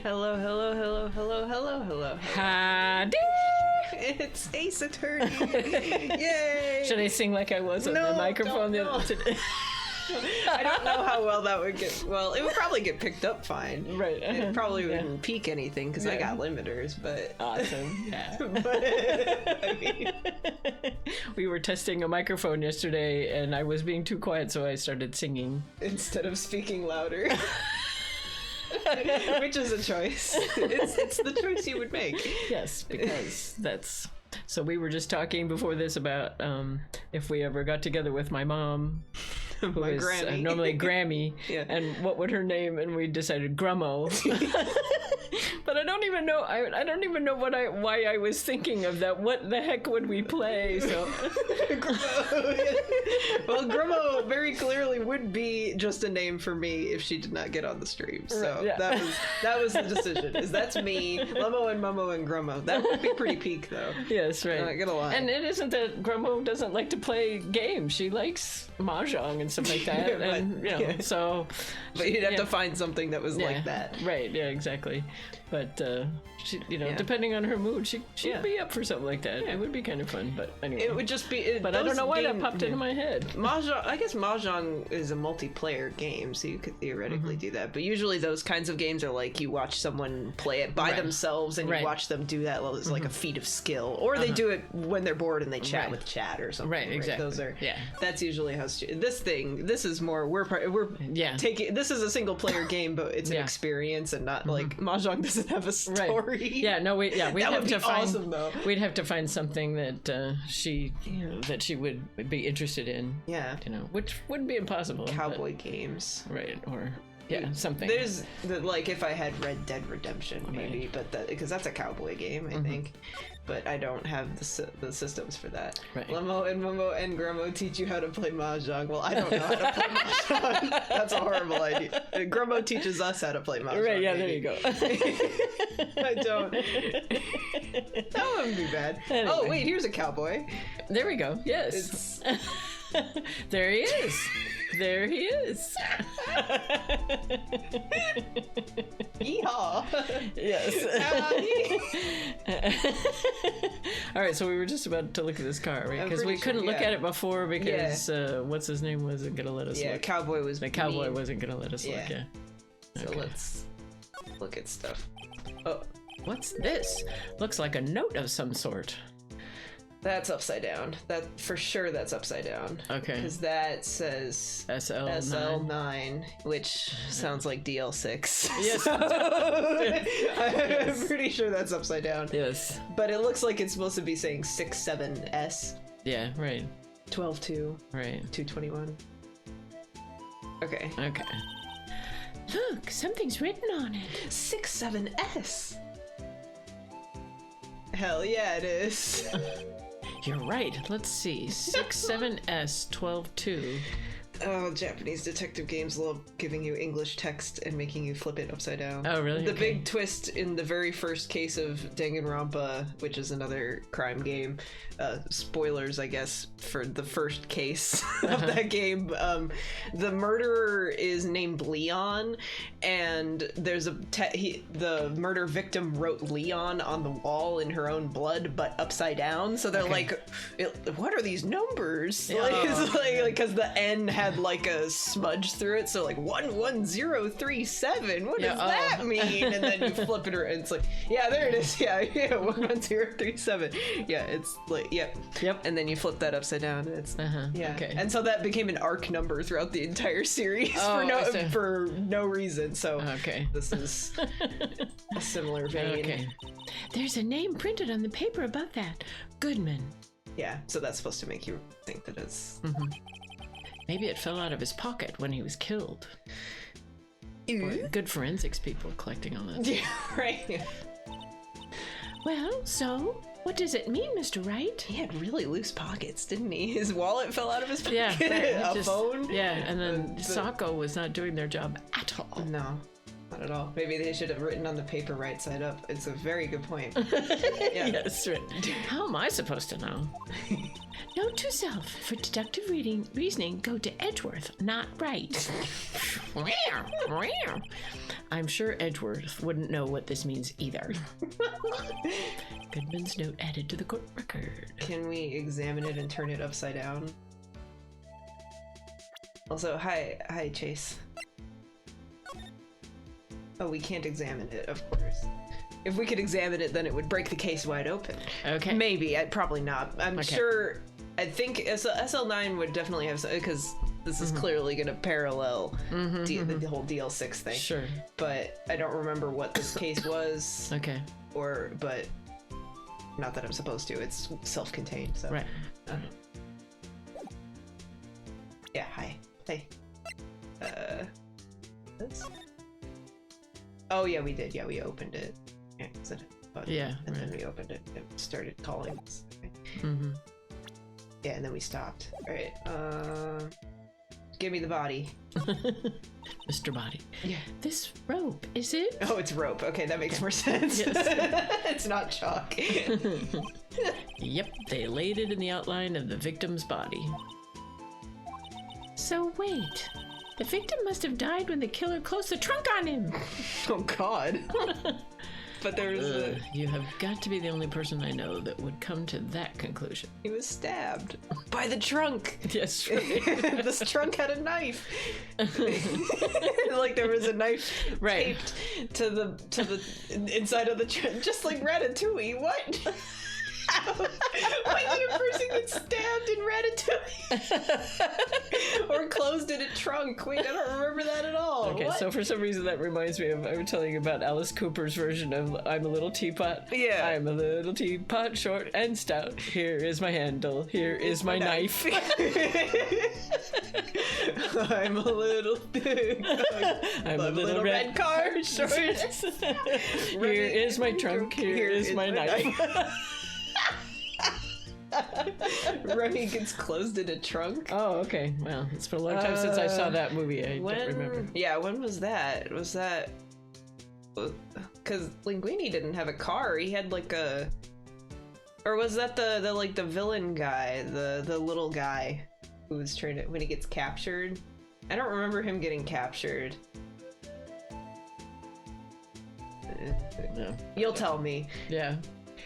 Hello, hello, hello, hello, hello, hello. Howdy! It's Ace Attorney. Yay! Should I sing like I was on the microphone the other today? I don't know how well that would get. Well, it would probably get picked up fine. Right. It probably wouldn't peak anything because I got limiters, but. Awesome. Yeah. But, I mean. We were testing a microphone yesterday and I was being too quiet, so I started singing. Instead of speaking louder. Which is a choice. It's the choice you would make. Yes, because that's... So we were just talking before this about if we ever got together with my mom, who is Grammy. Normally Grammy, Yeah. and what would her name? And we decided Grummo. But I don't even know. I don't even know why I was thinking of that. What the heck would we play? So, well, Grummo very clearly would be just a name for me if she did not get on the stream. So Right, yeah. that was the decision. Is that's me, Lummo and Mummo and Grummo. That would be pretty peak though. yes, right. Not gonna lie. And it isn't that Grummo doesn't like to play games. She likes mahjong and stuff like that. Yeah, and yeah. So. But you'd have to find something that was like that. Right, yeah, exactly. But she, depending on her mood, she'd be up for something like that. Yeah. It would be kind of fun, but anyway. It would just be. But I don't know why that popped into my head. Mahjong. I guess Mahjong is a multiplayer game, so you could theoretically do that. But usually those kinds of games are like you watch someone play it by themselves, and you watch them do that. Well, it's like a feat of skill, or they do it when they're bored and they chat with chat or something. Right, exactly. Those are. Yeah. That's usually how. This is more. We're taking. This is a single player game, but it's an experience and not like Mahjong doesn't have a story. Right. Yeah, no, we'd that have would be to find. awesome, though. We'd have to find something that she would be interested in. Yeah. Which wouldn't be impossible. Cowboy games. Right, or something. There's like if I had Red Dead Redemption maybe, but because that's a cowboy game, I think. But I don't have the systems for that. Right. Lummo and Mummo and Grummo teach you how to play mahjong. Well, I don't know how to play mahjong. That's a horrible idea. Grummo teaches us how to play mahjong. Right, yeah, maybe. there you go. I don't. That wouldn't be bad. Anyway. Oh wait, here's a cowboy. There we go. Yes. There he is. There he is. Yeehaw. Yes. All right, so we were just about to look at this car, right? Because we couldn't look at it before because what's his name wasn't going to let us look. Yeah, cowboy was The cowboy wasn't going to let us look, yeah. So let's look at stuff. Oh, what's this? Looks like a note of some sort. that's upside down. That for sure that's upside down. Okay. Because that says SL9. SL9, which sounds like DL6. Yes. I'm pretty sure that's upside down. Yes. But it looks like it's supposed to be saying 67S. Yeah, right. 12-2. Right. 221. Okay. Okay. Look, something's written on it. 67S. Hell yeah, it is. You're right. Let's see. 67S 122. Oh, Japanese detective games love giving you English text and making you flip it upside down. Oh, really? The big twist in the very first case of Danganronpa, which is another crime game, spoilers, I guess, for the first case of that game, the murderer is named Leon, and there's the murder victim wrote Leon on the wall in her own blood, but upside down, so they're like, what are these numbers? Like, it's like, because the N had like a smudge through it, so like 11037, what does that mean? And then you flip it around, and it's like, yeah, there it is, yeah 11037, yeah, it's like, yep, and then you flip that upside down, and it's okay. And so that became an arc number throughout the entire series for no reason, so this is a similar vein. Okay, there's a name printed on the paper about that. Goodman. Yeah, so that's supposed to make you think that it's maybe it fell out of his pocket when he was killed. Boy, good forensics people collecting all that. Yeah, right. Well, so what does it mean, Mr. Wright? He had really loose pockets, didn't he? His wallet fell out of his pocket. Yeah, a phone. Yeah, and then Sako was not doing their job at all. No, not at all. Maybe they should have written on the paper right side up. It's a very good point. Yes, right. How am I supposed to know? Note to self: for deductive reasoning, go to Edgeworth, not right. I'm sure Edgeworth wouldn't know what this means either. Goodman's note added to the court record. Can we examine it and turn it upside down? Also, hi, Chase. Oh, we can't examine it, of course. If we could examine it, then it would break the case wide open. Okay. Maybe. Probably not. I'm sure. I think SL9 would definitely have, because this is clearly going to parallel the whole DL6 thing. Sure. But I don't remember what this case was. Okay. But not that I'm supposed to. It's self-contained. So. Right. Yeah. Hi. Hey. This. Oh yeah, we did. Yeah, we opened it. Yeah, and then we opened it and started calling us. Okay. Yeah, and then we stopped. All right. Give me the body. Mr. Body. Yeah. This rope, is it? Oh, it's rope. Okay, that makes more sense. Yes. It's not chalk. Yep, they laid it in the outline of the victim's body. So wait, the victim must have died when the killer closed the trunk on him. Oh God. But there's You have got to be the only person I know that would come to that conclusion. He was stabbed by the trunk. Yes, right. This trunk had a knife. Like there was a knife taped to the inside of the trunk, just like Ratatouille. What? Why did a person get stabbed in Ratatouille? Or closed in a trunk? Wait, I don't remember that at all. Okay, what? So for some reason that reminds me of, I was telling you about Alice Cooper's version of I'm a little teapot. Yeah. I'm a little teapot, short and stout. Here is my handle. Here is my knife. I'm a little I'm a little red car, short. Here is my trunk. Here is my knife. Remy gets closed in a trunk. Oh, okay. Well, it's been a long time since I saw that movie. I don't remember. Yeah, when was that? Was that... Because Linguini didn't have a car. He had like a... Or was that the villain guy? The little guy who was trying to... When he gets captured? I don't remember him getting captured. No. You'll tell me. Yeah.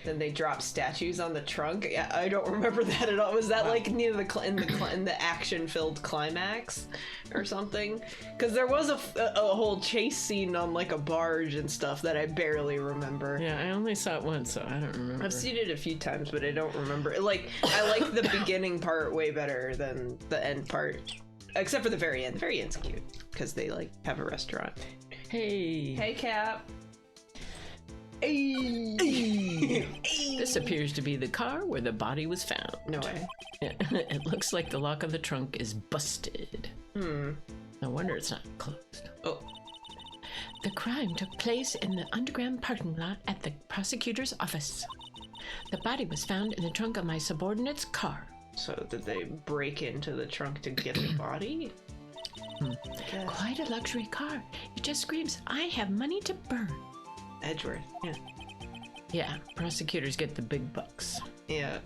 Then they drop statues on the trunk. Yeah, I don't remember that at all. Was that like near in the action-filled climax or something? Because there was a whole chase scene on like a barge and stuff that I barely remember. Yeah, I only saw it once, so I don't remember. I've seen it a few times, but I don't remember. Like, I like the beginning part way better than the end part, except for the very end. The very end's cute because they like have a restaurant. Hey, Cap. This appears to be the car where the body was found. No way. It looks like the lock of the trunk is busted. No wonder it's not closed. Oh. The crime took place in the underground parking lot at the prosecutor's office. The body was found in the trunk of my subordinate's car. So did they break into the trunk to get the body? Quite a luxury car. It just screams, I have money to burn. Edgeworth, yeah. Yeah, prosecutors get the big bucks. Yeah.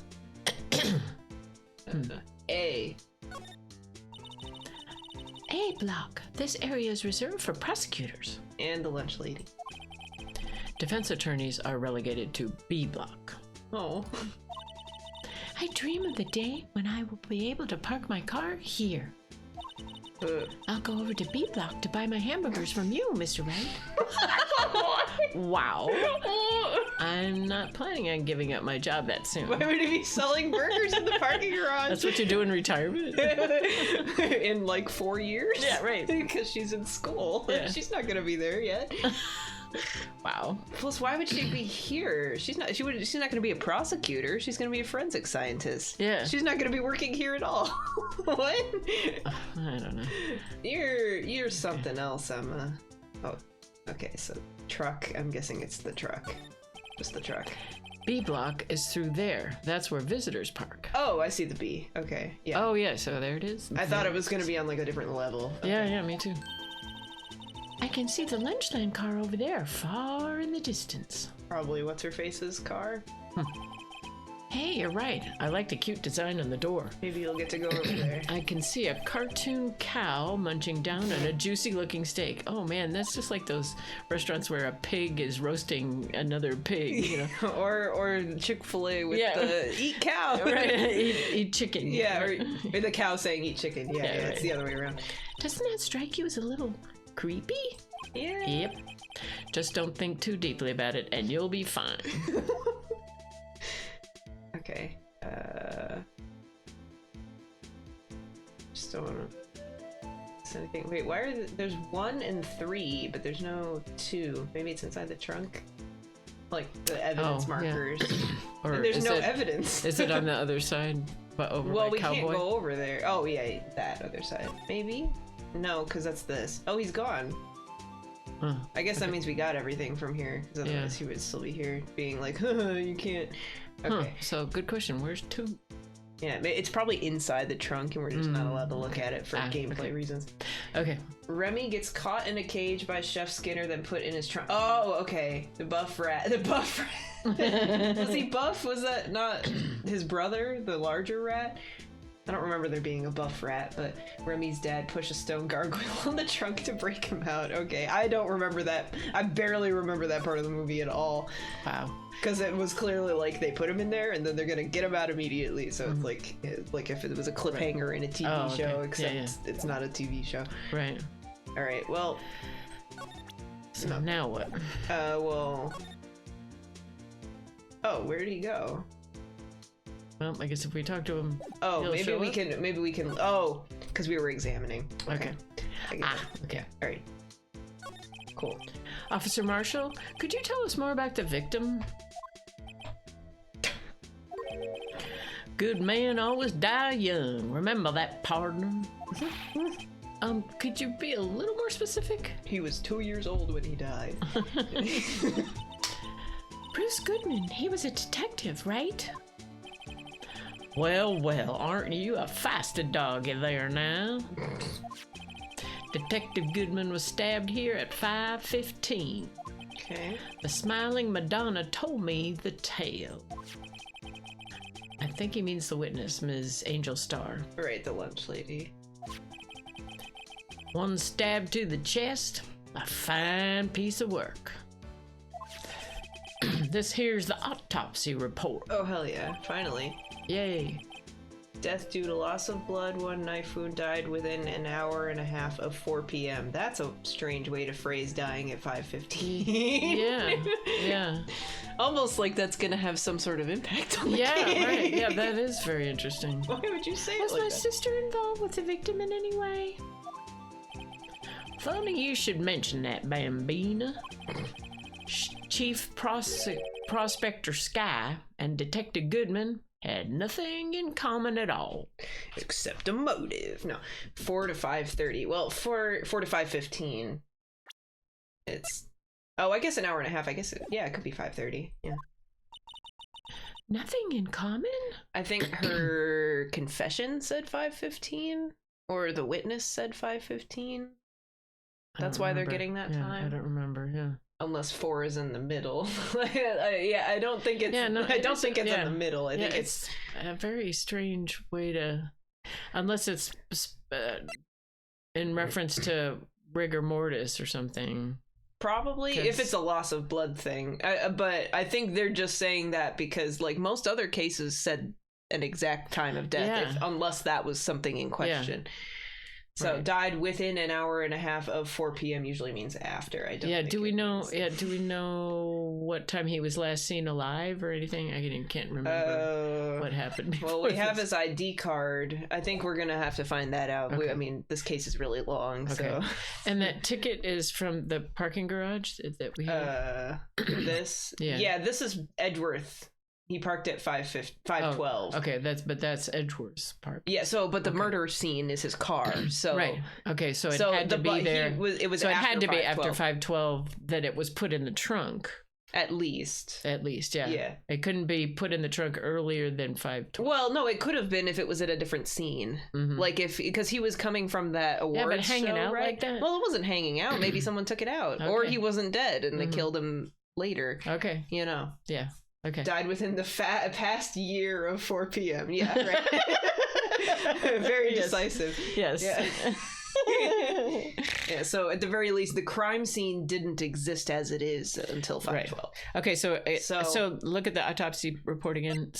A block. This area is reserved for prosecutors. And the lunch lady. Defense attorneys are relegated to B block. Oh. I dream of the day when I will be able to park my car here. I'll go over to B block to buy my hamburgers from you, Mr. Wright. Wow. I'm not planning on giving up my job that soon. Why would he be selling burgers in the parking garage? That's what you do in retirement. In like 4 years? Yeah, right. Because she's in school. Yeah. She's not gonna be there yet. Wow. Plus, why would she be here? She's not gonna be a prosecutor. She's gonna be a forensic scientist. Yeah. She's not gonna be working here at all. What? I don't know. You're something else, Emma. Oh, okay. So truck. I'm guessing it's the truck. Just the truck. B block is through there. That's where visitors park. Oh, I see the B. Okay. Yeah. Oh yeah. So there it is. I thought it was gonna be on like a different level. Okay. Yeah, me too. I can see the lunchline car over there, far in the distance. Probably what's her face's car. Hey, you're right. I like the cute design on the door. Maybe you'll get to go over there. I can see a cartoon cow munching down on a juicy looking steak. Oh man, that's just like those restaurants where a pig is roasting another pig, you know. or Chick-fil-A with the eat cow. Right, eat chicken. Yeah, or the cow saying eat chicken. Yeah, right. It's the other way around. Doesn't that strike you as a little creepy? Yeah. Yep. Just don't think too deeply about it and you'll be fine. Okay. Just don't wanna... anything. Wait, why are there's 1 and 3, but there's no 2? Maybe it's inside the trunk? Like the evidence markers. Yeah. Or and there's no evidence. Is it on the other side? But over well, by we Cowboy? Can't go over there. Oh, yeah, that other side. Maybe? No, because that's this. Oh, he's gone. Huh. I guess that means we got everything from here. Because otherwise he would still be here being like, you can't. Okay. So, good question. Where's 2? Yeah, it's probably inside the trunk and we're just not allowed to look at it for gameplay reasons. Okay. Remy gets caught in a cage by Chef Skinner, then put in his trunk. Oh, okay. The buff rat. The buff rat. Was he buff? Was that not his brother, the larger rat? I don't remember there being a buff rat, but Remy's dad pushed a stone gargoyle on the trunk to break him out. Okay, I don't remember that. I barely remember that part of the movie at all. Wow. Because it was clearly like they put him in there and then they're gonna get him out immediately. So it's like if it was a cliffhanger in a TV show, except it's not a TV show. Right. All right. Well. So now what? Well. Oh, where did he go? Well, I guess if we talk to him. Oh, maybe we can. Maybe we can. Oh, because we were examining. Okay. Okay. All right. Cool. Officer Marshall, could you tell us more about the victim? Good men always die young. Remember that, partner. Could you be a little more specific? He was 2 years old when he died. Bruce Goodman, he was a detective, right? Well, aren't you a feisty doggy there now? Detective Goodman was stabbed here at 5:15. Okay. The smiling Madonna told me the tale. I think he means the witness, Ms. Angel Starr. Right, the lunch lady. One stab to the chest, a fine piece of work. This here's the autopsy report. Oh, hell yeah, finally. Yay. Death due to loss of blood, 1 knife wound, died within an hour and a half of 4 p.m. That's a strange way to phrase dying at 5:15. Yeah. Almost like that's gonna have some sort of impact on the game. Right. Yeah, that is very interesting. Why would you say Was it like my that? sister involved with the victim in any way? Funny you should mention that, Bambina. Chief Prospector Sky and Detective Goodman had nothing in common at all. Except a motive. No. 4 to 5:30. Well, 4 to 5:15. It's... Oh, I guess an hour and a half. I guess it could be 5:30. Yeah. Nothing in common? I think her confession said 5:15. Or the witness said 5:15. That's why they're getting that time. I don't remember, Unless 4 is in the middle. I don't think it's. I don't think it's in the middle. I think it's a very strange way to, unless it's in reference to rigor mortis or something. Probably if it's a loss of blood thing. But I think they're just saying that because, like, most other cases said an exact time of death, unless that was something in question. Yeah. So died within an hour and a half of 4 p.m. usually means after. I don't. Yeah. Do we know what time he was last seen alive or anything? I can't remember what happened. Well, we have his ID card. I think we're gonna have to find that out. Okay. I mean, this case is really long, so. And that ticket is from the parking garage that we have. This. Yeah. This is Edgeworth. He parked at 5:12. Oh, okay, that's Edgeworth's part. Yeah, but the murder scene is his car. So right. Okay, so it had to be there. It had to be after 5:12 that it was put in the trunk. At least, yeah. Yeah. It couldn't be put in the trunk earlier than 5:12. Well, no, it could have been if it was at a different scene. Mm-hmm. Like because he was coming from that awards show, but hanging out like that. Well, it wasn't hanging out. Maybe someone took it out, or he wasn't dead and they killed him later. Okay. Yeah. Okay. Died within the past year of 4 p.m. Yeah, right. Very decisive. Yes. Yeah. Yeah, so at the very least, the crime scene didn't exist as it is until 5:12. Right. Okay, so look at the autopsy report again.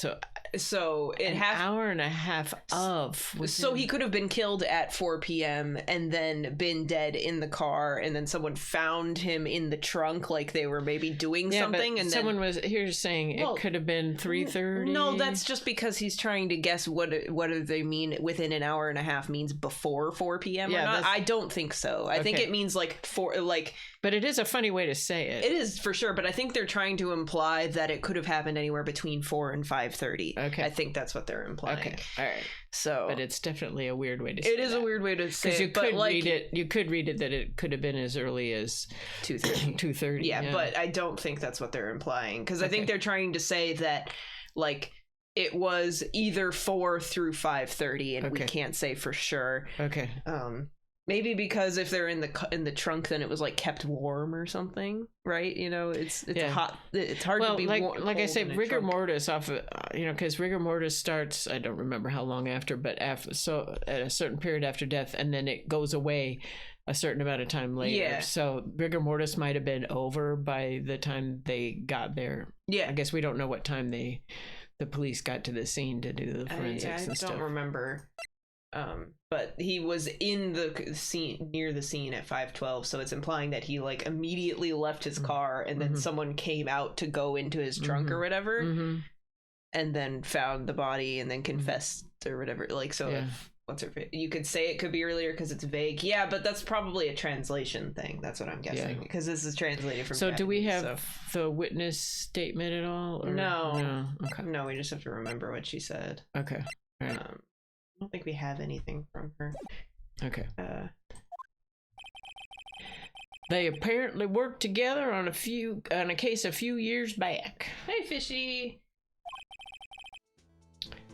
So an hour and a half of. So he could have been killed at 4 p.m. and then been dead in the car, and then someone found him in the trunk, like they were maybe doing something. But and someone was here saying it could have been 3:30. No, that's just because he's trying to guess what do they mean within an hour and a half means before 4 p.m. or not. I don't think so. I think it means But it is a funny way to say it. It is for sure, but I think they're trying to imply that it could have happened anywhere between 4 and 5:30. Okay. I think that's what they're implying. Okay. All right. So, but it's definitely a weird way to say it. It is a weird way to say it. Because you could read it that it could have been as early as 2:30. 2:30. Yeah, but I don't think that's what they're implying, because I think they're trying to say that, like, it was either 4 through 5:30, and we can't say for sure. Okay. Maybe because if they're in the trunk, then it was like kept warm or something, right? You know, it's hot. It's hard to be warm. Like I said, rigor mortis off of because rigor mortis starts. I don't remember how long after, but at a certain period after death, and then it goes away a certain amount of time later. Yeah. So rigor mortis might have been over by the time they got there. Yeah. I guess we don't know what time the police got to the scene to do the forensics and stuff. I don't remember. But he was in the scene, near the scene at 5:12, so it's implying that he like immediately left his car, and then someone came out to go into his trunk or whatever, and then found the body and then confessed or whatever. Like, so you could say it could be earlier because it's vague. Yeah, but that's probably a translation thing. That's what I'm guessing, because this is translated from So Japanese, do we have the witness statement at all? Or? No. Okay. No, we just have to remember what she said. Okay. All right. I don't think we have anything from her. Okay. They apparently worked together on a case a few years back. Hey, Fishy.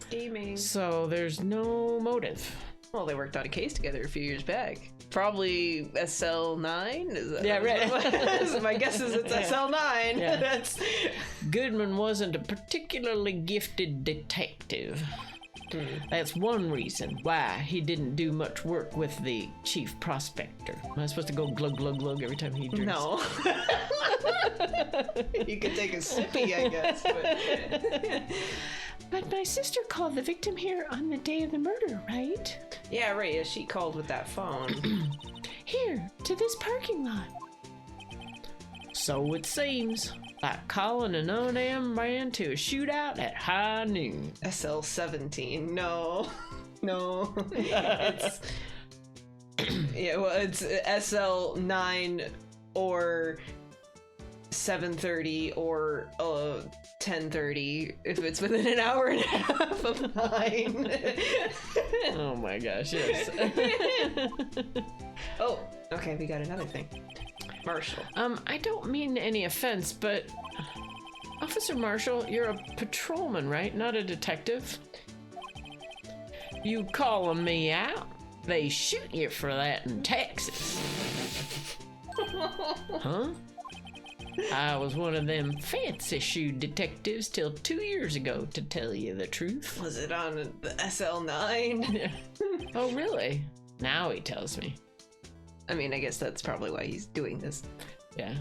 Gaming. So there's no motive. Well, they worked on a case together a few years back. Probably SL9? Is that right. My guess is it's SL9. Yeah. Goodman wasn't a particularly gifted detective. That's one reason why he didn't do much work with the chief prospector. Am I supposed to go glug, glug, glug every time he drinks? No. You could take a sippy, I guess. But my sister called the victim here on the day of the murder, right? Yeah, right. Yeah, she called with that phone. Here, to this parking lot. So it seems. Like calling an unarmed man to a shootout at high noon. SL17. No. It's it's SL9 or 7:30 or 10:30 if it's within an hour and a half of 9. Oh my gosh, yes. Oh, okay, we got another thing. Marshall. I don't mean any offense, but Officer Marshall, you're a patrolman, right? Not a detective. You calling me out? They shoot you for that in Texas. Huh? I was one of them fancy shoe detectives till 2 years ago, to tell you the truth. Was it on the SL9? Oh, really? Now he tells me. I mean, I guess that's probably why he's doing this. Yeah.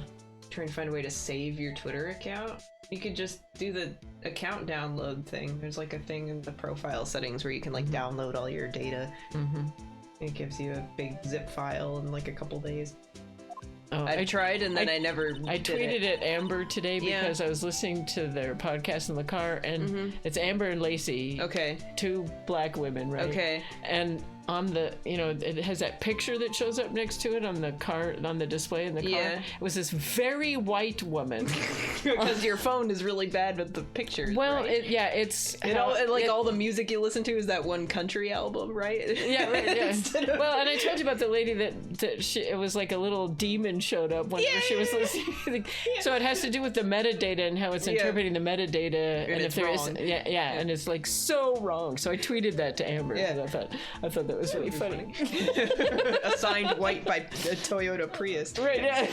Trying to find a way to save your Twitter account. You could just do the account download thing. There's like a thing in the profile settings where you can like download all your data. It gives you a big zip file in like a couple days. Oh, I tried and then I never I tweeted at Amber today because I was listening to their podcast in the car, and it's Amber and Lacey. Okay. 2 black women, right? Okay. And on the, it has that picture that shows up next to it on the car, on the display in the car. Yeah. It was this very white woman. Because your phone is really bad with the pictures. Well, right? it's all the music you listen to is that one country album, right? Yeah, right. Yeah. Well, and I told you about the lady that it was like a little demon showed up whenever she was listening. So it has to do with the metadata and how it's interpreting the metadata, and if there is, and it's like so wrong. So I tweeted that to Amber. Yeah. I thought that that was really funny. Assigned white by a Toyota Prius. Right, yeah.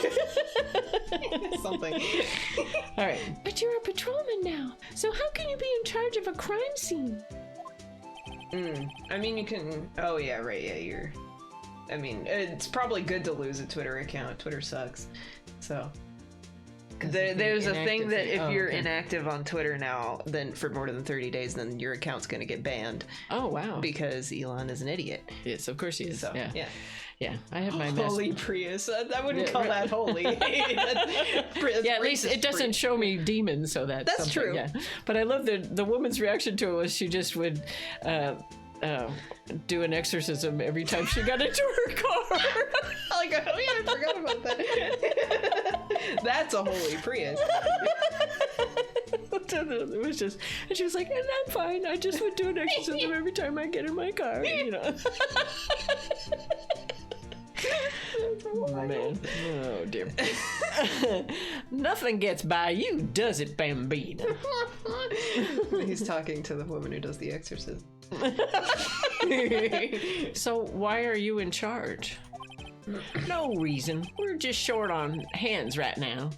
Something. All right. But you're a patrolman now, so how can you be in charge of a crime scene? I mean, you can... Oh, yeah, right, yeah, you're... I mean, it's probably good to lose a Twitter account. Twitter sucks. So... There's a thing that if you're inactive on Twitter now, then for more than 30 days, then your account's going to get banned. Oh, wow. Because Elon is an idiot. Yes, of course he is. So, yeah. Yeah, I have my holy Prius. I wouldn't call that holy. Yeah, at least it doesn't show me demons, so that's true. Yeah. But I love the woman's reaction to it was she just would do an exorcism every time she got into her car. Like, oh yeah, I forgot about that. That's a holy Prius. It was just, and she was like, and I'm fine. I just would do an exorcism every time I get in my car, you know. Oh, man. Oh, dear. Nothing gets by you, does it, Bambina? He's talking to the woman who does the exorcism. So why are you in charge? No reason. We're just short on hands right now.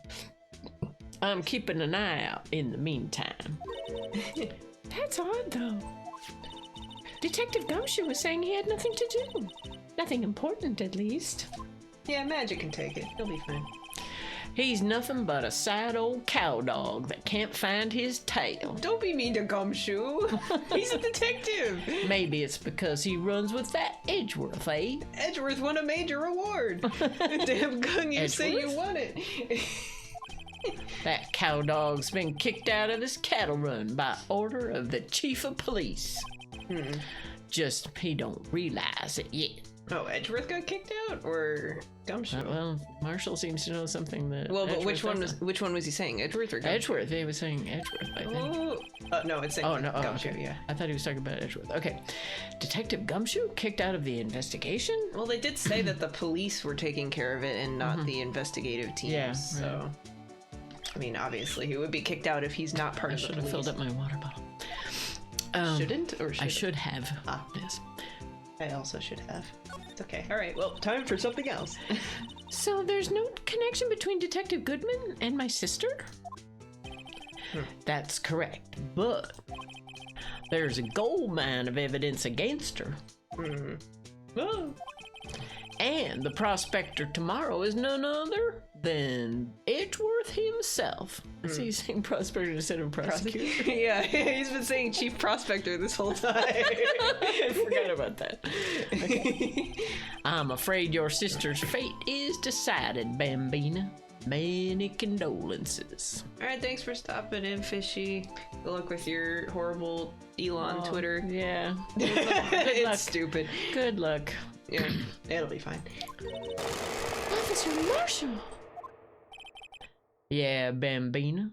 I'm keeping an eye out in the meantime. That's odd, though. Detective Gumshoe was saying he had nothing to do. Nothing important, at least. Yeah, Magic can take it. He'll be fine. He's nothing but a sad old cow dog that can't find his tail. Don't be mean to Gumshoe. He's a detective. Maybe it's because he runs with that Edgeworth, eh? Edgeworth won a major award. Damn gun, you say you won it. That cow dog's been kicked out of his cattle run by order of the chief of police. Just he don't realize it yet. Oh, Edgeworth got kicked out, or Gumshoe? Well, Marshall seems to know something that. Well, but which one was he saying? Edgeworth or Gumshoe? Edgeworth. He was saying Edgeworth, I think. No, it's saying Gumshoe. Okay. Yeah. I thought he was talking about Edgeworth. Okay, Detective Gumshoe kicked out of the investigation. Well, they did say that the police were taking care of it and not the investigative teams. Yeah. So, I mean, obviously, he would be kicked out if he's not part of the police. I should have filled up my water bottle. Shouldn't or should? I should have. Yes. I also should have. It's okay. All right. Well, time for something else. So there's no connection between Detective Goodman and my sister? That's correct. But there's a gold mine of evidence against her. Oh. And the prospector tomorrow is none other than Edgeworth himself. See, he's saying prospector instead of prosecutor. Yeah, he's been saying chief prospector this whole time. I forgot about that. Okay. I'm afraid your sister's fate is decided, Bambina. Many condolences. All right, thanks for stopping in, Fishy. Good luck with your horrible Elon Twitter. Yeah. It's luck. Stupid. Good luck. Yeah, it'll be fine. Officer Marshall. Yeah, Bambina.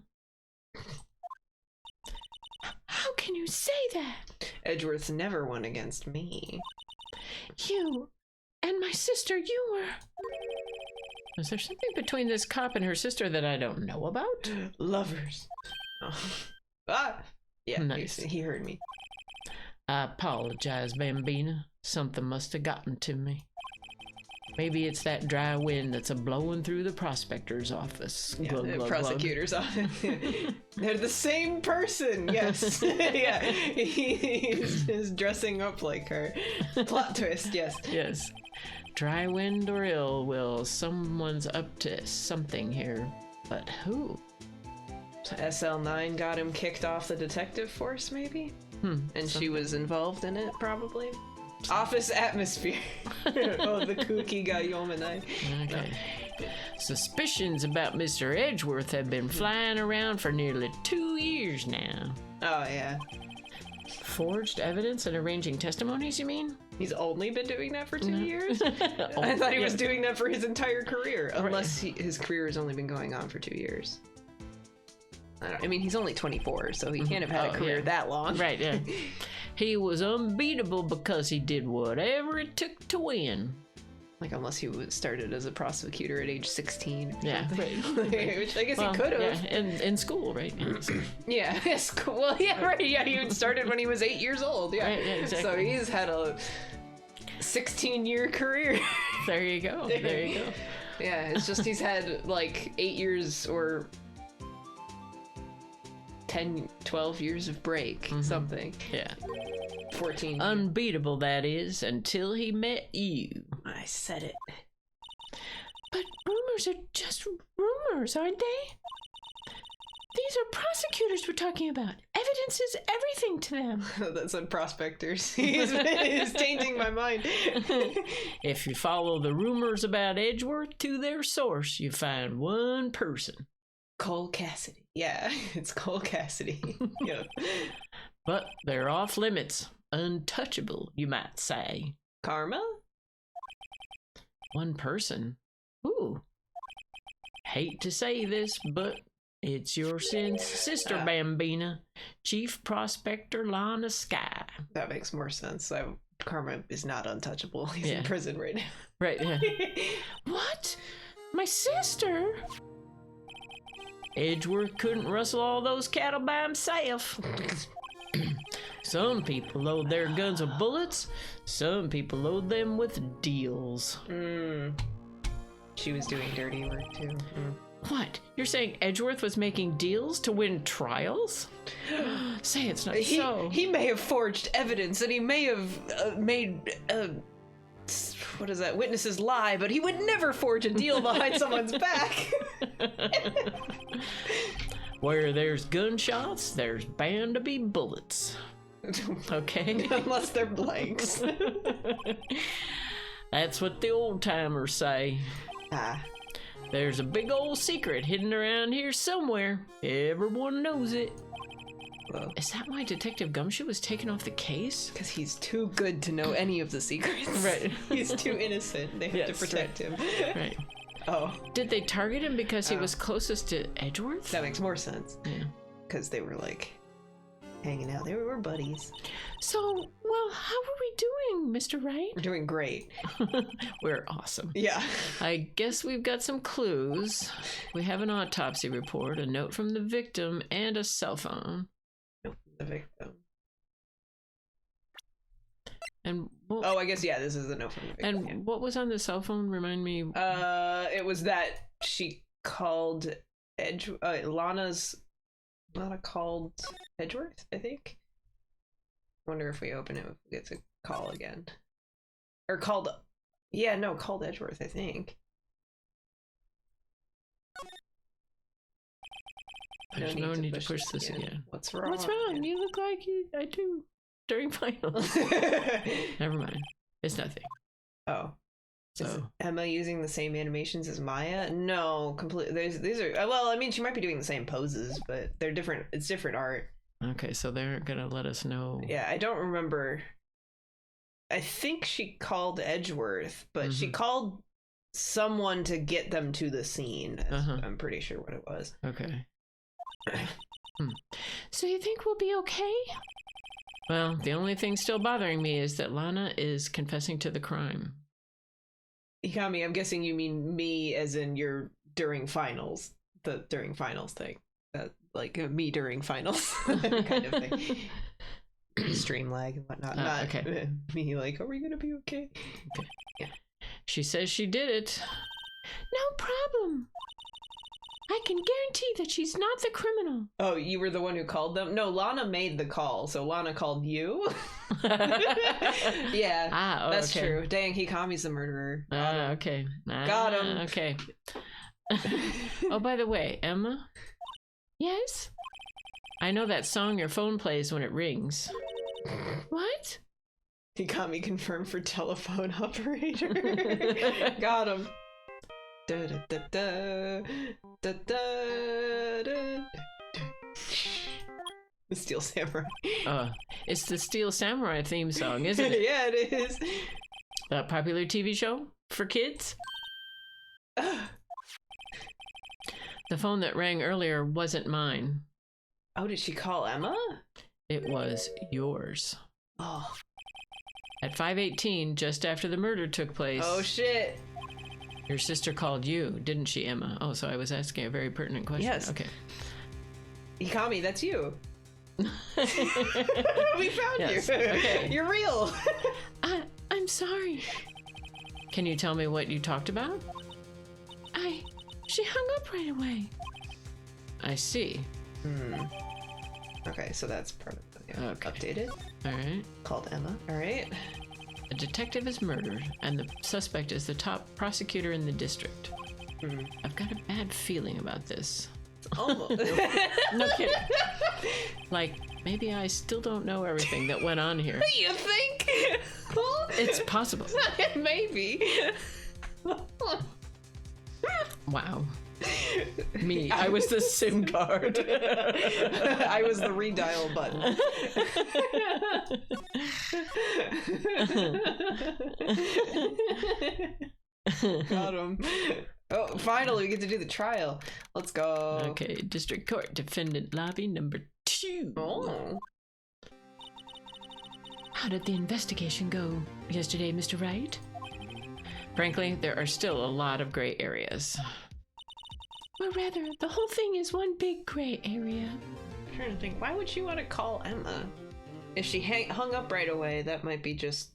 How can you say that? Edgeworth's never won against me. You and my sister, you were... Is there something between this cop and her sister that I don't know about? Lovers. Oh. Ah! Yeah, nice. He heard me. I apologize, Bambina. Something must have gotten to me. Maybe it's that dry wind that's a-blowing through the prospector's office. Yeah, glug, the glug, prosecutor's office. They're the same person, yes. Yeah, he's dressing up like her. Plot twist, yes. Yes. Dry wind or ill will, someone's up to something here. But who? SL9 got him kicked off the detective force, maybe? And she was involved in it, probably? Office atmosphere. Oh, the kooky guy Yomanai. Okay. No. Suspicions about Mr. Edgeworth have been flying around for nearly 2 years now. Oh, yeah. Forged evidence and arranging testimonies, you mean? He's only been doing that for 2 years? I thought he was doing that for his entire career, unless his career has only been going on for 2 years. I mean, he's only 24, so he can't have had a career that long. Right, yeah. He was unbeatable because he did whatever it took to win. Like, unless he started as a prosecutor at age 16. Yeah, right. Which I guess he could have. Yeah, in school, right? Yeah, school. Well, yeah, right. Yeah, he started when he was 8 years old. Yeah, right, yeah, exactly. So he's had a 16-year career. There you go. There you go. Yeah, it's just he's had like 8 years or 10, 12 years of break, something. Yeah. 14. Unbeatable, that is, until he met you. I said it. But rumors are just rumors, aren't they? These are prosecutors we're talking about. Evidence is everything to them. That's on prospectors. He's tainting my mind. If you follow the rumors about Edgeworth to their source, you find one person. Cole Cassidy. Yeah, it's Cole Cassidy. Yeah. But they're off limits. Untouchable, you might say. Karma? One person? Ooh. Hate to say this, but it's your sister, Bambina, Chief Prospector Lana Sky. That makes more sense. Karma is not untouchable. He's in prison right now. Right, yeah. What? My sister? Edgeworth couldn't rustle all those cattle by himself. Some people load their guns with bullets. Some people load them with deals. She was doing dirty work, too. What? You're saying Edgeworth was making deals to win trials? Say it's not so. He may have forged evidence, and he may have made what is that? Witnesses lie, but he would never forge a deal behind someone's back. Where there's gunshots, there's bound to be bullets. Okay? Unless they're blanks. That's what the old timers say. Ah. There's a big old secret hidden around here somewhere. Everyone knows it. Whoa. Is that why Detective Gumshoe was taken off the case? Because he's too good to know any of the secrets. Right. He's too innocent. They have to protect him. Right. Oh. Did they target him because he was closest to Edgeworth? That makes more sense. Yeah. Because they were like hanging out. They were buddies. So, well, how are we doing, Mr. Wright? We're doing great. We're awesome. Yeah. I guess we've got some clues. We have an autopsy report, a note from the victim, and a cell phone. Nope, the victim. And I guess this is the note from the victim. And what was on the cell phone? Remind me. It was that she called Lana called Edgeworth, I think. Wonder if we open it, if we get to call again. Or called Edgeworth, I think. There's no need to push this again. What's wrong? What's wrong? You look like I do during finals. Never mind. It's nothing. Oh. So is Emma using the same animations as Maya? No, completely. These are she might be doing the same poses, but they're different. It's different art. Okay, so they're gonna let us know. Yeah, I don't remember. I think she called Edgeworth, but she called someone to get them to the scene. I'm pretty sure what it was. Okay. So you think we'll be okay? Well, the only thing still bothering me is that Lana is confessing to the crime. Ikami, I'm guessing you mean me as in your during finals, the during finals thing. Like me during finals kind of thing. Stream lag and whatnot. Not okay. Me like, are we gonna be okay? Okay. Yeah. She says she did it. No problem. I can guarantee that she's not the criminal. Oh, you were the one who called them? No, Lana made the call, so Lana called you? Yeah, that's true. Dang, Hikami's the murderer. Okay. Got him. Okay. Oh, by the way, Emma? Yes? I know that song your phone plays when it rings. What? Hikami confirmed for telephone operator. Got him. Da, da, da, da, da, da, da. The Steel Samurai. It's the Steel Samurai theme song, isn't it? Yeah, it is. That popular TV show for kids? The phone that rang earlier wasn't mine. Oh, did she call Emma? It was yours. Oh. At 5:18, just after the murder took place. Oh, shit. Your sister called you, didn't she, Emma? Oh, so I was asking a very pertinent question. Yes. Okay. Hikami, that's you. We found you. Okay. You're real. I'm sorry. Can you tell me what you talked about? She hung up right away. I see. Okay, so that's part of the updated. All right. Called Emma. All right. A detective is murdered, and the suspect is the top prosecutor in the district. I've got a bad feeling about this. Almost. No kidding. Like, maybe I still don't know everything that went on here. You think? It's possible. Maybe. Wow. Me, I was the SIM card. I was the redial button. Got him. Oh, finally, we get to do the trial. Let's go. Okay, District Court, Defendant Lobby number 2. Oh. How did the investigation go yesterday, Mr. Wright? Frankly, there are still a lot of gray areas. Or rather, the whole thing is one big gray area. I'm trying to think, why would she want to call Emma? If she hung up right away, that might be just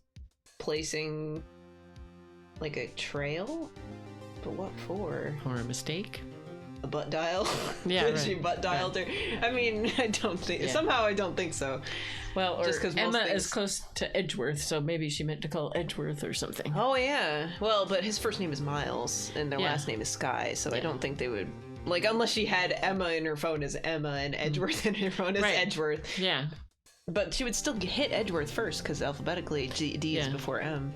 placing like a trail? But what for? Or a mistake? A butt dial? Yeah, Did right. she butt dialed her? I mean, I don't think, somehow I don't think so. Well, or just because Emma is close to Edgeworth, so maybe she meant to call Edgeworth or something. Oh yeah. Well, but his first name is Miles, and their last name is Sky, so I don't think they would... Like, unless she had Emma in her phone as Emma and Edgeworth in her phone as Edgeworth. Yeah. But she would still hit Edgeworth first, because alphabetically D is before M.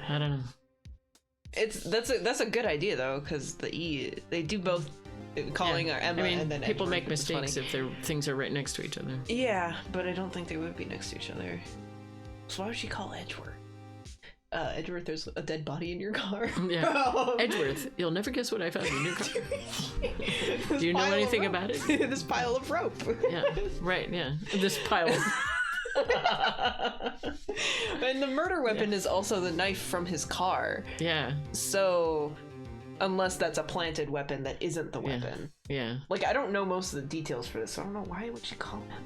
I don't know. That's a good idea though, because the E, they do both calling her Emma, and then people Edgeworth, make mistakes if their things are right next to each other. Yeah, but I don't think they would be next to each other. So why would she call Edgeworth? Edgeworth, there's a dead body in your car. Yeah. Edgeworth, you'll never guess what I found in your car. Do you know anything about it? This pile of rope. Yeah, right, yeah. This pile of... And the murder weapon is also the knife from his car. Yeah. So, unless that's a planted weapon that isn't the weapon. Yeah. Like, I don't know most of the details for this, so I don't know why would she call him.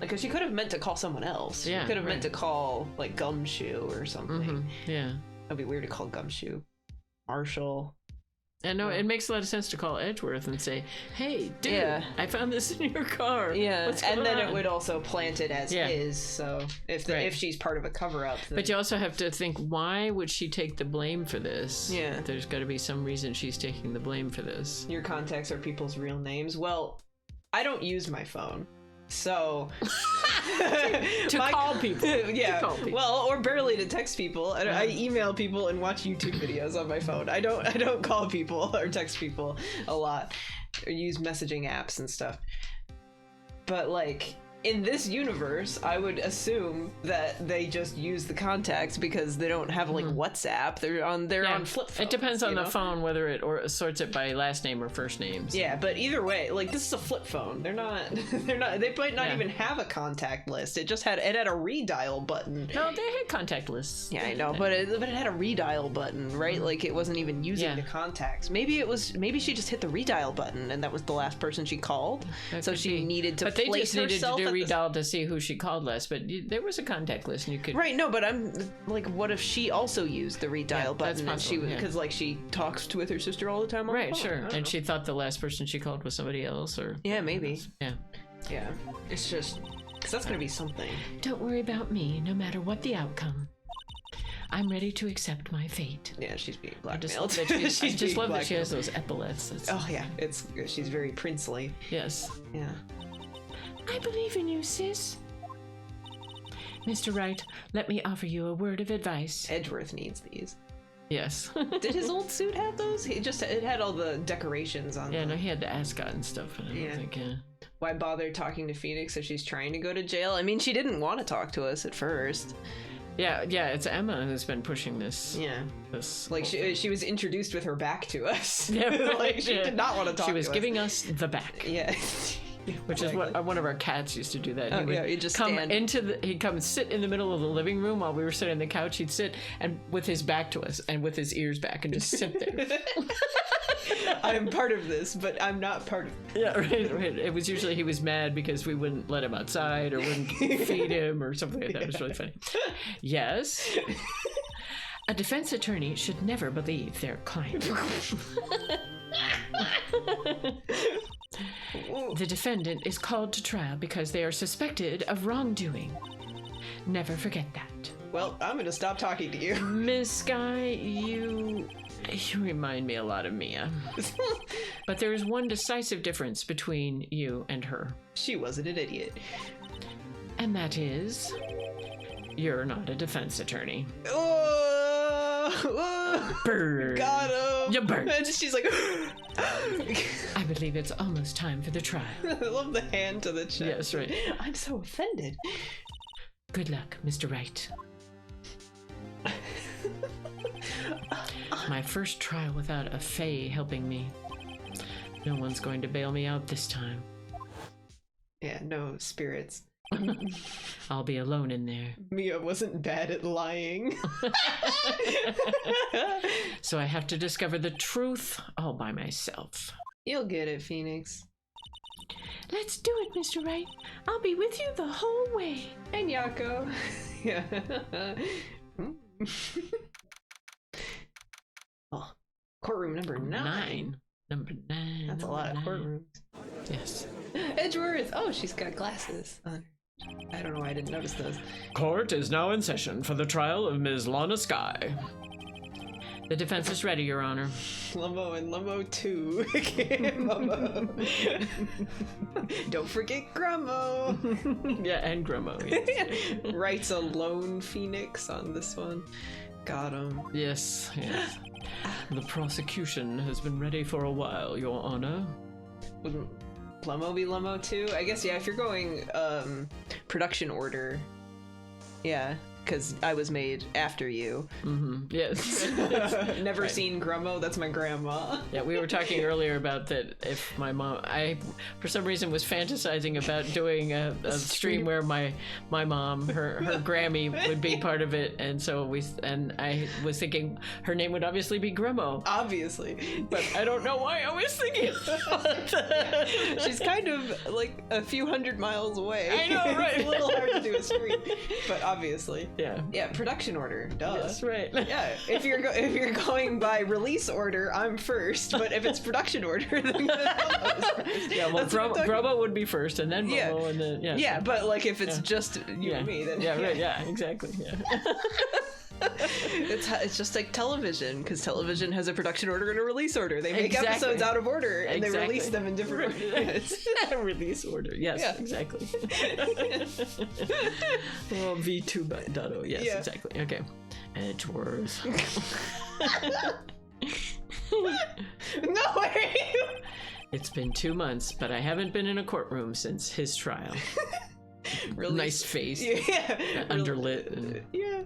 Like, cause she could have meant to call someone else. She could have meant to call, like, Gumshoe or something. Yeah. That'd be weird to call Gumshoe. Marshall. And no, it makes a lot of sense to call Edgeworth and say, hey, dude, I found this in your car. Yeah, what's going and then on? it would also plant it as his, so if she's part of a cover-up. Then... But you also have to think, why would she take the blame for this? Yeah. There's got to be some reason she's taking the blame for this. Your contacts are people's real names. Well, I don't use my phone. So to call people. Yeah. To call people. Well, or barely to text people. I email people and watch YouTube videos on my phone. I don't call people or text people a lot or use messaging apps and stuff. But like in this universe, I would assume that they just use the contacts because they don't have like WhatsApp. They're on flip phones. It depends on the phone whether it sorts it by last name or first names. Yeah, but either way, like this is a flip phone. They might not even have a contact list. It had a redial button. No, they had contact lists. Yeah, I know, but it had a redial button, right? Like it wasn't even using the contacts. Maybe she just hit the redial button and that was the last person she called. So she needed to but they place just needed herself to do redial to see who she called last, but there was a contact list and you could... Right, no, but I'm like, what if she also used the redial button? That's possible, and because like she talks with her sister all the time on the phone. Sure, and she thought the last person she called was somebody else, or... Yeah, maybe. Yeah. It's just, because that's gonna be something. Don't worry about me, no matter what the outcome. I'm ready to accept my fate. Yeah, she's being I just blackmailed. love that she has those epaulets. Oh yeah, she's very princely. Yes. Yeah. I believe in you, sis. Mr. Wright, let me offer you a word of advice. Edgeworth needs these. Yes. Did his old suit have those? It had all the decorations on. Yeah, no, he had the ascot and stuff. But I don't think, Why bother talking to Phoenix if she's trying to go to jail? I mean, she didn't want to talk to us at first. Yeah, it's Emma who's been pushing this. Yeah. This like she was introduced with her back to us. Yeah, like she did not want to talk to us. She was giving us the back. Yeah. Which is what one of our cats used to do that. He'd just come stand. He'd come and sit in the middle of the living room while we were sitting on the couch. He'd sit and with his back to us and with his ears back and just sit there. I'm part of this, but I'm not part of it. Yeah, right. It was usually he was mad because we wouldn't let him outside or wouldn't feed him or something like that. It was really funny. Yes. A defense attorney should never believe their client. The defendant is called to trial because they are suspected of wrongdoing. Never forget that. Well, I'm gonna stop talking to you. Miss Sky, you remind me a lot of Mia. But there is one decisive difference between you and her. She wasn't an idiot. And that is, you're not a defense attorney. Bird. Got him. You burnt. And she's like, I believe it's almost time for the trial. I love the hand to the chest. Yes, right. I'm so offended. Good luck, Mr. Wright. My first trial without a fae helping me. No one's going to bail me out this time. Yeah, no spirits. I'll be alone in there. Mia wasn't bad at lying. So I have to discover the truth all by myself. You'll get it, Phoenix. Let's do it, Mr. Wright. I'll be with you the whole way. And Yako. Yeah. Oh, courtroom number 9. Number 9. That's a lot of courtrooms. Yes. Edgeworth. Oh, she's got glasses on. I don't know why I didn't notice those. Court is now in session for the trial of Ms. Lana Sky. The defense is ready, Your Honor. Lummo and Lummo 2. Mummo. Don't forget Grummo. Yeah, and Grummo. Yes. Writes a lone Phoenix on this one. Got him. Yes, yes. The prosecution has been ready for a while, Your Honor. Wouldn't Lummo be Lummo 2? I guess, yeah, if you're going production order. Yeah. Because I was made after you. Mm-hmm. Yes. Never right. seen Grummo. That's my grandma. Yeah, we were talking earlier about that. If my mom, I for some reason was fantasizing about doing a stream where my mom, her Grammy would be part of it, and so I was thinking her name would obviously be Grummo. Obviously, but I don't know why I was thinking about that. She's kind of like a few hundred miles away. I know, right? It's a little hard to do a stream, but obviously. Yeah, production order, duh. Yes, right. Yeah, if you're going by release order, I'm first, but if it's production order, then Grummo's first. Yeah, well, Grummo would be first, and then Mummo, and then yeah, but like if it's just you and me, then right, yeah, exactly, yeah. It's just like television, because television has a production order and a release order. They make episodes out of order and they release them in different orders. Release order, yes, exactly. Well, V2.0, yes, exactly. Okay, Edgeworth. No way. It's been 2 months, but I haven't been in a courtroom since his trial. Really nice face. Yeah. Underlit. And... Yeah.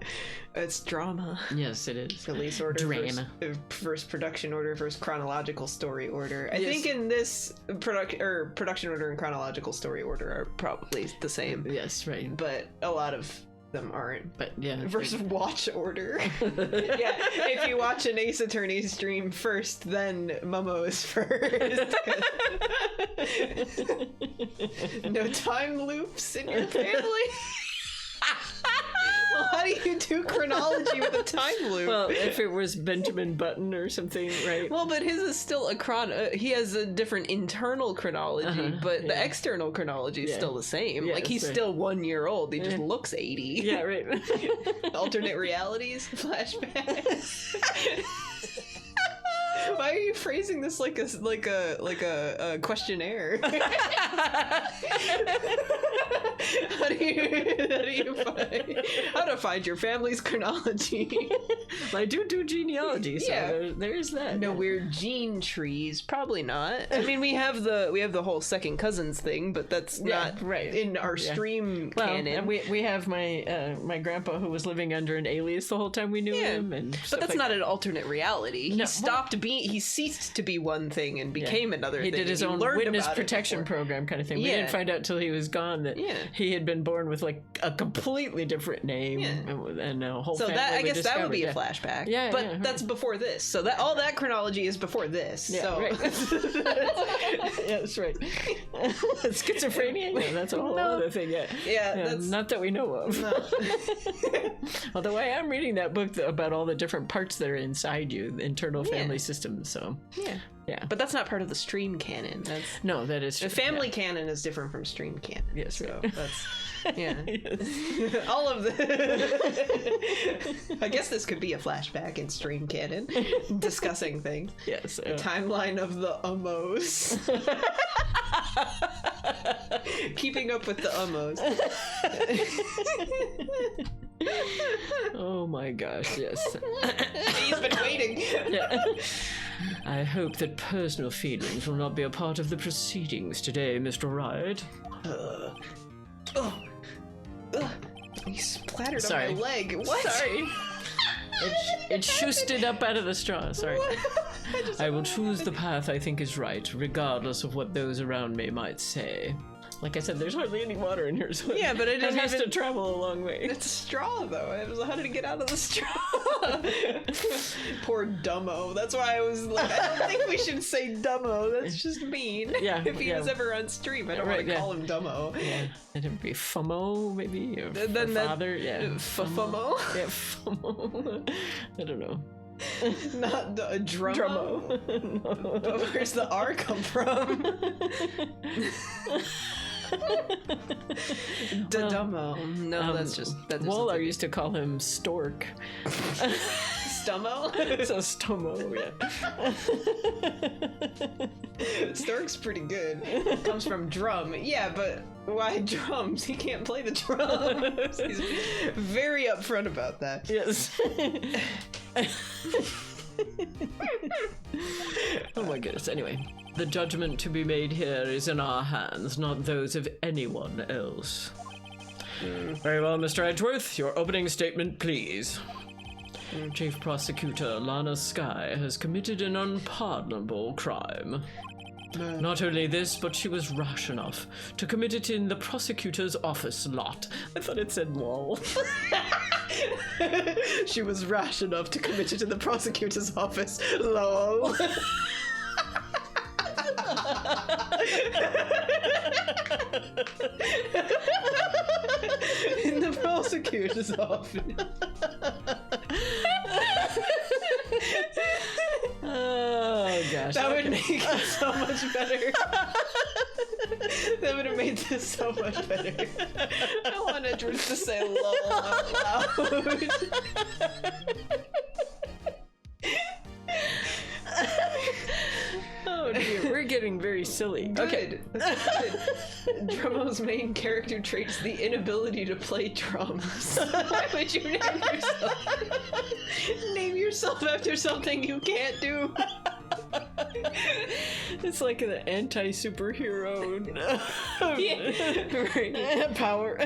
It's drama. Yes, it is. Release order. Drama. First production order, first chronological story order. I think in this production order and chronological story order are probably the same. Yes, right. But a lot of them aren't. But yeah. Versus watch order. Yeah. If you watch an Ace Attorney stream first, then Mummo is first. No time loops in your family. Well, how do you do chronology with a time loop? Well, if it was Benjamin Button or something, right? Well, but his is still a he has a different internal chronology, but the external chronology is still the same. Like, he's still 1 year old. He just looks 80. Yeah, right. Alternate realities, flashbacks. Why are you phrasing this like a questionnaire? How to find your family's chronology? I do genealogy, so there's that. No weird gene trees, probably not. I mean, we have the whole second cousins thing, but that's not right in our stream canon. And we have my grandpa who was living under an alias the whole time we knew him, and but that's not an alternate reality. He stopped being. he ceased to be one thing and became another thing. He did his own witness protection program kind of thing. We didn't find out till he was gone that he had been born with like a completely different name and a whole family. I guess that would be a flashback. Yeah, but that's before this. So that all that chronology is before this. Yeah, so. right. Yeah, that's right. Schizophrenia? Yeah, that's a whole other thing. Yeah, that's not that we know of. No. Although I am reading that book about all the different parts that are inside you, the internal family systems. So yeah, but that's not part of the stream canon. No, that is true. The family canon is different from stream canon. Yes, so right. That's all of the. I guess this could be a flashback in stream canon, discussing things. Yes, the timeline of the ummos. Keeping up with the ummos. Oh my gosh, yes. He's been waiting. Yeah. I hope that personal feelings will not be a part of the proceedings today, Mr. Wright. He splattered Sorry. on my leg. What? Sorry. It shoosted up out of the straw. Sorry. I will choose the path I think is right, regardless of what those around me might say. Like I said, there's hardly any water in here, so yeah, but it has to travel a long way. It's straw, though. How did it get out of the straw? Poor Dumbo. That's why I was like, I don't think we should say Dumbo. That's just mean. Yeah. If he was ever on stream, I don't want to call him Dumbo. Yeah. And it would be Fummo, maybe? Or then father? Yeah. Fummo? Yeah, Fummo. I don't know. Not the Drummo. No. Where's the R come from? Dumbo. No, that's Waller used to call him Stork. Stummo? So Stummo, yeah. Stork's pretty good. Comes from drum. Yeah, but why drums? He can't play the drums. He's very upfront about that. Yes. Oh my goodness. Anyway, the judgment to be made here is in our hands, not those of anyone else. Very well, Mr. Edgeworth, your opening statement, please. Chief Prosecutor Lana Skye has committed an unpardonable crime. Not only this, but she was rash enough to commit it in the prosecutor's office lot. I thought it said wall. She was rash enough to commit it in the prosecutor's office. Lol. In the prosecutor's office. Oh gosh. That would make it so much better. That would have made this so much better. I want Edwards to say lol out loud. Oh dear, we're getting very silly. Good. Okay. That's good. Drummo's main character trait's the inability to play drums. Why would you name yourself? Name yourself after something you can't do. It's like an anti-superhero power.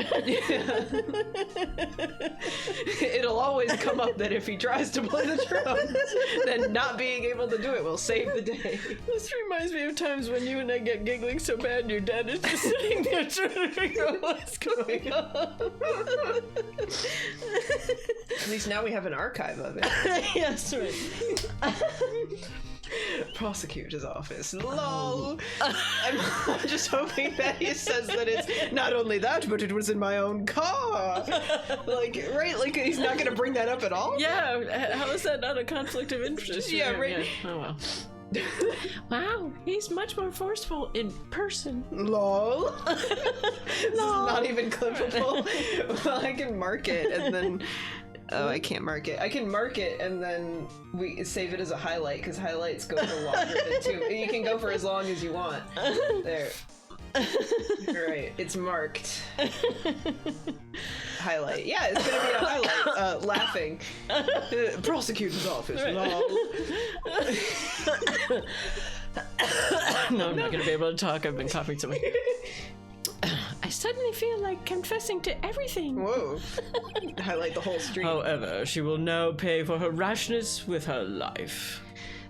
It'll always come up that if he tries to play the drums, then not being able to do it will save the day. This reminds me of times when you and I get giggling so bad and your dad is just sitting there trying to figure out what's going on. At least now we have an archive of it. Yes, right. Prosecutor's office. Lol. I'm just hoping that he says that it's not only that, but it was in my own car. Like, right? Like, he's not going to bring that up at all? Yeah, how is that not a conflict of interest? Yeah, right. Yeah. Oh, well. Wow, he's much more forceful in person. Lol. This is not even clippable. Well, I can mark it and then... Oh, I can't mark it. I can mark it and then we save it as a highlight because highlights go for longer than 2. You can go for as long as you want. There. Right, it's marked. Highlight. Yeah, it's gonna be a highlight. Laughing. Prosecutor's office. Right. Lol. No, I'm not gonna be able to talk. I've been coughing so much. I suddenly feel like confessing to everything. Whoa. Highlight the whole stream. However, she will now pay for her rashness with her life.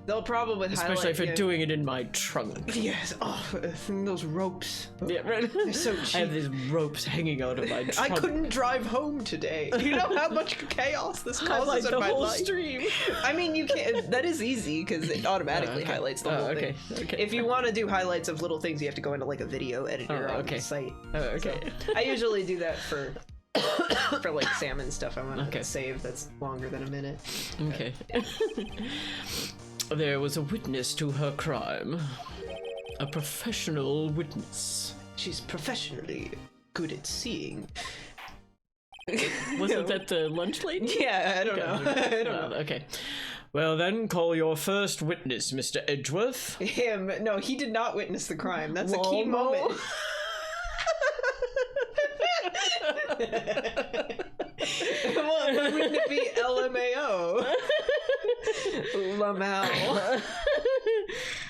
The problem with especially if you're doing it in my trunk. Yes. Oh, those ropes. Yeah, right. They're so cheap. I have these ropes hanging out of my trunk. I couldn't drive home today. You know how much chaos this causes in my life. Stream. I mean, you can't. That is easy because it automatically highlights the whole thing. Okay. If you want to do highlights of little things, you have to go into like a video editor on the site. Oh, okay. So, I usually do that for like salmon stuff. I want to save that's longer than a minute. Okay. There was a witness to her crime. A professional witness. She's professionally good at seeing. Wasn't that the lunch lady? Yeah, I don't know. I don't know. Okay. Well, then, call your first witness, Mr. Edgeworth. Him. No, he did not witness the crime. That's a key moment. Well, wouldn't it be LMAO? Lamau.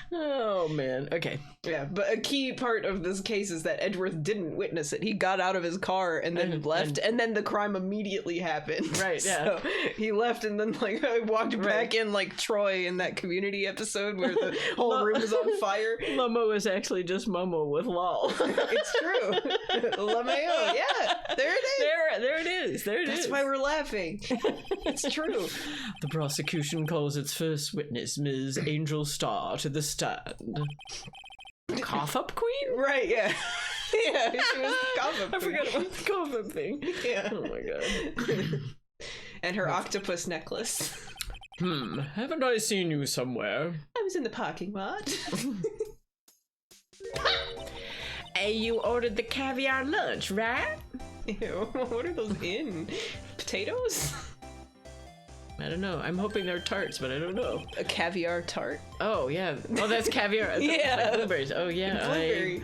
Oh, man. Okay. Yeah, but a key part of this case is that Edgeworth didn't witness it. He got out of his car and then left, and then the crime immediately happened. Right, yeah. So he left and then, like, walked back in like Troy in that Community episode where the whole room is on fire. Mummo is actually just Mummo with lol. It's true. LMAO, yeah. There it is. There it is. That's why we're laughing. It's true. The prosecution calls its first witness, Ms. Angel Starr, to the stand. Cough up queen? Right, yeah. Yeah, she was the cough up I forgot about the cough up thing. Yeah. Oh my god. And her octopus necklace. Haven't I seen you somewhere? I was in the parking lot. Hey, you ordered the caviar lunch, right? Ew, what are those in? Potatoes? I don't know. I'm hoping they're tarts, but I don't know. A caviar tart? Oh, yeah. Oh, that's caviar. Yeah. Like blueberries. Oh, yeah. Blueberry.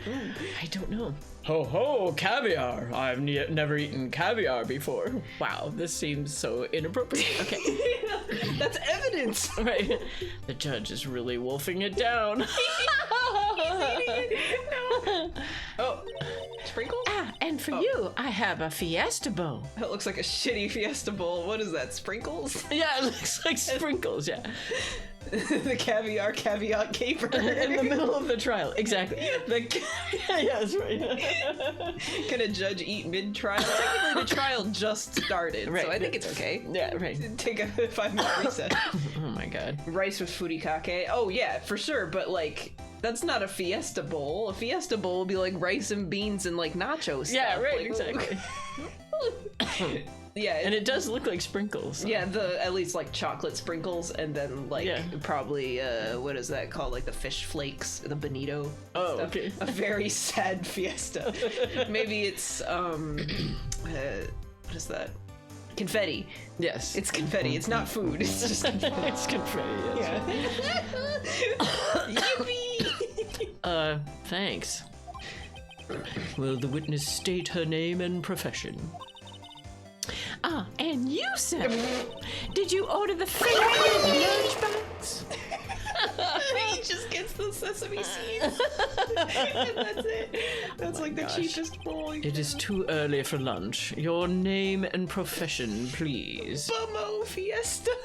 I don't know. Ho ho, caviar. I've never eaten caviar before. Wow, this seems so inappropriate. Okay. That's evidence. Right. The judge is really wolfing it down. No. Oh, sprinkles? And for you, I have a Fiesta bowl. That looks like a shitty Fiesta bowl. What is that, sprinkles? Yeah, it looks like sprinkles, yeah. The caviar caveat caper. In the middle of the trial, exactly. Yeah, that's right. Can a judge eat mid-trial? Technically, the trial just started, right. So I think it's okay. Yeah, right. Take a 5-minute recess. Oh my god. Rice with furikake. Oh yeah, for sure, but like... That's not a Fiesta bowl. A Fiesta bowl would be like rice and beans and like nacho stuff. Yeah, right, like, exactly. Yeah, and it does look like sprinkles. So. Yeah, at least like chocolate sprinkles, and then like probably what is that called? Like the fish flakes, the bonito. Oh, stuff. okay. A very sad Fiesta. Maybe it's what is that? Confetti. Yes. It's confetti. It's not food. It's just confetti. It's confetti. Yes. Yeah. Yippee! Thanks. Will the witness state her name and profession? And you, sir, did you order the favorite lunchbox? He just gets the sesame seeds. And that's it. That's like the cheapest bowl. It is too early for lunch. Your name and profession, please. Mummo Fiesta.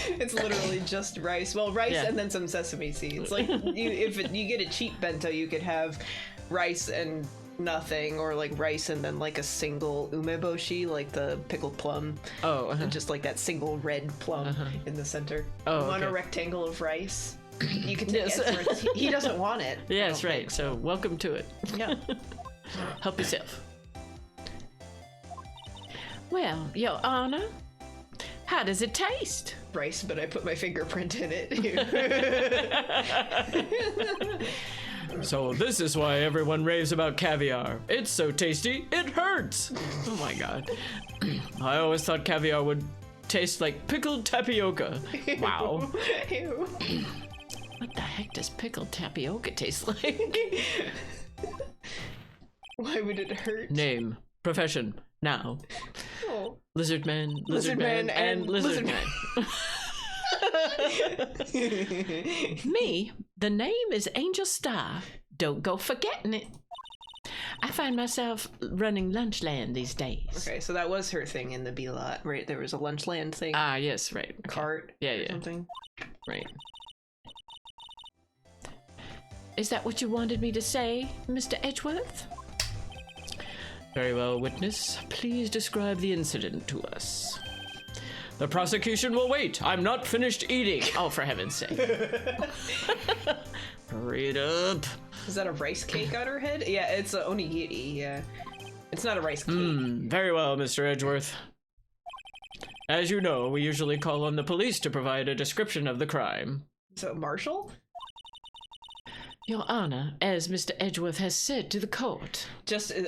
It's literally just rice. Well, rice and then some sesame seeds. Like if you get a cheap bento, you could have rice and nothing, or like rice and then like a single umeboshi, like the pickled plum. And just like that single red plum in the center. A rectangle of rice. You can take it. He doesn't want it. Yes, right. So welcome to it. Yeah. Help yourself. Well, Your Honor, how does it taste? Rice, but I put my fingerprint in it. So this is why everyone raves about caviar. It's so tasty, it hurts. Oh my god. I always thought caviar would taste like pickled tapioca. Wow. Ew. What the heck does pickled tapioca taste like? Why would it hurt? Name, profession, now. Oh. Lizard man, and lizard man. Me, the name is Angel Star. Don't go forgetting it. I find myself running Lunchland these days. Okay, so that was her thing in the B lot, right? There was a Lunchland thing. Ah, yes, right. Okay. Cart. Yeah. Something. Right. Is that what you wanted me to say, Mr. Edgeworth? Very well, witness. Please describe the incident to us. The prosecution will wait. I'm not finished eating. Oh, for heaven's sake. Hurry it up. Is that a rice cake on her head? Yeah, it's a onigiri, yeah. It's not a rice cake. Very well, Mr. Edgeworth. As you know, we usually call on the police to provide a description of the crime. So, Marshall? Your Honor, as Mr. Edgeworth has said to the court.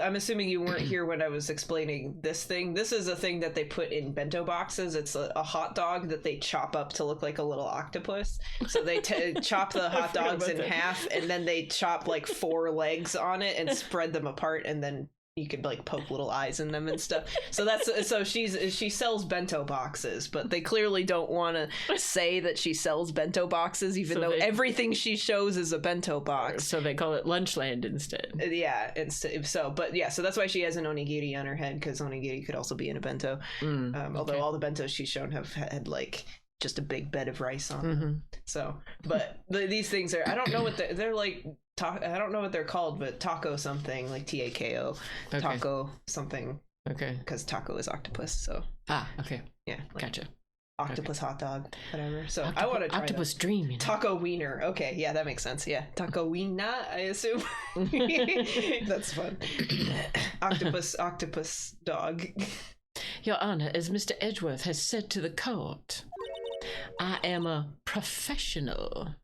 I'm assuming you weren't here when I was explaining this thing. This is a thing that they put in bento boxes. It's a hot dog that they chop up to look like a little octopus. So they chop the hot dogs in half, and then they chop like 4 legs on it and spread them apart, and then you could like poke little eyes in them and stuff. So she sells bento boxes, but they clearly don't want to say that she sells bento boxes, even though everything she shows is a bento box. So they call it Lunchland instead. Yeah, so that's why she has an onigiri on her head, because onigiri could also be in a bento. Although all the bentos she's shown have had like just a big bed of rice on them. So, but these things are, I don't know what they're like. I don't know what they're called, but taco something, like T-A-K-O. Okay. Taco something. Okay. Because taco is octopus, so. Okay. Yeah. Like gotcha. Octopus hot dog, whatever. So I want to try Octopus dream. You know? Taco wiener. Okay, yeah, that makes sense. Yeah. Taco wiener, I assume. That's fun. Octopus dog. Your Honor, as Mr. Edgeworth has said to the court, I am a professional.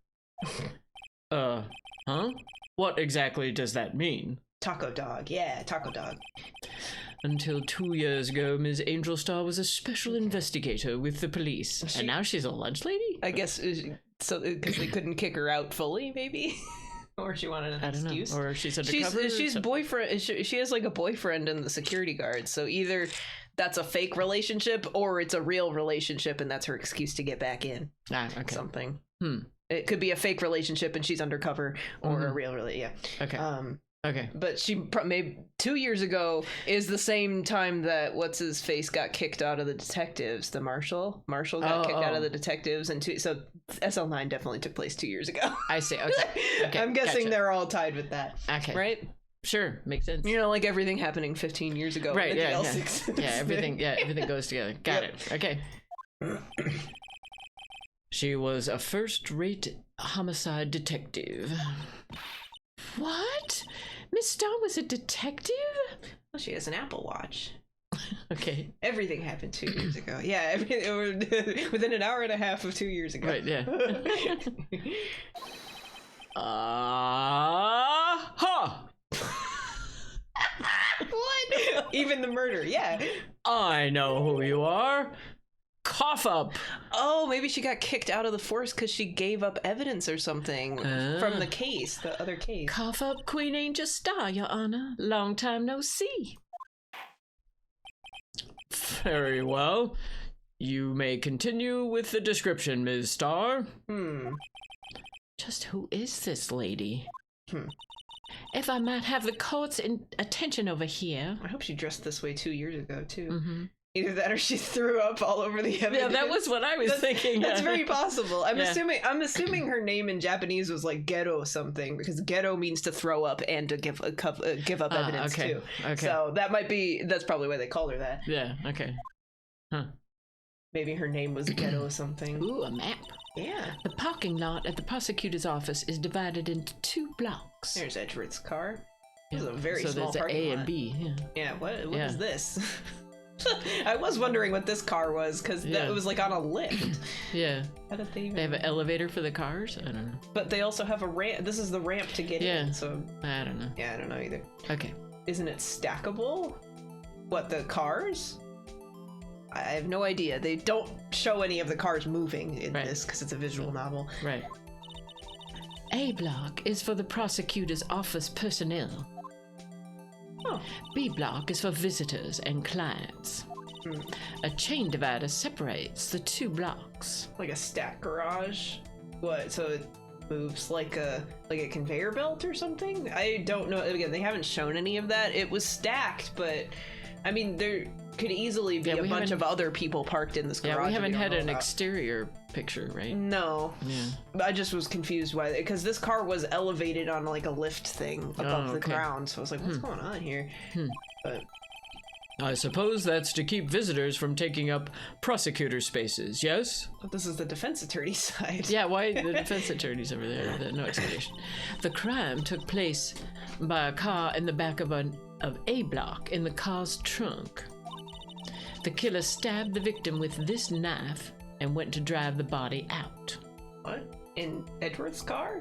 Huh? What exactly does that mean? Taco dog. Yeah, taco dog. Until 2 years ago, Ms. Angel Star was a special investigator with the police. And now she's a lunch lady? I guess so, because they couldn't kick her out fully, maybe? Or she wanted an excuse. Or she's undercover. She's boyfriend. She has like a boyfriend in the security guard. So either that's a fake relationship or it's a real relationship, and that's her excuse to get back in. Okay. Something. It could be a fake relationship and she's undercover, or a real relationship. Yeah. Okay. Okay. But she maybe 2 years ago is the same time that what's his face got kicked out of the detectives. The Marshall got kicked out of the detectives, and so SL9 definitely took place 2 years ago. I see. Okay. I'm guessing they're all tied with that. Okay. Right. Sure, makes sense. You know, like everything happening 15 years ago. Right. Yeah. Everything goes together. Got it. Okay. She was a first-rate homicide detective. What? Miss Star was a detective? Well, she has an Apple Watch. Okay. Everything happened 2 years ago. Yeah, within an hour and a half of 2 years ago. Right, yeah. What? Even the murder, yeah. I know who you are. Cough up. Oh, maybe she got kicked out of the force because she gave up evidence or something from the other case. Cough up, Queen Angel Star, Your Honor. Long time no see. Very well. You may continue with the description, Ms. Star. Just who is this lady? If I might have the court's attention over here. I hope she dressed this way 2 years ago, too. Either that or she threw up all over the evidence. Yeah, that was what I was thinking. That's very possible. I'm assuming her name in Japanese was like gero something, because gero means to throw up and to give up evidence too. Okay. So that's probably why they called her that. Yeah, okay. Huh. Maybe her name was gero something. Ooh, a map. Yeah. The parking lot at the prosecutor's office is divided into 2 blocks. There's Edgeworth's car. This is a very small parking lot. So there's A and B. Yeah, what is this? I was wondering what this car was, because it was like on a lift. Yeah. How did they have an elevator for the cars? I don't know. But they also have a ramp. This is the ramp to get in, so... I don't know. Yeah, I don't know either. Okay. Isn't it stackable? What, the cars? I have no idea. They don't show any of the cars moving in this, because it's a visual novel. Right. A block is for the prosecutor's office personnel. Oh. B block is for visitors and clients. A chain divider separates the 2 blocks. Like a stack garage? What? So moves, like a conveyor belt or something. I don't know. Again, they haven't shown any of that. It was stacked, but I mean, there could easily be a bunch of other people parked in this garage. Yeah, we haven't had an exterior picture, right? No. Yeah. I just was confused why, because this car was elevated on like a lift thing above the ground, so I was like, what's going on here? But I suppose that's to keep visitors from taking up prosecutor spaces, yes? this is the defense attorney side. Yeah, why the defense attorney's over there? No explanation. The crime took place by a car in the back of A block in the car's trunk. The killer stabbed the victim with this knife and went to drive the body out. What? In Edward's car?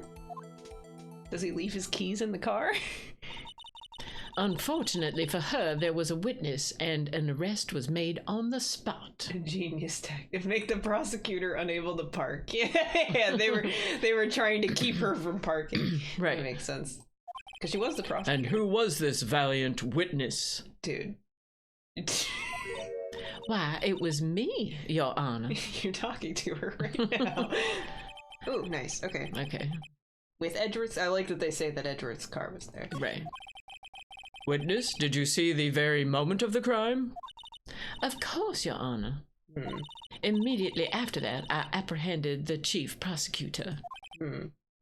Does he leave his keys in the car? Unfortunately for her, there was a witness and an arrest was made on the spot. Ingenious tactic. Make the prosecutor unable to park. Yeah, they were trying to keep her from parking. Right. That makes sense. Because she was the prosecutor. And who was this valiant witness? Dude. Why, it was me, Your Honor. You're talking to her right now. Oh, nice. Okay. Okay. With Edward's, I like that they say that Edward's car was there. Right. Witness, did you see the very moment of the crime? Of course, Your Honor. Immediately after that, I apprehended the chief prosecutor.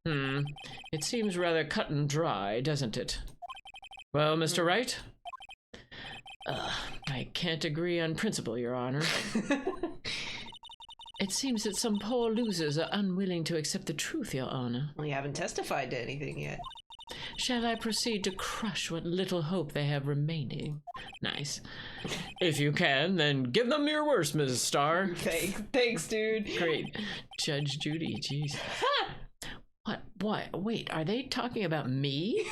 It seems rather cut and dry, doesn't it? Well, Mr. Wright? I can't agree on principle, Your Honor. It seems that some poor losers are unwilling to accept the truth, Your Honor. Well, you haven't testified to anything yet. Shall I proceed to crush what little hope they have remaining? Nice. If you can, then give them your worst, Mrs. Starr. Thanks, dude. Great. Judge Judy, jeez. What? Wait, are they talking about me?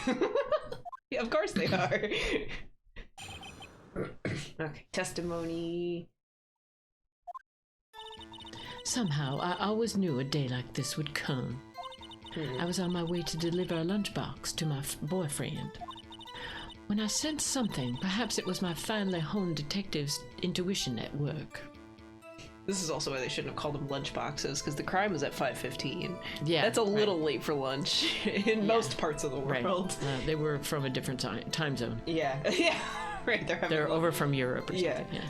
Yeah, of course they are. Okay, testimony. Somehow, I always knew a day like this would come. I was on my way to deliver a lunchbox to my boyfriend. When I sensed something, perhaps it was my finely honed detective's intuition at work. This is also why they shouldn't have called them lunch boxes, because the crime was at 5:15. Yeah, that's a little late for lunch in most parts of the world. Right. They were from a different time zone. Yeah, yeah, right. They're over from Europe or something. Yeah.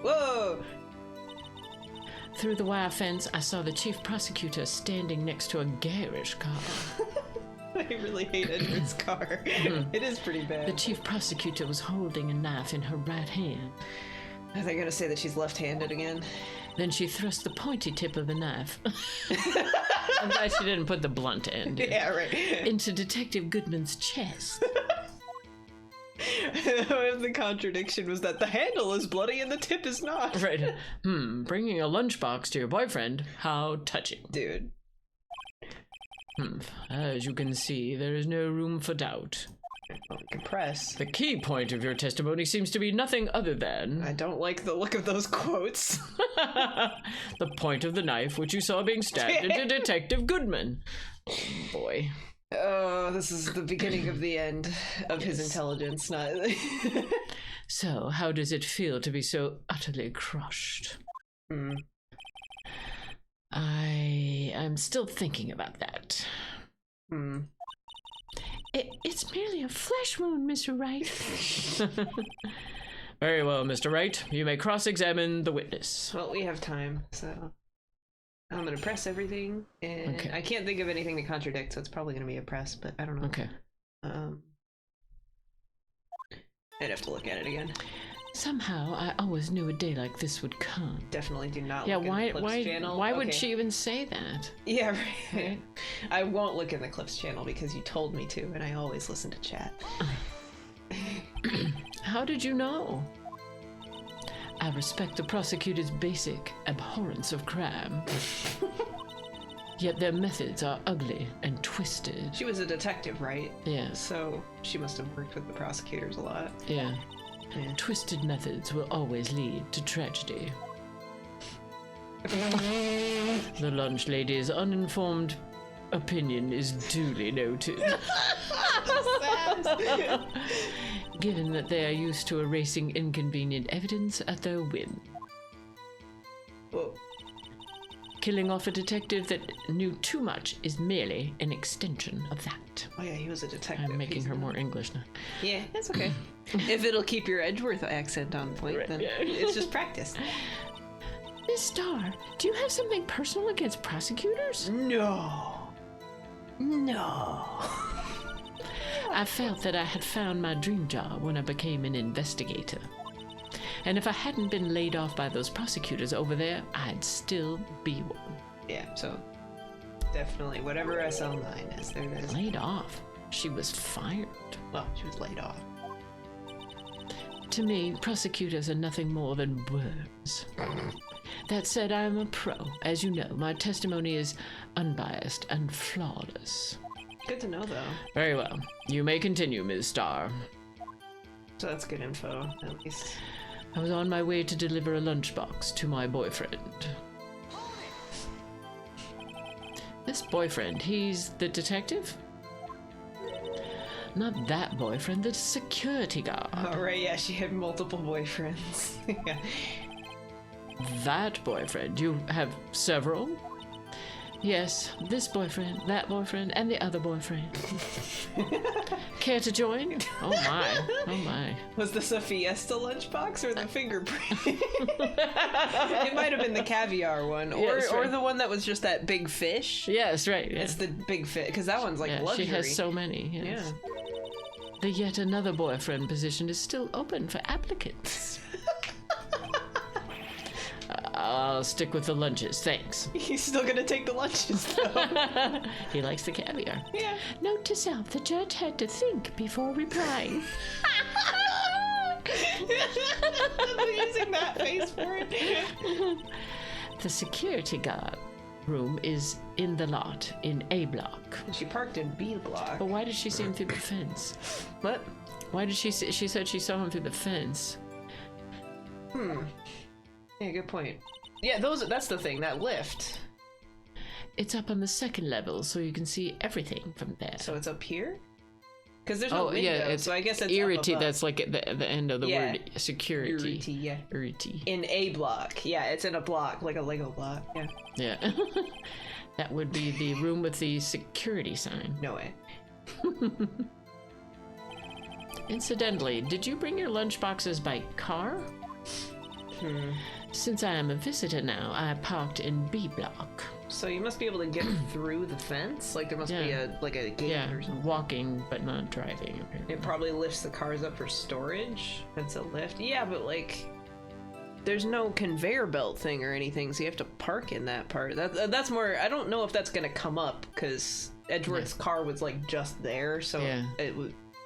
Whoa! Through the wire fence, I saw the chief prosecutor standing next to a garish car. I really hate Edward's car. It is pretty bad. The chief prosecutor was holding a knife in her right hand. Are they gonna say that she's left-handed again? Then she thrust the pointy tip of the knife. I'm glad she didn't put the blunt end. Yeah, right. Into Detective Goodman's chest. The contradiction was that the handle is bloody and the tip is not. Right. Bringing a lunchbox to your boyfriend? How touching. Dude. As you can see, there is no room for doubt. Compress. The key point of your testimony seems to be nothing other than... I don't like the look of those quotes. The point of the knife which you saw being stabbed into Detective Goodman. Oh, boy. Oh, this is the beginning of the end of his intelligence. Not. So, how does it feel to be so utterly crushed? I'm still thinking about that. It's merely a flesh wound, Mr. Wright. Very well, Mr. Wright. You may cross-examine the witness. Well, we have time, so I'm gonna press everything, and I can't think of anything to contradict, so it's probably gonna be a press, but I don't know. Okay. I'd have to look at it again. Somehow, I always knew a day like this would come. Definitely do not look in the Clips channel. Why would she even say that? Yeah, right. I won't look in the Clips channel because you told me to, and I always listen to chat. How did you know? I respect the prosecutor's basic abhorrence of crime. Yet their methods are ugly and twisted. She was a detective, right? Yeah. So she must have worked with the prosecutors a lot. Yeah. Twisted methods will always lead to tragedy. The lunch lady's uninformed opinion is duly noted. Given that they are used to erasing inconvenient evidence at their whim. Whoa. Killing off a detective that knew too much is merely an extension of that. Oh yeah, he was a detective. I'm making her more English now. Yeah, that's okay. If it'll keep your Edgeworth accent on point, then it's just practice. Miss Starr, do you have something personal against prosecutors? No. I felt that I had found my dream job when I became an investigator. And if I hadn't been laid off by those prosecutors over there, I'd still be one. Yeah, so definitely whatever SL9 is, there it is. Laid off? She was fired. Well, she was laid off. To me, prosecutors are nothing more than worms. That said, I am a pro. As you know, my testimony is unbiased and flawless. Good to know, though. Very well. You may continue, Ms. Starr. So that's good info, at least. I was on my way to deliver a lunchbox to my boyfriend. This boyfriend, he's the detective? Not that boyfriend, the security guard. Oh, right, yeah, she had multiple boyfriends. Yeah. That boyfriend? You have several? Yes, this boyfriend, that boyfriend, and the other boyfriend. Care to join? Oh my. Was this a Fiesta lunchbox or the fingerprint? It might have been the caviar one, or the one that was just that big fish. Yes, right. Yeah. It's the big fish, because that one's like luxury. She has so many. Yes. Yeah. The yet another boyfriend position is still open for applicants. I'll stick with the lunches, thanks. He's still gonna take the lunches, though. He likes the caviar. Yeah. Note to self, the judge had to think before replying. Using that face for it. The security guard room is in the lot, in A block. She parked in B block. But why did she see him through the fence? What? Why did she said she saw him through the fence. Yeah, good point. Yeah, that's the thing, that lift. It's up on the second level, so you can see everything from there. So it's up here? Because there's no window, it's so I guess it's irrity. up above. That's like at the end of the word security. Irrity, yeah. Irrity. In A block. Yeah, it's in a block, like a Lego block. Yeah. Yeah. That would be the room with the security sign. No way. Incidentally, did you bring your lunchboxes by car? Since I am a visitor now, I parked in B block. So you must be able to get through the fence? Like there must be a gate or something. Walking but not driving. Apparently. It probably lifts the cars up for storage. That's a lift. Yeah, but like there's no conveyor belt thing or anything, so you have to park in that part. That's more. I don't know if that's gonna come up because Edgeworth's car was like just there, so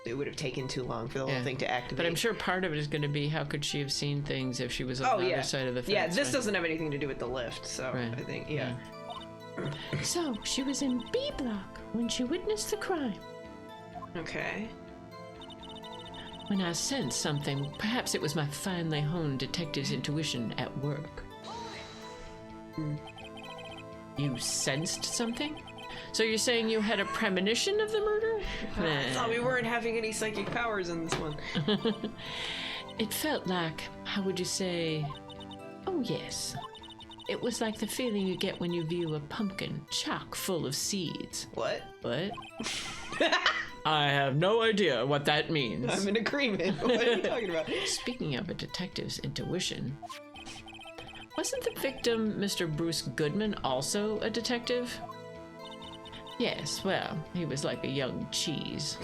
it would have taken too long for the whole thing to activate. But I'm sure part of it is going to be how could she have seen things if she was on the other side of the fence. Yeah, this doesn't have anything to do with the lift, so I think, So, she was in B block when she witnessed the crime. Okay. When I sensed something, perhaps it was my finely honed detective's intuition at work. You sensed something? So you're saying you had a premonition of the murder? I thought we weren't having any psychic powers in this one. It felt like, how would you say? Oh yes. It was like the feeling you get when you view a pumpkin chock full of seeds. What? I have no idea what that means. I'm in agreement. What are you talking about? Speaking of a detective's intuition, wasn't the victim Mr. Bruce Goodman also a detective? Yes, well, he was like a young cheese.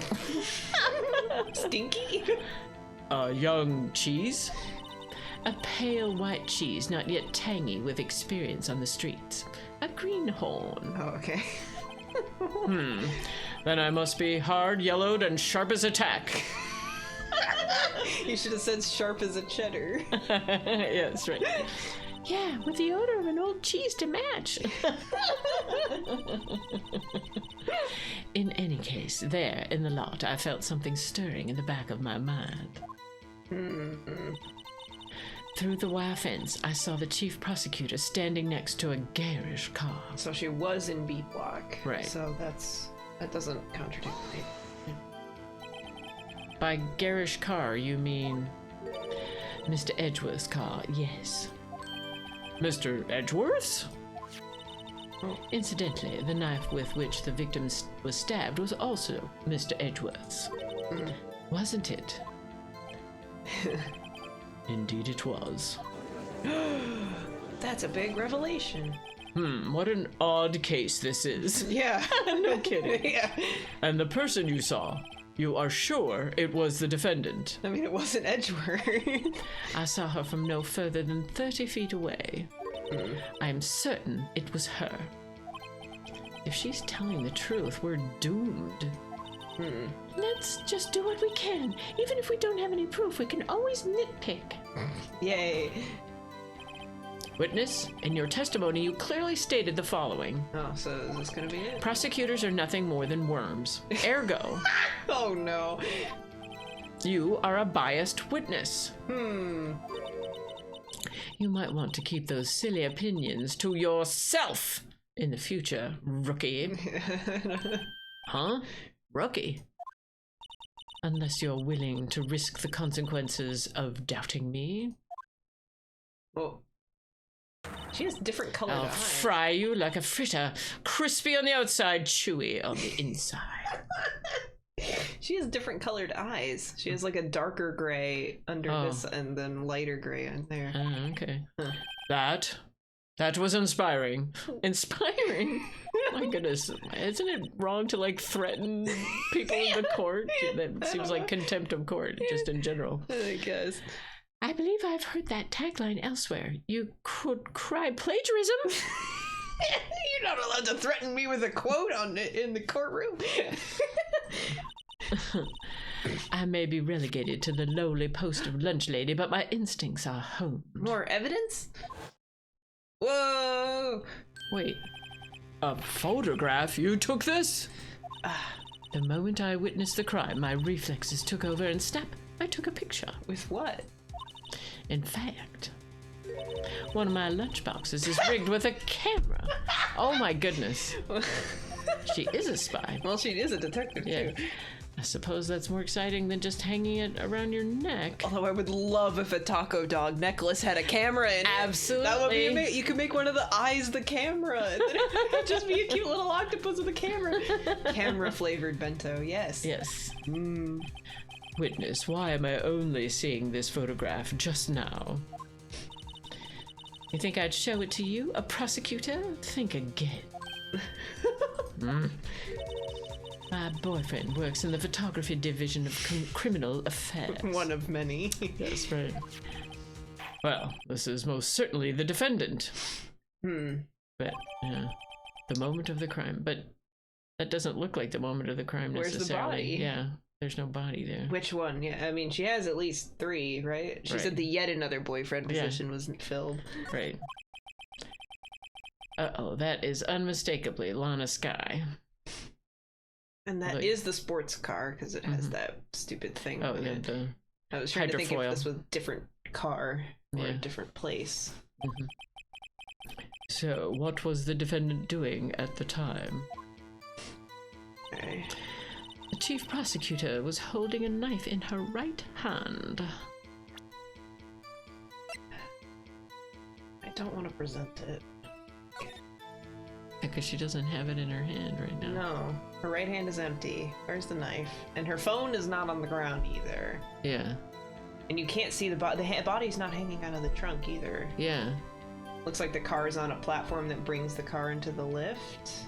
Stinky? A young cheese? A pale white cheese, not yet tangy with experience on the streets. A greenhorn. Oh, okay. Then I must be hard, yellowed, and sharp as a tack. You should have said sharp as a cheddar. Yeah, that's right. Yeah, with the odor of an old cheese to match. In any case, there in the lot, I felt something stirring in the back of my mind. Through the wire fence, I saw the chief prosecutor standing next to a garish car. So she was in B block. Right. So that doesn't contradict me. By garish car, you mean Mr. Edgeworth's car, yes. Mr. Edgeworth's? Incidentally, the knife with which the victim was stabbed was also Mr. Edgeworth's. Wasn't it? Indeed it was. That's a big revelation. What an odd case this is. Yeah. No kidding. Yeah. And the person you saw, you are sure it was the defendant? I mean, it wasn't Edgeworth. I saw her from no further than 30 feet away. I am certain it was her. If she's telling the truth, we're doomed. Let's just do what we can. Even if we don't have any proof, we can always nitpick. Yay. Witness, in your testimony, you clearly stated the following. Oh, so is this gonna be it? Prosecutors are nothing more than worms. Ergo, Oh no. you are a biased witness. Hmm. You might want to keep those silly opinions to yourself in the future, rookie. Huh? Rookie? Unless you're willing to risk the consequences of doubting me. Oh. She has different colored I'll eyes. fry you like a fritter, crispy on the outside, chewy on the inside. She has different colored eyes. She has like a darker gray under this and then lighter gray on there. Okay. Huh. That was inspiring. Inspiring? My goodness. Isn't it wrong to like threaten people in the court? That seems like contempt of court, just in general. I guess. I believe I've heard that tagline elsewhere. You could cry plagiarism? You're not allowed to threaten me with a quote in the courtroom. I may be relegated to the lowly post of lunch lady, but my instincts are honed. More evidence? Whoa! Wait, a photograph? You took this? The moment I witnessed the crime, my reflexes took over and snap, I took a picture. With what? In fact, one of my lunchboxes is rigged with a camera. Oh my goodness. She is a spy. Well, she is a detective, Yeah. too. I suppose that's more exciting than just hanging it around your neck. Although I would love if a taco dog necklace had a camera in it. Absolutely. That would be amazing. You could make one of the eyes the camera. And then it could just be a cute little octopus with a camera. Camera flavored bento, yes. Yes. Witness, why am I only seeing this photograph just now? You think I'd show it to you, a prosecutor? Think again. My boyfriend works in the photography division of criminal affairs. One of many. That's right. Well, this is most certainly the defendant. But, the moment of the crime. But that doesn't look like the moment of the crime necessarily. Where's the body? Yeah, there's no body there. Which one? Yeah, I mean, she has at least 3, right? She said the yet another boyfriend position wasn't filled. Right. Uh-oh, that is unmistakably Lana Skye. And that is the sports car, because it has that stupid thing on it. The I was trying to think if hydrofoil. this was a different car or a Yeah. different place. So, what was the defendant doing at the time? Okay. The chief prosecutor was holding a knife in her right hand. I don't want to present it. Because she doesn't have it in her hand right now. No, her right hand is empty. Where's the knife? And her phone is not on the ground either. Yeah. And you can't see the body's not hanging out of the trunk either. Yeah. Looks like the car is on a platform that brings the car into the lift.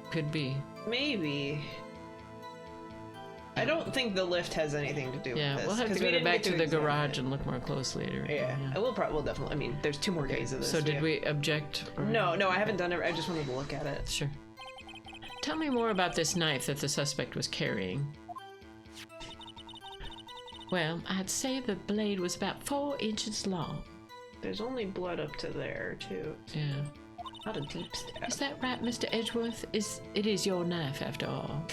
Could be. Maybe. I don't think the lift has anything to do with Yeah, this. we'll have to 'cause we go didn't back get to the examine garage it. and look more closely at it. Yeah, we'll definitely. I mean, there's 2 more days of this. So did we object? Or... No, I haven't done it. I just wanted to look at it. Sure. Tell me more about this knife that the suspect was carrying. Well, I'd say the blade was about 4 inches long. There's only blood up to there too. Yeah. Not a deep stab. Is that right, Mr. Edgeworth? It is your knife after all.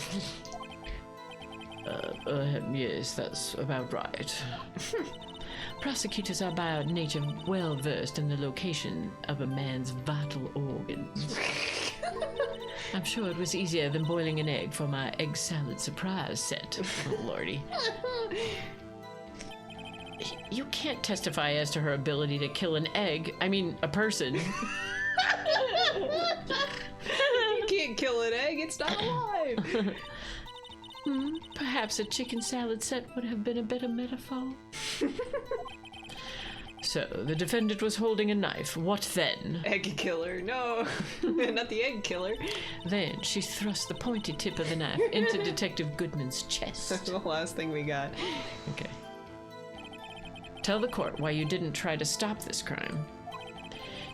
Yes, that's about right. Prosecutors are by nature well versed in the location of a man's vital organs. I'm sure it was easier than boiling an egg for my egg salad surprise set. Oh, lordy. You can't testify as to her ability to kill an egg. I mean, a person. boiled egg. It's not alive. Perhaps a chicken salad set would have been a better metaphor. So, the defendant was holding a knife. What then? Egg killer. No, not the egg killer. Then she thrust the pointy tip of the knife into Detective Goodman's chest. That's the last thing we got. Okay. Tell the court why you didn't try to stop this crime.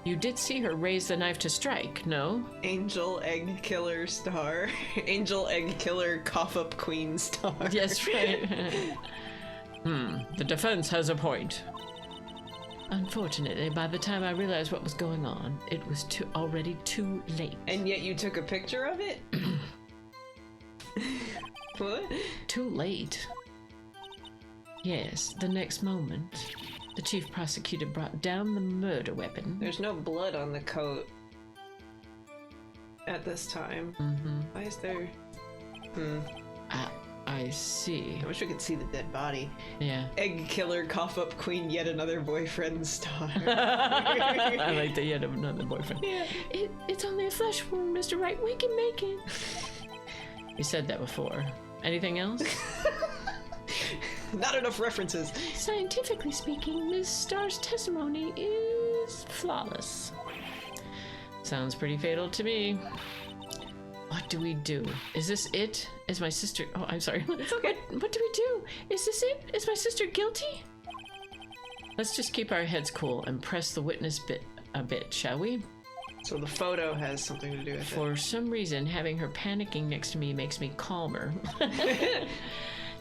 You did see her raise the knife to strike, no? Angel egg killer star. Angel egg killer cough up queen star. Yes, right. The defense has a point. Unfortunately, by the time I realized what was going on, it was already too late. And yet you took a picture of it? What? Too late. Yes, the next moment, the chief prosecutor brought down the murder weapon. There's no blood on the coat at this time. Why is there... I see. I wish we could see the dead body. Yeah. Egg killer, cough up queen, yet another boyfriend star. I like that yet another boyfriend. Yeah. It's only a flesh wound, Mr. Wright. We can make it. You said that before. Anything else? Not enough references. Scientifically speaking, Ms. Starr's testimony is flawless. Sounds pretty fatal to me. What do we do? Is this it? Is my sister... Oh, I'm sorry. It's okay. What do we do? Is this it? Is my sister guilty? Let's just keep our heads cool and press the witness a bit, shall we? So the photo has something to do with For some reason, having her panicking next to me makes me calmer.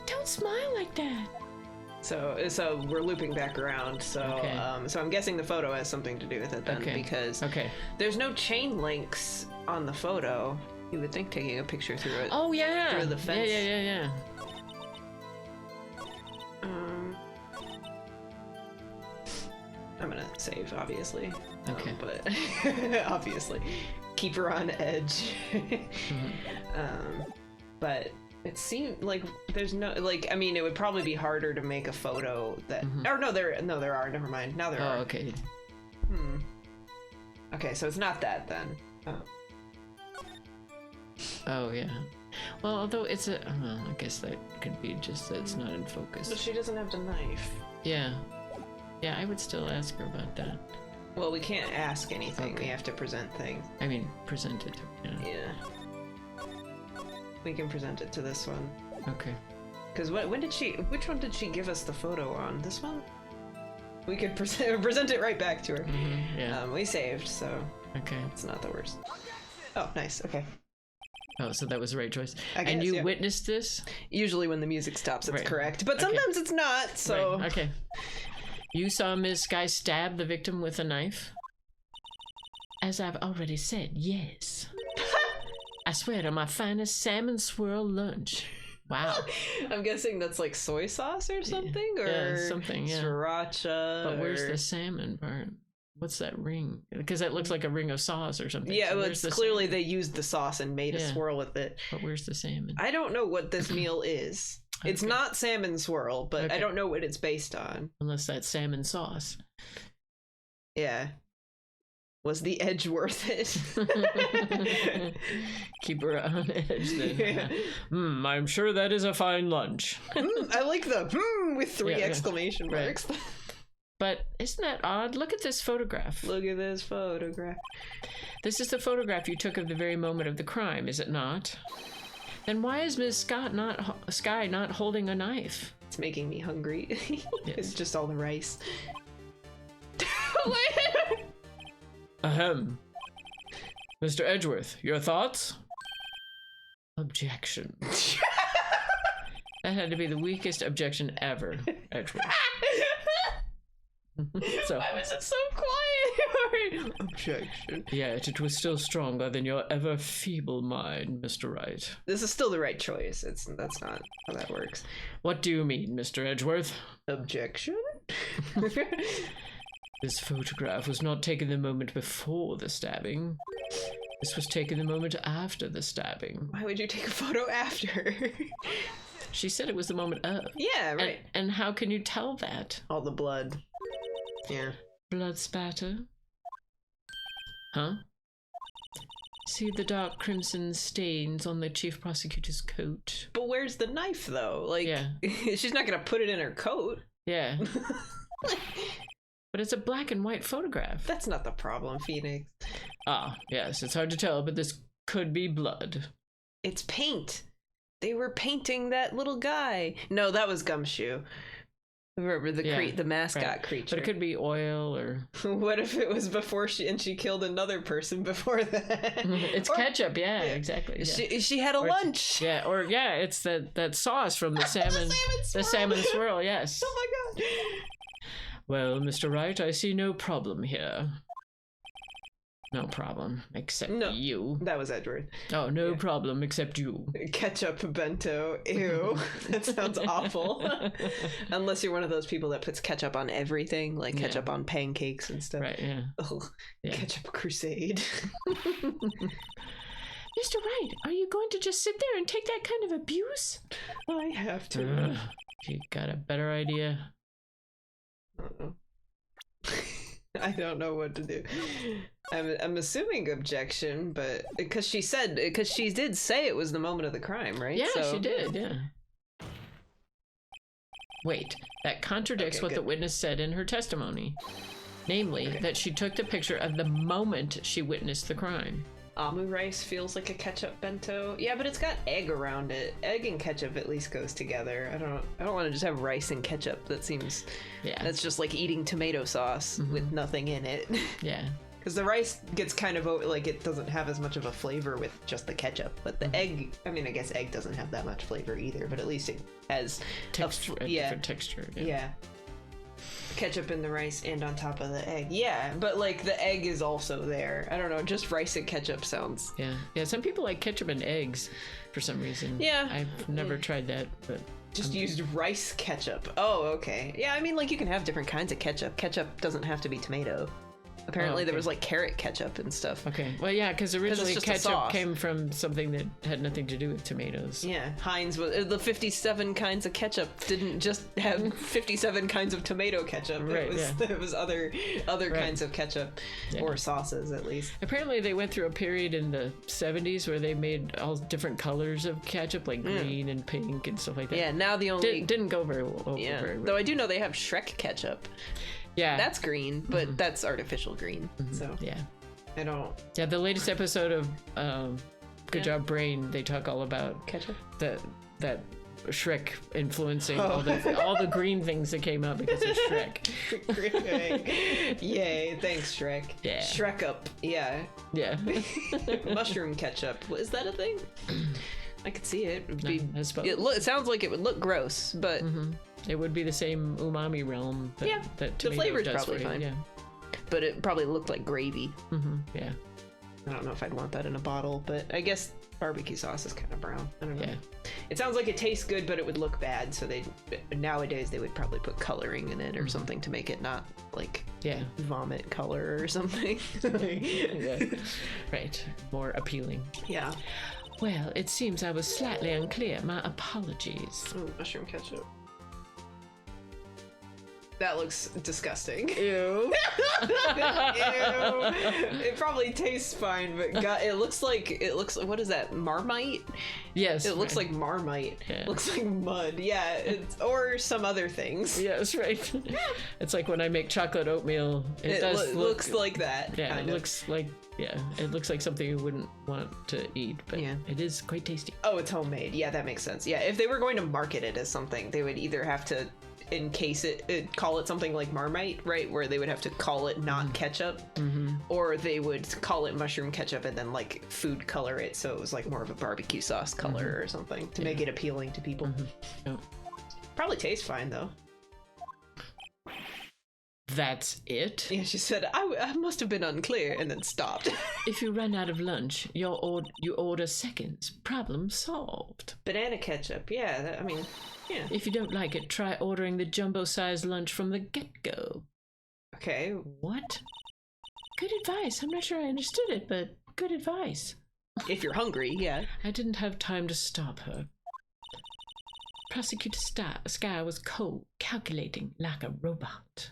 Don't smile like that. So we're looping back around. So Okay. So I'm guessing the photo has something to do with it then, because there's no chain links on the photo. You would think taking a picture through it. Oh yeah. Through the fence. Yeah. I'm gonna save, obviously. Okay. But obviously, keep her on edge. But it seemed like there's no I mean, it would probably be harder to make a photo that. Or no, there are. Never mind. Now there are. Oh, okay. Okay, so it's not that then. Oh yeah. Well, although it's a, I guess that could be just that it's not in focus. But she doesn't have the knife. Yeah. Yeah, I would still ask her about that. Well, we can't ask anything. Okay. We have to present things. I mean, present it. Yeah. We can present it to this one. Okay. Because which one did she give us the photo on? This one? We could present it right back to her. Yeah. We saved, so Okay. it's not the worst. Oh, nice. Okay. Oh, so that was the right choice. And you witnessed this? Usually when the music stops, it's Right. correct. But sometimes it's not, so... Right. Okay. You saw Ms. Sky stab the victim with a knife? As I've already said, yes. I swear to my finest salmon swirl lunch. Wow. I'm guessing that's like soy sauce or something? Or something, yeah. Sriracha. But where's the salmon part? What's that ring? Because that looks like a ring of sauce or something. Yeah, so well, it's clearly they used the sauce and made a swirl with it. But where's the salmon? I don't know what this meal is. It's not salmon swirl, but I don't know what it's based on. Unless that's salmon sauce. Yeah. Was the edge worth it? Keep her on edge then. Yeah. I'm sure that is a fine lunch. I like the with 3 exclamation marks. But isn't that odd? Look at this photograph. Look at this photograph. This is the photograph you took of the very moment of the crime, is it not? Then why is Ms. Sky not holding a knife? It's making me hungry. It's just all the rice. Ahem. Mr. Edgeworth, your thoughts? Objection. That had to be the weakest objection ever, Edgeworth. So, why was it so quiet? Objection. Yet it was still stronger than your ever feeble mind, Mr. Wright. This is still the right choice. That's not how that works. What do you mean, Mr. Edgeworth? Objection? This photograph was not taken the moment before the stabbing. This was taken the moment after the stabbing. Why would you take a photo after? She said it was the moment of. Yeah, right. And how can you tell that? All the blood. Yeah. Blood spatter? Huh? See the dark crimson stains on the chief prosecutor's coat. But where's the knife, though? Like, Yeah. she's not gonna put it in her coat. Yeah. But it's a black and white photograph. That's not the problem, Phoenix. Ah, yes, it's hard to tell, but this could be blood. It's paint. They were painting that little guy. No, that was Gumshoe. Remember the mascot creature. But it could be oil or... What if it was before she killed another person before that? It's ketchup, yeah, exactly. Yeah. She had a lunch. It's that sauce from the salmon. The salmon swirl, yes. Oh my god. Well, Mr. Wright, I see no problem here. No problem, except you. That was Edward. Oh, no problem, except you. Ketchup bento. Ew. That sounds awful. Unless you're one of those people that puts ketchup on everything, like ketchup on pancakes and stuff. Right, yeah. Ugh. Yeah. Ketchup crusade. Mr. Wright, are you going to just sit there and take that kind of abuse? I have to. You got a better idea? I don't know what to do. I'm assuming objection, but because she did say it was the moment of the crime, right? Yeah, she did. Yeah. Wait, that contradicts what the witness said in her testimony, namely that she took the picture of the moment she witnessed the crime. Amu rice feels like a ketchup bento. Yeah, but it's got egg around it. Egg and ketchup at least goes together. I don't want to just have rice and ketchup. That seems... Yeah. That's just like eating tomato sauce with nothing in it. Yeah. Because the rice gets kind of, like, it doesn't have as much of a flavor with just the ketchup. But the egg, I mean, I guess egg doesn't have that much flavor either, but at least it has a different texture. Yeah. Ketchup in the rice and on top of the egg. Yeah, but like the egg is also there. I don't know, just rice and ketchup sounds. Yeah, some people like ketchup and eggs for some reason. Yeah. I've never tried that, but... Just used rice ketchup. Oh, okay. Yeah, I mean, like, you can have different kinds of ketchup. Ketchup doesn't have to be tomato. Apparently there was like carrot ketchup and stuff. Okay. Well, yeah, because originally ketchup came from something that had nothing to do with tomatoes. Yeah, Heinz was the 57 kinds of ketchup didn't just have 57 kinds of tomato ketchup. Right. It was other kinds of ketchup or sauces at least. Apparently they went through a period in the 70s where they made all different colors of ketchup, like green and pink and stuff like that. Yeah. Now the only didn't go very well. Yeah. Very well. Though I do know they have Shrek ketchup. Yeah, that's green, but that's artificial green. So yeah, I don't. Yeah, the latest episode of Good Job Brain, they talk all about ketchup. That Shrek influencing all the green things that came out because of Shrek. Yay! Thanks, Shrek. Yeah. Shrek up. Yeah. Yeah. Mushroom ketchup. Is that a thing? I could see it. It sounds like it would look gross, but. It would be the same umami realm that the flavor's probably fine. Yeah. But it probably looked like gravy. Yeah. I don't know if I'd want that in a bottle, but I guess barbecue sauce is kind of brown. I don't know. Yeah. It sounds like it tastes good, but it would look bad, so nowadays they would probably put coloring in it or something to make it not like vomit color or something. Right. More appealing. Yeah. Well, it seems I was slightly unclear. My apologies. Mushroom ketchup. That looks disgusting. Ew. Ew. It probably tastes fine, but God, it looks like what is that? Marmite? Yes. It looks like Marmite. Yeah. It looks like mud. Yeah, or some other things. Yes, right. It's like when I make chocolate oatmeal. It looks like that. Yeah, it looks like something you wouldn't want to eat, but it is quite tasty. Oh, it's homemade. Yeah, that makes sense. Yeah, if they were going to market it as something, they would either have to encase it, call it something like Marmite, right, where they would have to call it not ketchup, or they would call it mushroom ketchup and then like food color it so it was like more of a barbecue sauce color or something to make it appealing to people. Probably tastes fine though. That's it? Yeah, she said, I must have been unclear, and then stopped. If you run out of lunch, you order seconds. Problem solved. Banana ketchup, yeah, yeah. If you don't like it, try ordering the jumbo-sized lunch from the get-go. Okay. What? Good advice. I'm not sure I understood it, but good advice. If you're hungry, yeah. I didn't have time to stop her. Prosecutor Sky was cold, calculating like a robot.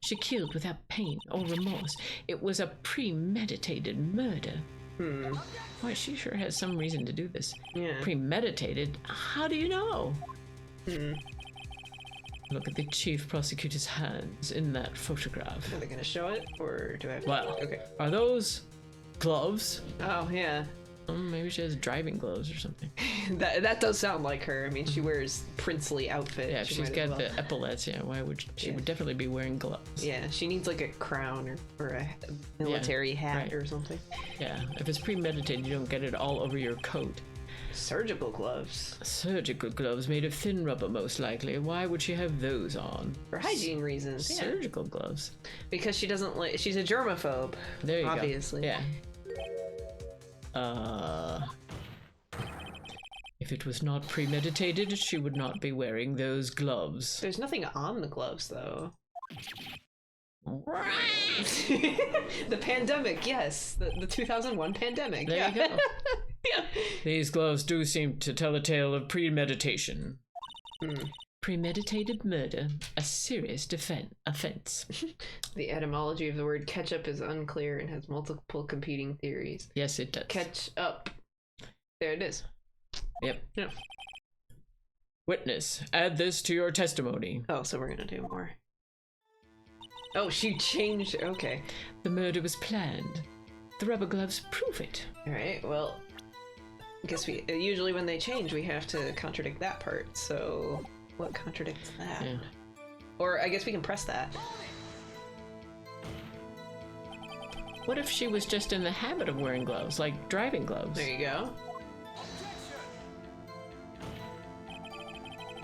She killed without pain or remorse. It was a premeditated murder. Boy, she sure has some reason to do this. Yeah. Premeditated? How do you know? Look at the chief prosecutor's hands in that photograph. Are they gonna show it, or do I have to... Well, Okay. are those gloves? Oh, yeah. Maybe she has driving gloves or something. That does sound like her. I mean, she wears princely outfit. Yeah, if she's got the epaulets, why would she would definitely be wearing gloves. Yeah, she needs like a crown or a military hat or something. Yeah, if it's premeditated, you don't get it all over your coat. Surgical gloves. Surgical gloves made of thin rubber, most likely. Why would she have those on? For hygiene reasons. Surgical gloves. Because she doesn't like... She's a germaphobe. There you obviously. go. Yeah. If it was not premeditated, she would not be wearing those gloves. There's nothing on the gloves, though. The pandemic, yes. The 2001 pandemic. There you go. Yeah. These gloves do seem to tell a tale of premeditation. Premeditated murder, a serious offense. The etymology of the word ketchup is unclear and has multiple competing theories. Yes, it does. Catch up. There it is. Yep. Yeah. Witness, add this to your testimony. Oh, so we're gonna do more. Oh, she changed. Okay. The murder was planned. The rubber gloves prove it. Alright, well, I guess we usually when they change, we have to contradict that part. So, what contradicts that? Yeah. Or I guess we can press that. What if she was just in the habit of wearing gloves, like driving gloves? There you go.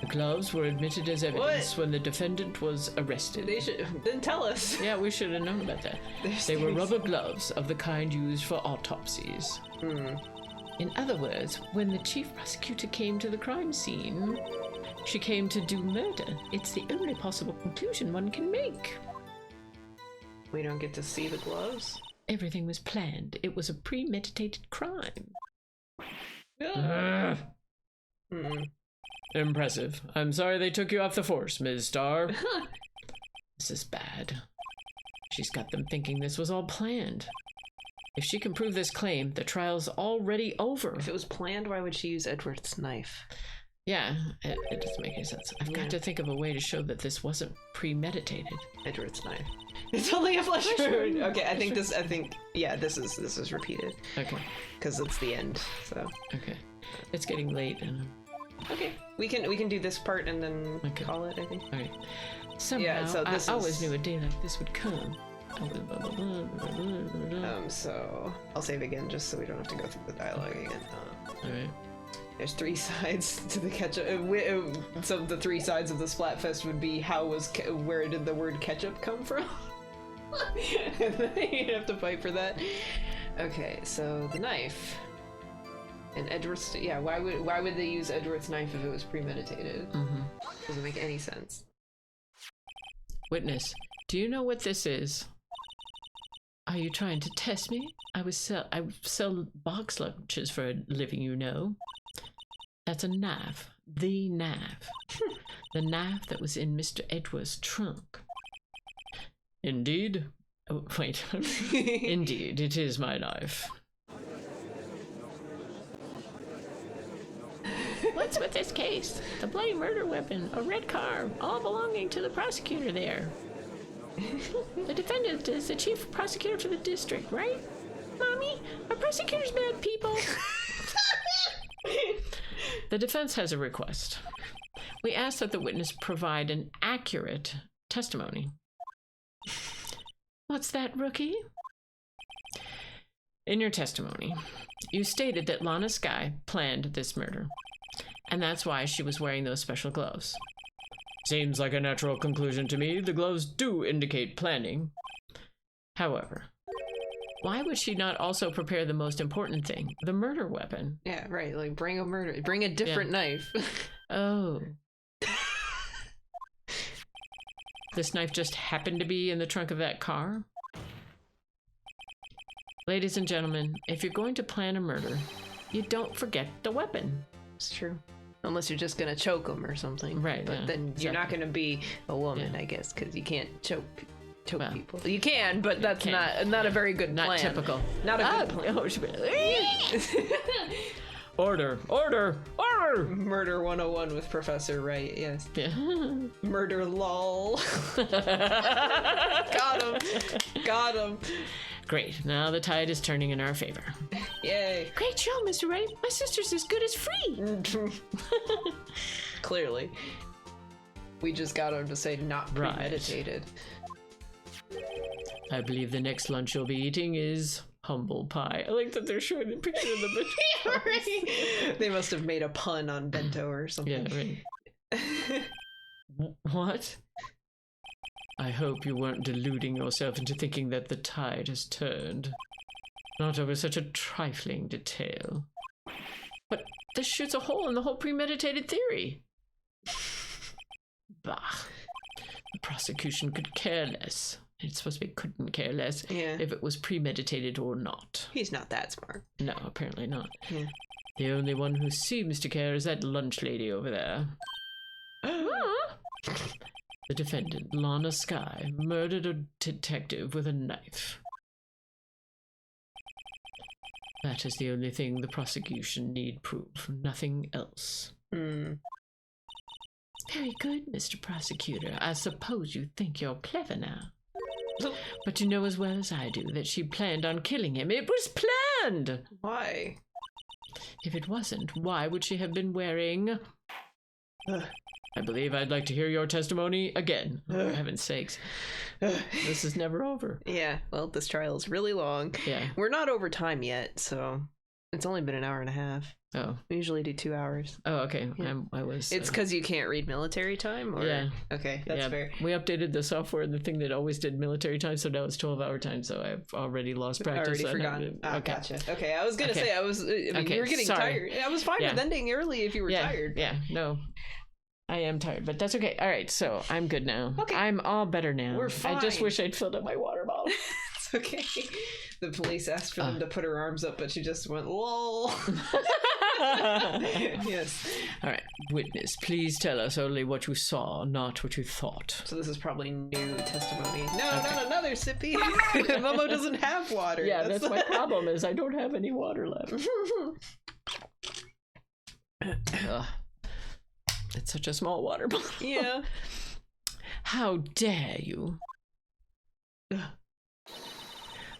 The gloves were admitted as evidence when the defendant was arrested. They didn't tell us. Yeah, we should have known about that. They were rubber gloves of the kind used for autopsies. In other words, when the chief prosecutor came to the crime scene, she came to do murder. It's the only possible conclusion one can make. We don't get to see the gloves? Everything was planned. It was a premeditated crime. Impressive. I'm sorry they took you off the force, Ms. Starr. This is bad. She's got them thinking this was all planned. If she can prove this claim, the trial's already over. If it was planned, why would she use Edward's knife? Yeah, it doesn't make any sense. I've got to think of a way to show that this wasn't premeditated. Edward's knife. It's only a flesh wound. Okay, I think this is repeated. Okay. Because it's the end, so. Okay. It's getting late and... Okay, we can do this part and then call it, I think. All right. Somehow, so I always knew a day like this would come. So I'll save again just so we don't have to go through the dialogue again. All right. There's 3 sides to the ketchup. So the 3 sides of the Splatfest would be where did the word ketchup come from? And then you'd have to fight for that. Okay, so the knife. And Edward's, why would they use Edward's knife if it was premeditated? Doesn't make any sense. Witness, do you know what this is? Are you trying to test me? I sell box lunches for a living, you know. That's a knife. The knife. The knife that was in Mr. Edwards' trunk. Indeed? Oh, wait. Indeed, it is my knife. What's with this case? The bloody murder weapon, a red car, all belonging to the prosecutor there. The defendant is the chief prosecutor for the district, right? Mommy, are prosecutors bad people? The defense has a request. We ask that the witness provide an accurate testimony. What's that, rookie? In your testimony, you stated that Lana Skye planned this murder, and that's why she was wearing those special gloves. Seems like a natural conclusion to me. The gloves do indicate planning. However, why would she not also prepare the most important thing, the murder weapon? Yeah, right. Like, bring a different knife. Oh. This knife just happened to be in the trunk of that car? Ladies and gentlemen, if you're going to plan a murder, you don't forget the weapon. It's true. Unless you're just gonna choke them or something. Right. But then you're not gonna be a woman, Yeah. I guess, because you can't choke choke people. You can, but that's not a very good plan. Not typical. Not a good plan. Order. Murder 101 with Professor Wright, yes. Yeah. Murder lol. Got him. Great. Now the tide is turning in our favor. Yay. Great show, Mr. Wright. My sister's as good as free. Clearly. We just got him to say not premeditated. Right. I believe the next lunch you'll be eating is humble pie. I like that they're showing the picture of the bento. Yeah, right. They must have made a pun on bento or something. Yeah, right. What? I hope you weren't deluding yourself into thinking that the tide has turned. Not over such a trifling detail. But this shoots a hole in the whole premeditated theory. Bah. The prosecution could care less. It's supposed to be couldn't care less if it was premeditated or not. He's not that smart. No, apparently not. Yeah. The only one who seems to care is that lunch lady over there. The defendant, Lana Skye, murdered a detective with a knife. That is the only thing the prosecution need prove. Nothing else. Very good, Mr. Prosecutor. I suppose you think you're clever now. But you know as well as I do that she planned on killing him. It was planned! Why? If it wasn't, why would she have been wearing... I believe I'd like to hear your testimony again. For heaven's sakes. This is never over. Yeah, well, this trial is really long. Yeah. We're not over time yet, so it's only been an hour and a half. Oh. We usually do 2 hours. Oh, okay. Yeah. I was... It's because you can't read military time? Or... Yeah. Okay, that's fair. We updated the software, the thing that always did military time, so now it's 12-hour time, so I've already lost practice. Already forgotten. Okay. Gotcha. Okay, I was going to say, I mean, you were getting tired. I was fine with ending early if you were tired. Yeah, no. I am tired, but that's okay. All right, so I'm good now. Okay. I'm all better now. We're fine. I just wish I'd filled up my water bottle. It's okay. The police asked for them to put her arms up, but she just went, lol. Yes. All right, witness, please tell us only what you saw, not what you thought. So this is probably new testimony. No, not another sippy. Mummo doesn't have water. Yeah, that's my problem is I don't have any water left. It's such a small water bottle. Yeah. How dare you?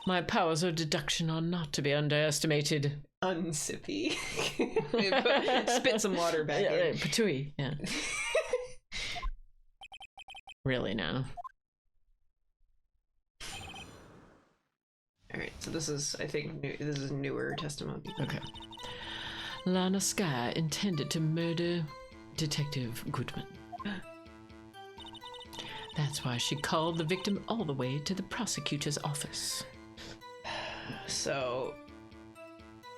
My powers of deduction are not to be underestimated. Unsippy. Spit some water back in. Right, patooey. Yeah. Really now. All right, so this is, I think, this is newer testimony. Okay. Lana Skye intended to murder Detective Goodman. That's why she called the victim all the way to the prosecutor's office. So,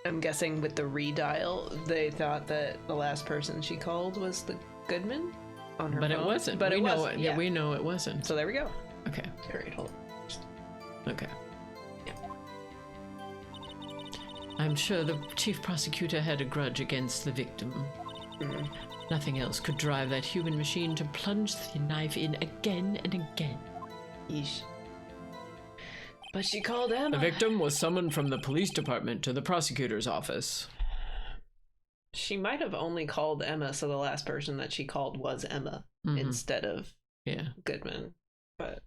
I'm guessing with the redial, they thought that the last person she called was the Goodman on her phone. But it wasn't. But we know it. Yeah, we know it wasn't. So there we go. Okay. All right, hold on. Okay. Yeah. I'm sure the chief prosecutor had a grudge against the victim. Nothing else could drive that human machine to plunge the knife in again and again. Yeesh. But she called Emma. The victim was summoned from the police department to the prosecutor's office. She might have only called Emma, so the last person that she called was Emma instead of Goodman. But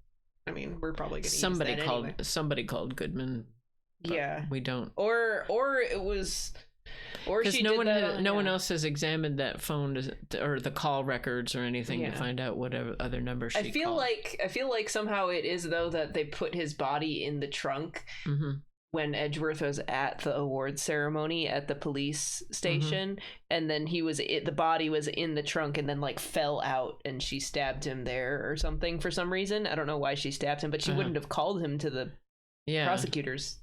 I mean, we're probably going to use that anyway. Somebody called Goodman. Yeah, we don't. Or it was. Or she no one else has examined that phone or the call records or anything to find out whatever other number she called. I feel like somehow it is though that they put his body in the trunk when Edgeworth was at the awards ceremony at the police station, and then the body was in the trunk and then like fell out and she stabbed him there or something for some reason. I don't know why she stabbed him, but she wouldn't have called him to the prosecutor's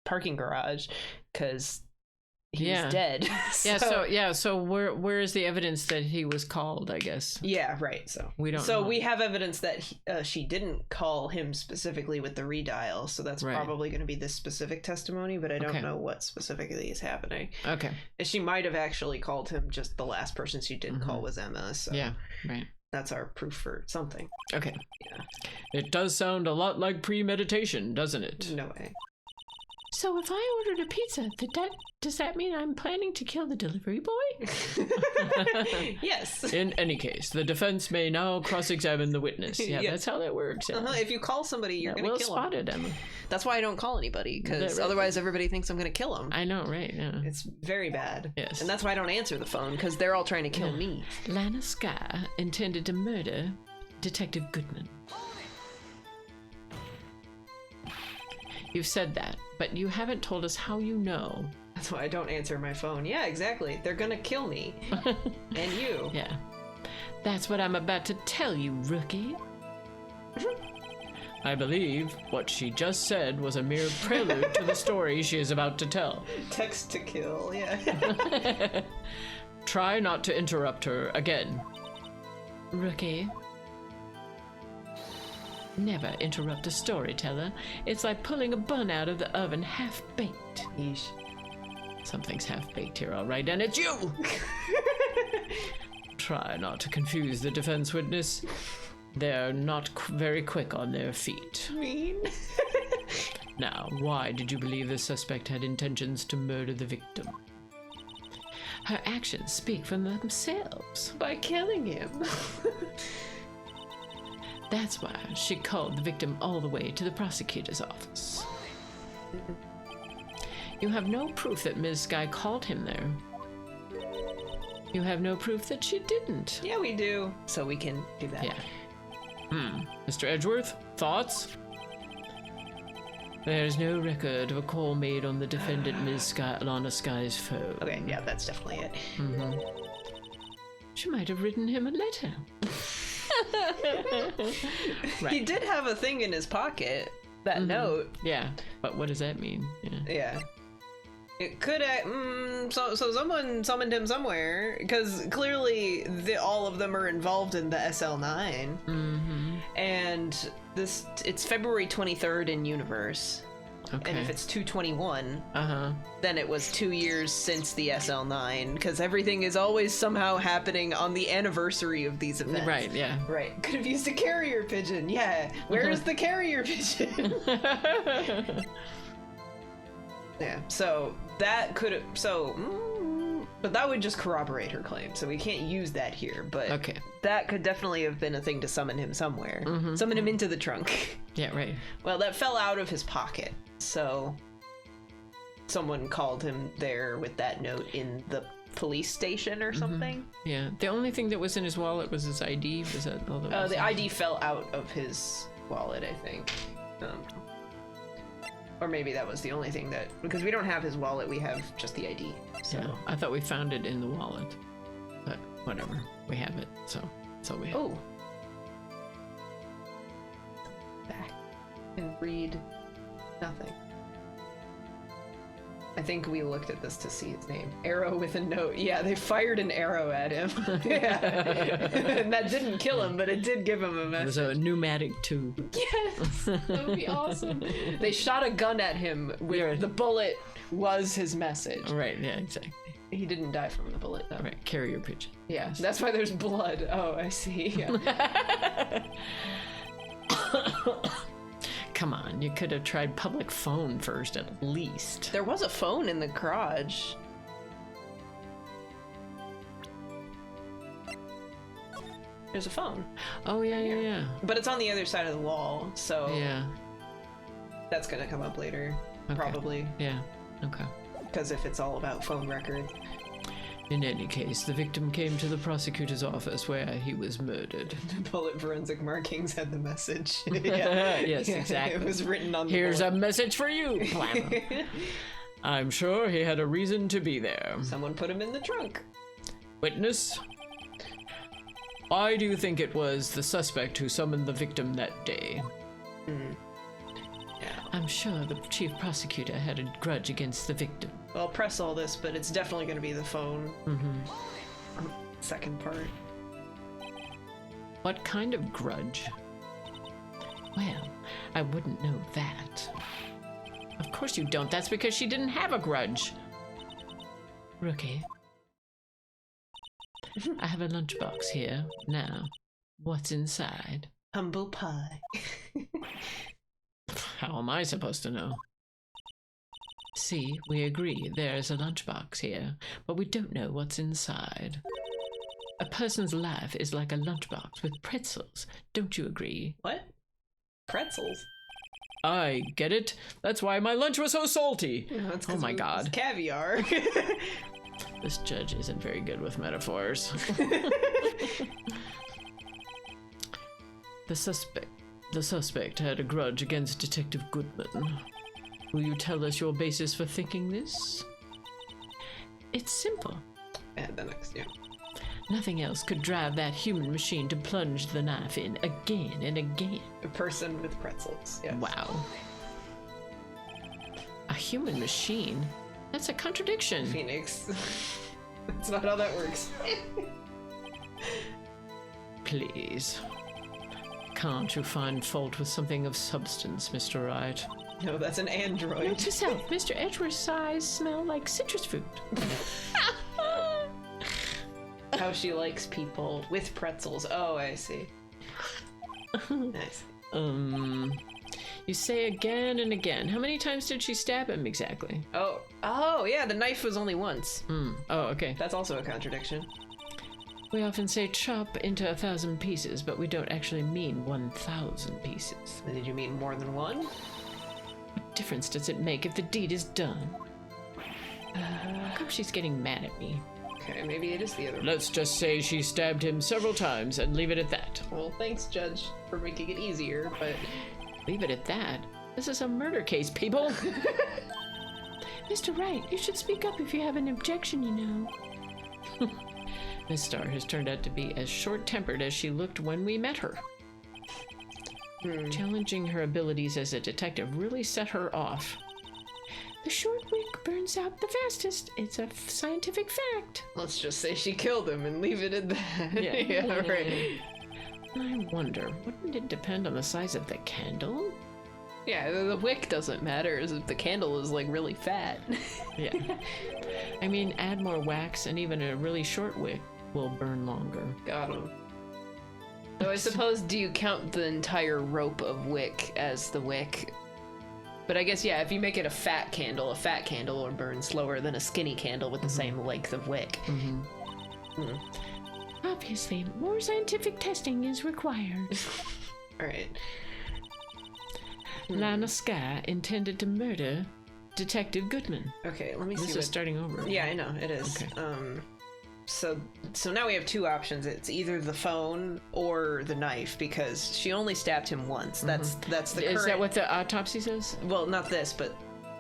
parking garage because he was dead. So where is the evidence that he was called, I guess? Yeah, right. So we don't know. We have evidence that she didn't call him specifically with the redial, so that's probably going to be this specific testimony, but I don't know what specifically is happening. Okay. And she might have actually called him, just the last person she did call was Emma, so that's our proof for something. Okay. Yeah. It does sound a lot like premeditation, doesn't it? No way. So if I ordered a pizza, does that mean I'm planning to kill the delivery boy? Yes. In any case, the defense may now cross-examine the witness. Yeah, that's how that works. Emma. If you call somebody, you're going to kill them. Well spotted, Emma. That's why I don't call anybody, because otherwise everybody thinks I'm going to kill them. I know, right? Yeah. It's very bad. Yes. And that's why I don't answer the phone, because they're all trying to kill me. Lana Sky intended to murder Detective Goodman. You've said that, but you haven't told us how you know. That's why I don't answer my phone. Yeah, exactly. They're gonna kill me. And you. Yeah. That's what I'm about to tell you, rookie. I believe what she just said was a mere prelude to the story she is about to tell. Text to kill, yeah. Try not to interrupt her again. Rookie. Never interrupt a storyteller. It's like pulling a bun out of the oven half-baked. Yeesh. Something's half-baked here, all right, and it's you! Try not to confuse the defense witness. They're not very quick on their feet. Mean. Now, why did you believe the suspect had intentions to murder the victim? Her actions speak for themselves. By killing him. That's why she called the victim all the way to the prosecutor's office. You have no proof that Ms. Sky called him there. You have no proof that she didn't. Yeah, we do. So we can do that. Yeah. Mr. Edgeworth, thoughts? There's no record of a call made on the defendant, Ms. Sky, Lana Sky's phone. Okay, yeah, that's definitely it. She might have written him a letter. Right. He did have a thing in his pocket, that note. Yeah, but what does that mean? Yeah. It could so someone summoned him somewhere, because clearly all of them are involved in the SL9. And it's February 23rd in universe. Okay. And if it's 221, then it was 2 years since the SL9, because everything is always somehow happening on the anniversary of these events. Right, yeah. Right. Could have used a carrier pigeon. Yeah. Where's the carrier pigeon? Yeah. So that could have. But that would just corroborate her claim, so we can't use that here. But that could definitely have been a thing to summon him somewhere. Summon him into the trunk. Yeah, right. Well, that fell out of his pocket, so someone called him there with that note in the police station or something. Yeah. The only thing that was in his wallet was his ID. Was that all that was? The ID fell out of his wallet, I think. Or maybe that was the only thing that... Because we don't have his wallet, we have just the ID. So. Yeah, I thought we found it in the wallet. But whatever. We have it, so that's all we have. Oh. Back and read nothing. I think we looked at this to see his name. Arrow with a note. Yeah, they fired an arrow at him. Yeah. And that didn't kill him, but it did give him a message. It was a pneumatic tube. Yes! That would be awesome. They shot a gun at him with the bullet was his message. Right, yeah, exactly. He didn't die from the bullet, though. Right, carrier pigeon. Yeah, that's why there's blood. Oh, I see. Yeah. Come on, you could have tried public phone first at least. There was a phone in the garage. There's a phone. Oh, yeah. But it's on the other side of the wall, so yeah, that's gonna come up later, probably. Yeah, okay. Because if it's all about phone record. In any case, the victim came to the prosecutor's office where he was murdered. The bullet forensic markings had the message. Yeah. Yes, exactly. It was written on the Here's bullet. a message for you. I'm sure he had a reason to be there. Someone put him in the trunk. Witness, why do you think it was the suspect who summoned the victim that day? I'm sure the chief prosecutor had a grudge against the victim. Well, I'll press all this, but it's definitely going to be the phone. Second part. What kind of grudge? Well, I wouldn't know that. Of course you don't. That's because she didn't have a grudge. Rookie. I have a lunchbox here. Now, what's inside? Humble pie. How am I supposed to know? See, we agree there's a lunchbox here, but we don't know what's inside. A person's life is like a lunchbox with pretzels. Don't you agree? What? Pretzels? I get it. That's why my lunch was so salty. No, it's Oh 'cause my it was god. Caviar. This judge isn't very good with metaphors. The suspect had a grudge against Detective Goodman. Will you tell us your basis for thinking this? It's simple. And the next, yeah. Nothing else could drive that human machine to plunge the knife in again and again. A person with pretzels. Yes. Wow. A human machine? That's a contradiction. Phoenix. That's not how that works. Please. Can't you find fault with something of substance, Mr. Wright? No, that's an Note android. to self, Mr. Edgeworth's eyes smell like citrus fruit. How she likes people with pretzels. Oh, I see. Nice. You say again and again. How many times did she stab him exactly? Oh, yeah, the knife was only once. Oh, okay. That's also a contradiction. We often say chop into 1,000 pieces, but we don't actually mean 1,000 pieces. Did you mean more than one? What difference does it make if the deed is done? How come she's getting mad at me? Okay, maybe it is the other one. Let's just say she stabbed him several times and leave it at that. Well, thanks, Judge, for making it easier, but... Leave it at that? This is a murder case, people! Mr. Wright, you should speak up if you have an objection, you know. Miss Starr has turned out to be as short-tempered as she looked when we met her. Challenging her abilities as a detective really set her off. The short wick burns out the fastest. It's a scientific fact. Let's just say she killed him and leave it at that. Yeah. Right. I wonder, wouldn't it depend on the size of the candle? Yeah, the wick doesn't matter as if the candle is, like, really fat. Yeah. I mean, add more wax and even a really short wick will burn longer. Got him. So I suppose, do you count the entire rope of wick as the wick? But I guess, yeah, if you make it a fat candle will burn slower than a skinny candle with the same length of wick. Obviously, more scientific testing is required. Alright. Lana Sky intended to murder Detective Goodman. Okay, let me see This is starting over. Yeah, I know, it is. Okay. So now we have two options. It's either the phone or the knife, because she only stabbed him once. That's the current... Is that what the autopsy says? Well, not this, but...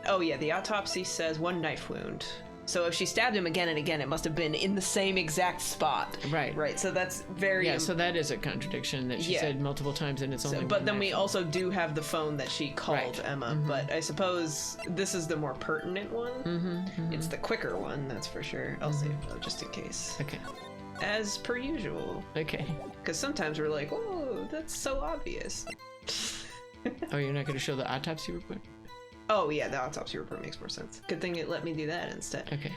Oh yeah, the autopsy says 1 knife wound. So if she stabbed him again and again, it must have been in the same exact spot. Right. Right, so that's very... Yeah, so that is a contradiction that she Yeah. said multiple times and it's only But one then we knife. also do have the phone that she called Right. Emma, but I suppose this is the more pertinent one. It's the quicker one, that's for sure. I'll save though, just in case. Okay. As per usual. Okay. Because sometimes we're like, oh, that's so obvious. Oh, you're not going to show the autopsy report? Oh yeah, the autopsy report makes more sense. Good thing it let me do that instead. Okay.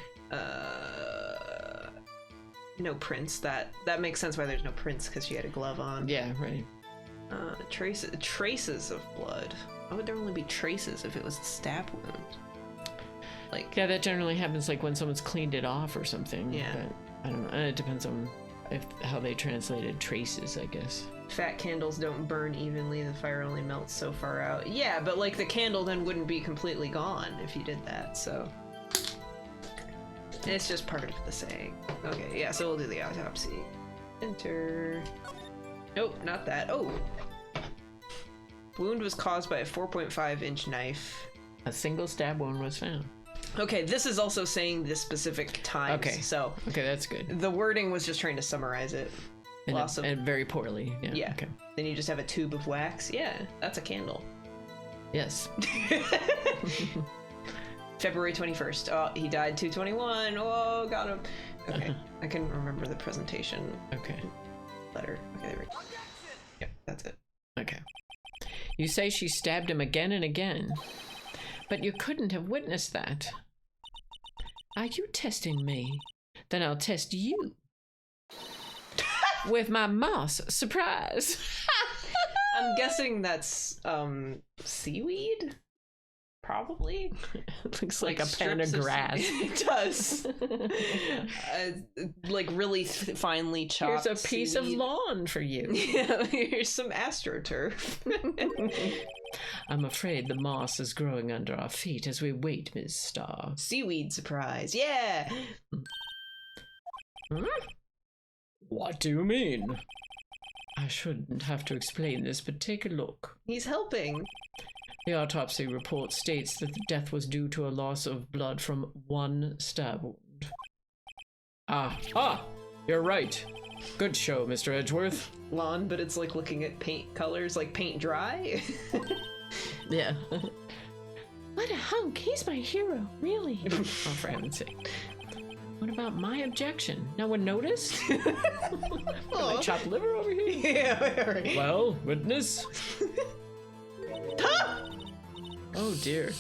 No prints. That makes sense why there's no prints, because she had a glove on. Yeah, right. Traces of blood. Why would there only be traces if it was a stab wound? Like, Yeah, that generally happens like when someone's cleaned it off or something. Yeah. But I don't know. It depends on how they translated traces, I guess. fat candles don't burn evenly, the fire only melts so far out. Yeah, but like the candle then wouldn't be completely gone if you did that, so... It's just part of the saying. Okay, yeah, so we'll do the autopsy. Enter... Nope, not that. Oh! Wound was caused by a 4.5-inch knife. A single stab wound was found. Okay, this is also saying the specific times. Okay. So Okay, that's good. the wording was just trying to summarize it. And very poorly. Yeah. Yeah. Okay. Then you just have a tube of wax. Yeah, that's a candle. Yes. February 21st. Oh, he died 2/21. Oh, got him. Okay, I can remember the presentation Okay. letter. Okay, there we go. Yep, that's it. Okay. You say she stabbed him again and again, but you couldn't have witnessed that. Are you testing me? Then I'll test you. With my moss surprise. I'm guessing that's seaweed. Probably. It looks like a pan of grass. It does. Like really finely chopped. Here's a piece seaweed. of lawn for you. Yeah, here's some astroturf. I'm afraid the moss is growing under our feet as we wait, Ms. Star. Seaweed surprise. Yeah. Hmm? What do you mean? I shouldn't have to explain this, but take a look. He's helping. The autopsy report states that the death was due to a loss of blood from one stab wound. You're right. Good show, Mr. Edgeworth. Lawn, but it's like looking at paint colors, like paint dry. Yeah. What a hunk. He's my hero, really. Oh, for heaven's sake. What about my objection? No one noticed? My chopped liver over here? Yeah, right. Well, witness? Oh dear.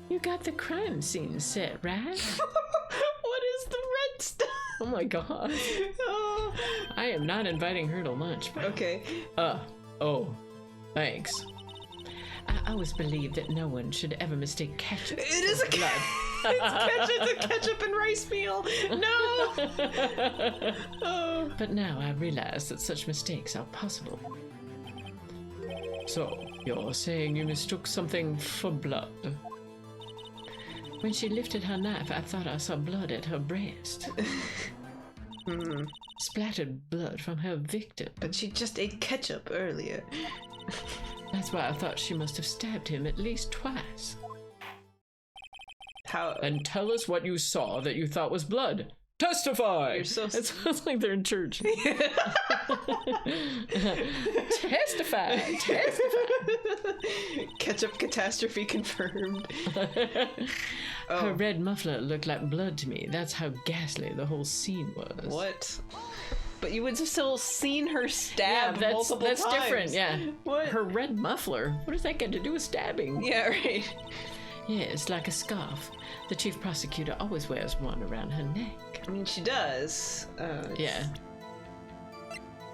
You got the crime scene set, right? What is the red stuff? Oh my god. Oh. I am not inviting her to lunch. Okay. Oh. Thanks. I always believed that no one should ever mistake ketchup. It is a Blood. it's a ketchup and rice meal. No. Oh. But now I realize that such mistakes are possible. So, you're saying you mistook something for blood? When she lifted her knife, I thought I saw blood at her breast. Splattered blood from her victim. But she just ate ketchup earlier. That's why I thought she must have stabbed him at least twice. How? And tell us what you saw that you thought was blood. Testify! You're so... It sounds like they're in church. Testify! Testify! Ketchup catastrophe confirmed. Her red muffler looked like blood to me. That's how ghastly the whole scene was. What? But you would have still seen her stab multiple times. That's different, yeah. What? Her red muffler? What does that got to do with stabbing? Yeah, right. Yes, like a scarf. The chief prosecutor always wears one around her neck. I mean, she does. Yeah.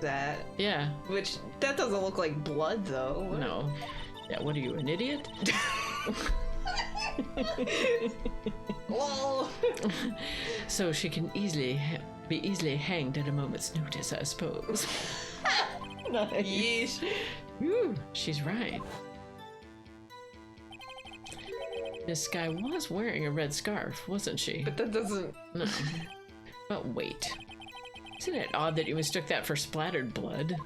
That. Yeah. Which, that doesn't look like blood, though. What? No. Yeah, what are you, an idiot? Lol. So she can be easily hanged at a moment's notice, I suppose. Yeesh. Ooh, she's right. Miss Sky was wearing a red scarf, wasn't she? But that doesn't... No. But wait. Isn't it odd that you mistook that for splattered blood?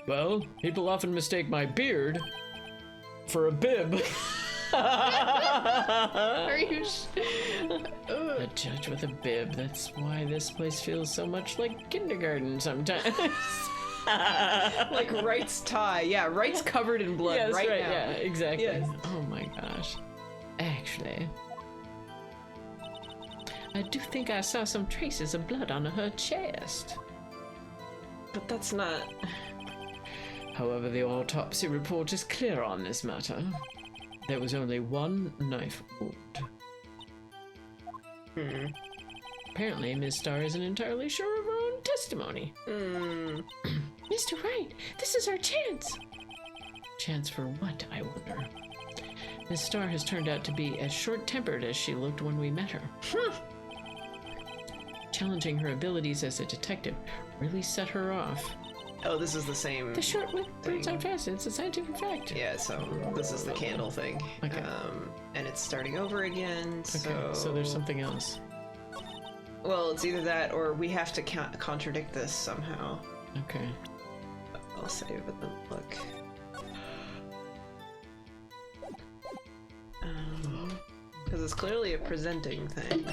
Well, people often mistake my beard for a bib. Are you A judge with a bib. That's why this place feels so much like kindergarten sometimes. like Wright's tie. Yeah, Wright's covered in blood Yes, right now. Yeah, exactly. Yes. Oh my gosh. Actually, I do think I saw some traces of blood on her chest. But that's not... However, the autopsy report is clear on this matter. There was only one knife wound. Apparently, Ms. Starr isn't entirely sure of her own testimony. Mr. Wright, this is our chance. Chance for what, I wonder? Miss Starr has turned out to be as short-tempered as she looked when we met her. Challenging her abilities as a detective really set her off. Oh, this is the same... The short-wit birds are fast. It's a scientific fact. Yeah, so this is the candle thing. Okay. And it's starting over again, Okay, so there's something else. Well, it's either that or we have to contradict this somehow. Okay. I'll save it then. Look. Because it's clearly a presenting thing.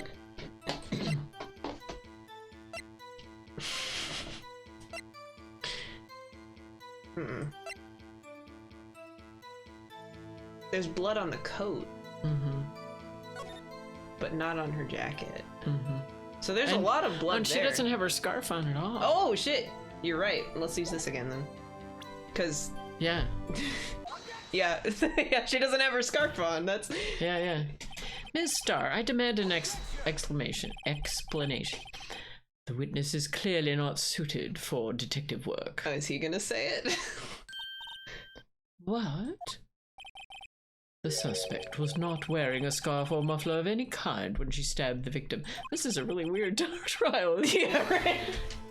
There's blood on the coat, but not on her jacket. So there's a lot of blood And there. she doesn't have her scarf on at all. Oh shit! You're right. Let's use this again then. Cause Yeah. yeah, yeah, she doesn't have her scarf on. That's Yeah. Ms. Starr, I demand an explanation. The witness is clearly not suited for detective work. Oh, is he gonna say it? What? The suspect was not wearing a scarf or muffler of any kind when she stabbed the victim. This is a really weird trial. Yeah, right.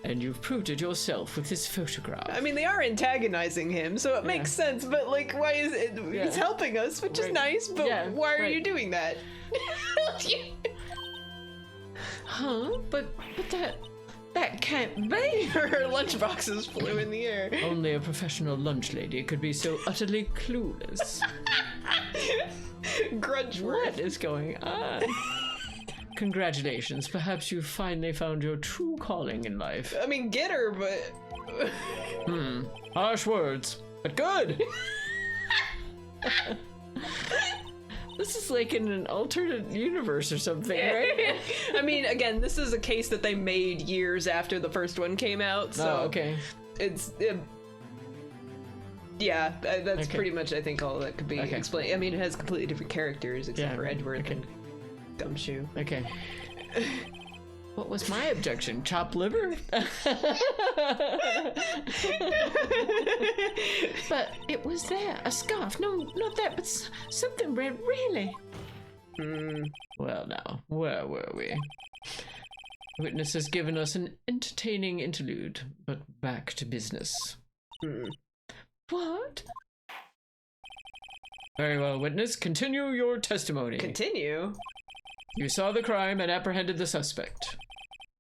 And you've proved it yourself with this photograph. I mean, they are antagonizing him, so it makes sense, but, like, why is it... Yeah. He's helping us, which is nice, but why are you doing that? Huh? But that can't be. Her lunchboxes flew in the air. Only a professional lunch lady could be so utterly clueless. Grudge What is going on? Congratulations. Perhaps you've finally found your true calling in life. I mean, get her, but... Harsh words, but good. This is like in an alternate universe or something, right? I mean, again, this is a case that they made years after the first one came out, so... Oh, okay. It's... yeah, that's pretty much, I think, all that could be explained. I mean, it has completely different characters, except for Edward and Gumshoe. Okay. What was my objection? Chopped liver? But it was there. A scarf. No, not that, but something red, really. Well, now, where were we? Witness has given us an entertaining interlude, but back to business. What? Very well, witness. Continue your testimony. Continue? You saw the crime and apprehended the suspect.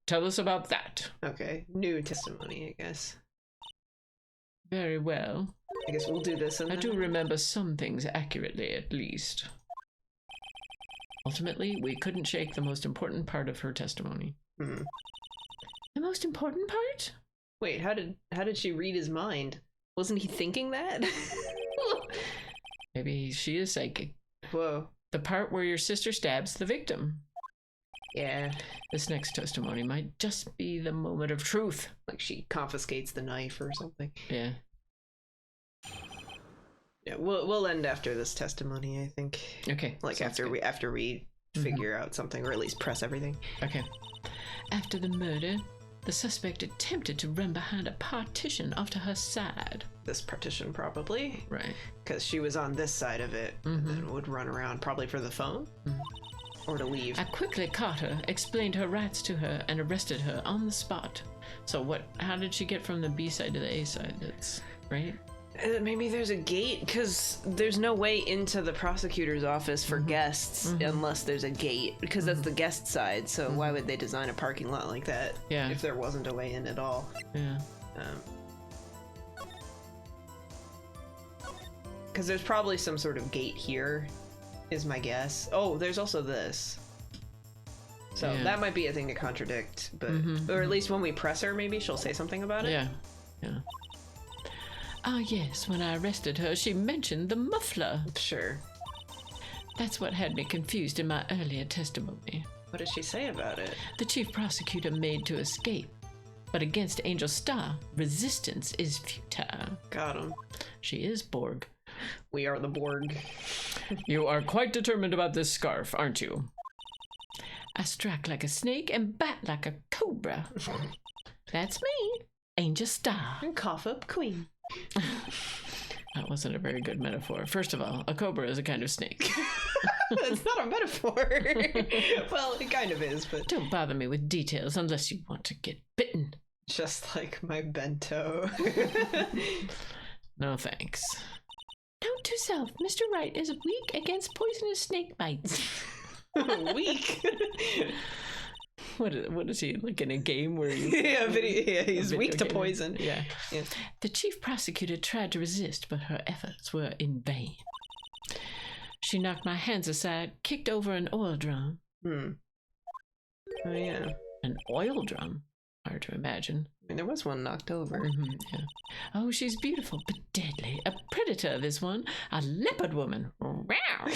Tell us about that. Okay, new testimony, I guess. Very well. I guess we'll do this. I do remember some things accurately, at least. Ultimately, we couldn't shake the most important part of her testimony. The most important part? Wait, how did she read his mind? Wasn't he thinking that? Maybe she is psychic. Whoa. The part where your sister stabs the victim. Yeah. This next testimony might just be the moment of truth. Like she confiscates the knife or something. Yeah. Yeah, we'll end after this testimony, I think. Okay. Like after we figure out something, or at least press everything. Okay. After the murder, the suspect attempted to run behind a partition off to her side. This partition, probably. Right. Because she was on this side of it and would run around, probably for the phone or to leave. I quickly caught her, explained her rights to her, and arrested her on the spot. So how did she get from the B side to the A side? That's right. Maybe there's a gate, because there's no way into the prosecutor's office for guests unless there's a gate, because that's the guest side, so why would they design a parking lot like that if there wasn't a way in at all? Yeah. Because there's probably some sort of gate here, is my guess. Oh, there's also this. So that might be a thing to contradict, but or at least when we press her, maybe she'll say something about it. Yeah. Yeah. Ah, yes, when I arrested her, she mentioned the muffler. Sure. That's what had me confused in my earlier testimony. What did she say about it? The chief prosecutor made to escape, but against Angel Star, resistance is futile. Got him. She is Borg. We are the Borg. You are quite determined about this scarf, aren't you? I strike like a snake and bite like a cobra. That's me, Angel Star. And cough up queen. That wasn't a very good metaphor. First of all, a cobra is a kind of snake. It's not a metaphor. Well, it kind of is, but... Don't bother me with details unless you want to get bitten. Just like my bento. No thanks. Note to self, Mr. Wright is weak against poisonous snake bites. Weak? What is he, like in a game where you... he's weak to poison. Yeah. The chief prosecutor tried to resist, but her efforts were in vain. She knocked my hands aside, kicked over an oil drum. Oh, yeah. An oil drum? Hard to imagine. I mean, there was one knocked over. Yeah. Oh, she's beautiful, but deadly. A predator, this one. A leopard woman. Wow.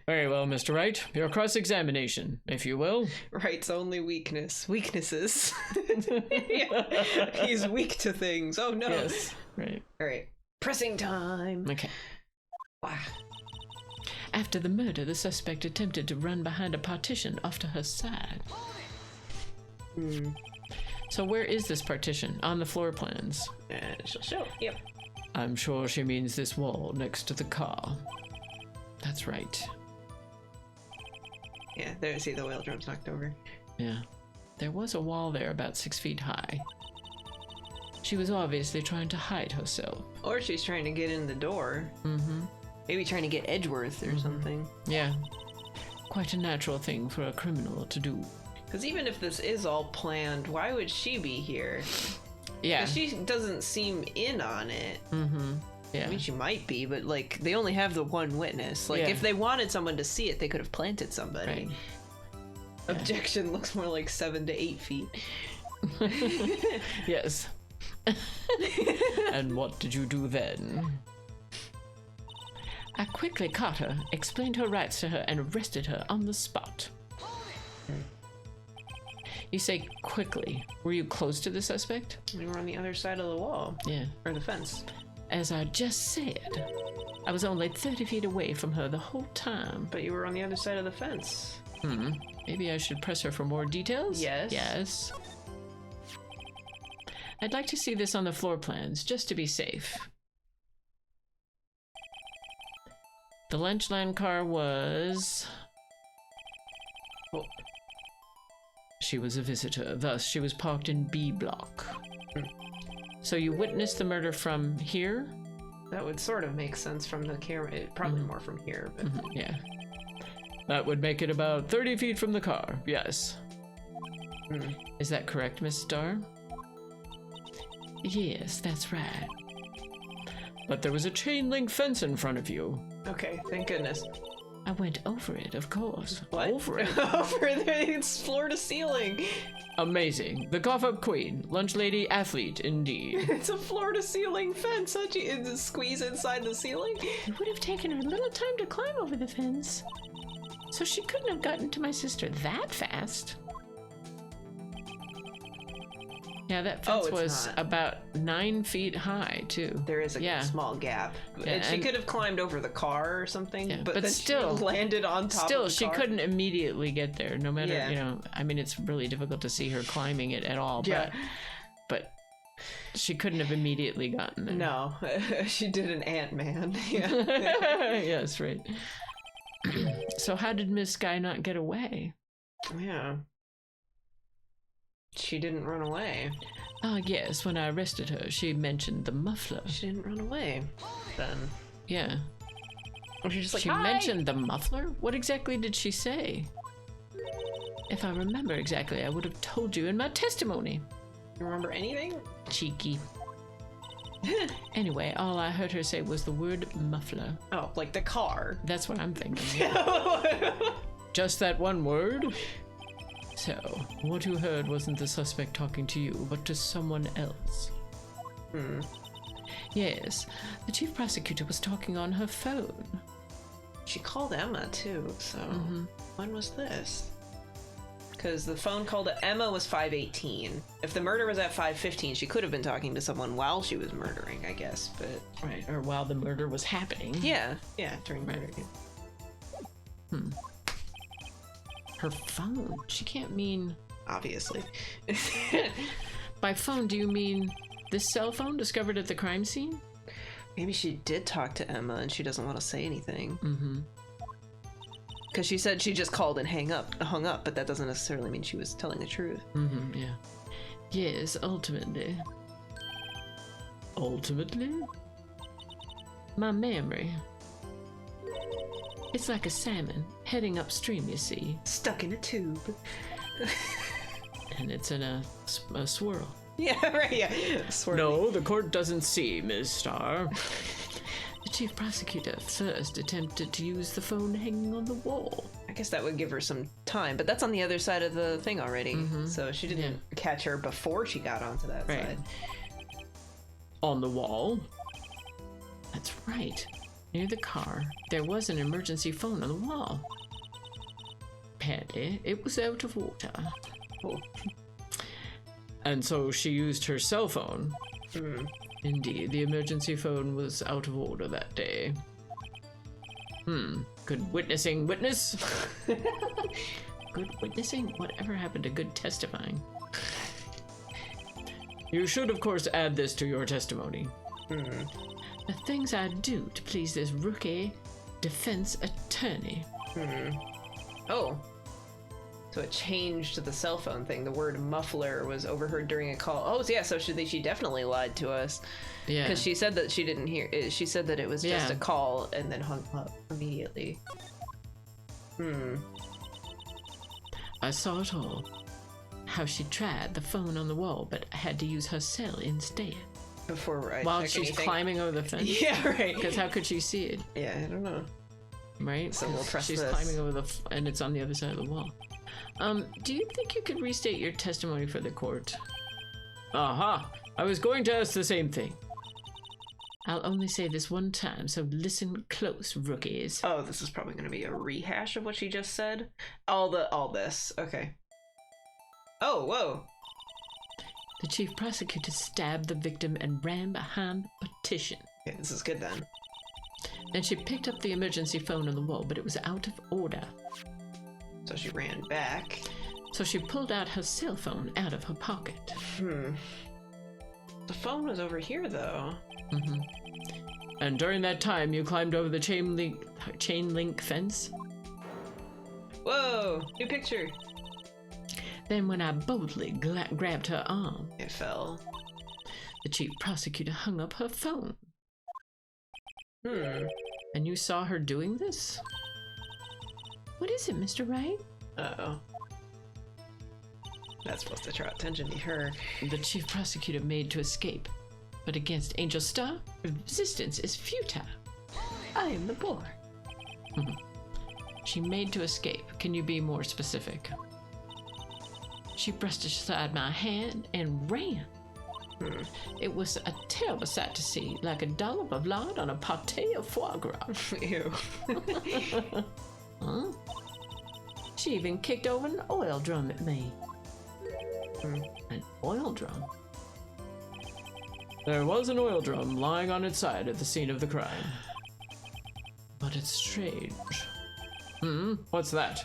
Very well, Mr. Wright. Your cross-examination, if you will. Wright's only weaknesses. Yeah. He's weak to things. Oh, no. Yes. Right. All right. Pressing time. Okay. Wow. After the murder, the suspect attempted to run behind a partition off to her side. So where is this partition? On the floor plans. She'll show. Yep. I'm sure she means this wall next to the car. That's right. Yeah, there. See, the whale drum's knocked over. Yeah. There was a wall there about 6 feet high. She was obviously trying to hide herself. Or she's trying to get in the door. Mm-hmm. Maybe trying to get Edgeworth or something. Yeah. Quite a natural thing for a criminal to do. Because even if this is all planned, why would she be here? Yeah. 'Cause she doesn't seem in on it. Mm-hmm. Yeah. I mean, she might be, but, like, they only have the one witness. Like, Yeah. if they wanted someone to see it, they could have planted somebody. Right. Objection looks more like 7 to 8 feet. Yes. And what did you do then? I quickly caught her, explained her rights to her, and arrested her on the spot. You say quickly. Were you close to the suspect? We were on the other side of the wall. Yeah. Or the fence. As I just said, I was only 30 feet away from her the whole time. But you were on the other side of the fence. Maybe I should press her for more details? Yes. Yes. I'd like to see this on the floor plans, just to be safe. The Lunchland car was... She was a visitor, thus she was parked in B block. So you witnessed the murder from here? That would sort of make sense from the camera. Probably more from here, but... Yeah. That would make it about 30 feet from the car, yes. Is that correct, Miss Starr? Yes, that's right. But there was a chain link fence in front of you. Okay, thank goodness. I went over it, of course. What? Over it? Over there, it's floor to ceiling. Amazing. The cough-up queen. Lunch lady athlete, indeed. It's a floor to ceiling fence. How'd you squeeze inside the ceiling? It would have taken her a little time to climb over the fence. So she couldn't have gotten to my sister that fast. Yeah, that fence it's was not. about 9 feet high, too. There is a Yeah. small gap. Yeah, and she and- could have climbed over the car or something, Yeah, but but then still- she landed on top Still, of the she car. couldn't immediately get there, no matter, Yeah. I mean, it's really difficult to see her climbing it at all, Yeah. but she couldn't have immediately gotten there. No, she did an Ant-Man. Yeah. Yes, right. So how did Miss Guy not get away? Yeah. She didn't run away. Ah, yes, when I arrested her, she mentioned the muffler. She didn't run away. Then. Yeah. Or she's just like, She "Hi!" mentioned the muffler? What exactly did she say? If I remember exactly, I would have told you in my testimony. You remember anything? Cheeky. Anyway, all I heard her say was the word muffler. Oh, like the car. That's what I'm thinking. Just that one word? So, what you heard wasn't the suspect talking to you, but to someone else. Yes, the chief prosecutor was talking on her phone. She called Emma too, so when was this? Because the phone call to Emma was 5:18. If the murder was at 5:15, she could have been talking to someone while she was murdering, I guess, but... Right, or while the murder was happening. Yeah, during murder. Her phone? She can't mean... Obviously. By phone, do you mean this cell phone discovered at the crime scene? Maybe she did talk to Emma and she doesn't want to say anything. Because she said she just called and hung up, but that doesn't necessarily mean she was telling the truth. Yeah. Yes, ultimately. Ultimately? My memory. It's like a salmon heading upstream, you see. Stuck in a tube. And it's in a swirl. Yeah, right, yeah. Swirly. No, the court doesn't see, Ms. Starr. The chief prosecutor first attempted to use the phone hanging on the wall. I guess that would give her some time, but that's on the other side of the thing already. So she didn't catch her before she got onto that side. On the wall? That's right. Near the car, there was an emergency phone on the wall. Apparently, it was out of water. Oh. And so she used her cell phone. Indeed, the emergency phone was out of order that day. Good witnessing, witness. Good witnessing? Whatever happened to good testifying? You should, of course, add this to your testimony. The things I do to please this rookie defense attorney. Oh. So it changed to the cell phone thing. The word muffler was overheard during a call. Oh, yeah, so she definitely lied to us. Yeah. Because she said that she didn't hear it. She said that it was just Yeah. a call and then hung up immediately. I saw it all. How she tried the phone on the wall, but had to use her cell instead. Before I While check she's anything. climbing over the fence. Yeah, right. Because how could she see it? Yeah, I don't know. Right? So we'll press She's this. climbing over and it's on the other side of the wall. Do you think you could restate your testimony for the court? Aha! I was going to ask the same thing. I'll only say this one time, so listen close, rookies. Oh, this is probably going to be a rehash of what she just said. All this. Okay. Oh, whoa. The chief prosecutor stabbed the victim and ran behind the partition. Okay, this is good then. Then she picked up the emergency phone on the wall, but it was out of order. So she ran back. So she pulled out her cell phone out of her pocket. The phone was over here, though. And during that time, you climbed over the chain link fence? Whoa! New picture! Then when I boldly grabbed her arm, It fell. the chief prosecutor hung up her phone. And you saw her doing this? What is it, Mr. Wright? Uh-oh. That's supposed to draw attention to her. The chief prosecutor made to escape. But against Angel Star, resistance is futile. I am the board. She made to escape. Can you be more specific? She brushed aside my hand and ran. It was a terrible sight to see, like a dollop of lard on a pâté of foie gras. Ew. Huh? She even kicked over an oil drum at me. An oil drum? There was an oil drum lying on its side at the scene of the crime. But it's strange. What's that?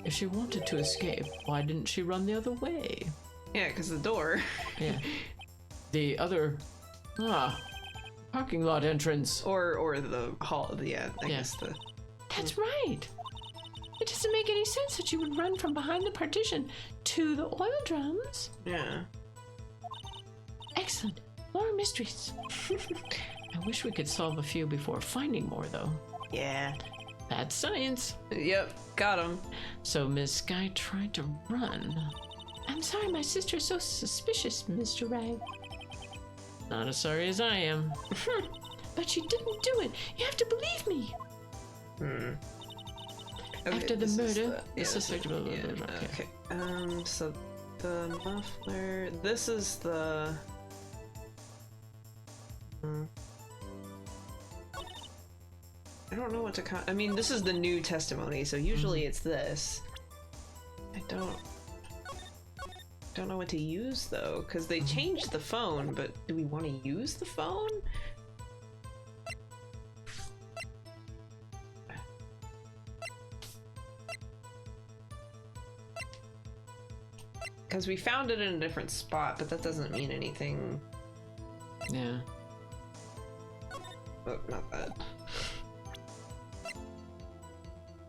If she wanted to escape, why didn't she run the other way? Yeah, because the door. Yeah. The other... parking lot entrance. Or the hall. Yeah, I guess the... That's right. It doesn't make any sense that you would run from behind the partition to the oil drums. Yeah. Excellent. More mysteries. I wish we could solve a few before finding more, though. Yeah. That's science. Yep, got him. So Miss Sky tried to run. I'm sorry my sister is so suspicious, Mr. Wright. Not as sorry as I am. But she didn't do it. You have to believe me. Okay, After the this is murder, the this is- suspect... Okay. So the muffler. This is the. I don't know what to. I mean, this is the new testimony, so usually it's this. I don't know what to use though, because they changed the phone. But do we want to use the phone? Because we found it in a different spot, but that doesn't mean anything. Yeah. Oh, not that.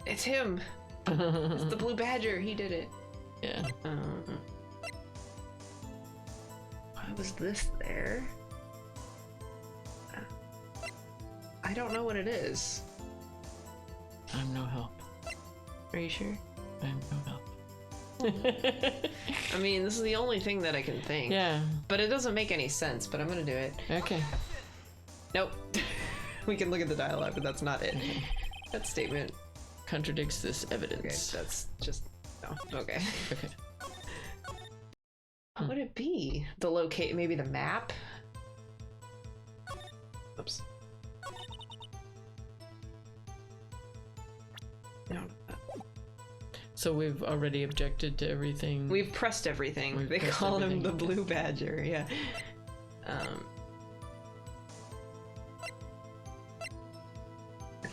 It's him! It's the blue badger, he did it. Yeah. Why was this there? I don't know what it is. I'm no help. Are you sure? I'm no help. I mean, this is the only thing that I can think. Yeah. But it doesn't make any sense, but I'm gonna do it. Okay. Nope. We can look at the dialogue, but that's not it. That statement. Contradicts this Okay, evidence. that's just... No. Okay. Okay. What would it be? The locate... Maybe the map? Oops. No. So we've already objected to everything. We've pressed everything. We've They pressed call him everything. the Blue Badger, yeah.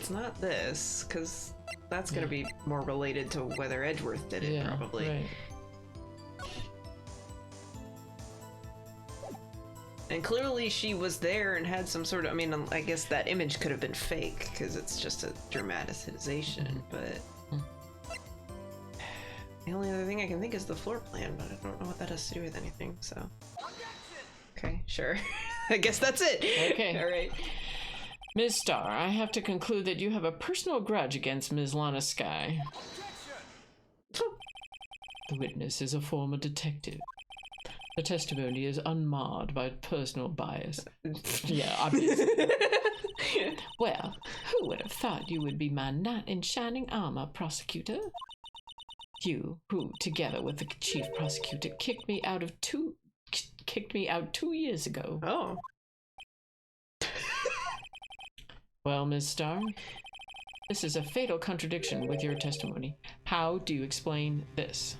It's not this, because that's going to be more related to whether Edgeworth did it, probably. Right. And clearly she was there and had some sort of... I mean, I guess that image could have been fake, because it's just a dramatization, but... The only other thing I can think is the floor plan, but I don't know what that has to do with anything, so... Okay, sure. I guess that's it. Okay. All right. Ms. Starr, I have to conclude that you have a personal grudge against Ms. Lana Sky. The witness is a former detective. The testimony is unmarred by personal bias. Yeah, obviously. Well, who would have thought you would be my knight in shining armor, prosecutor? You, who, together with the chief prosecutor, kicked me out 2 years ago. Oh. Well, Ms. Starr, this is a fatal contradiction with your testimony. How do you explain this?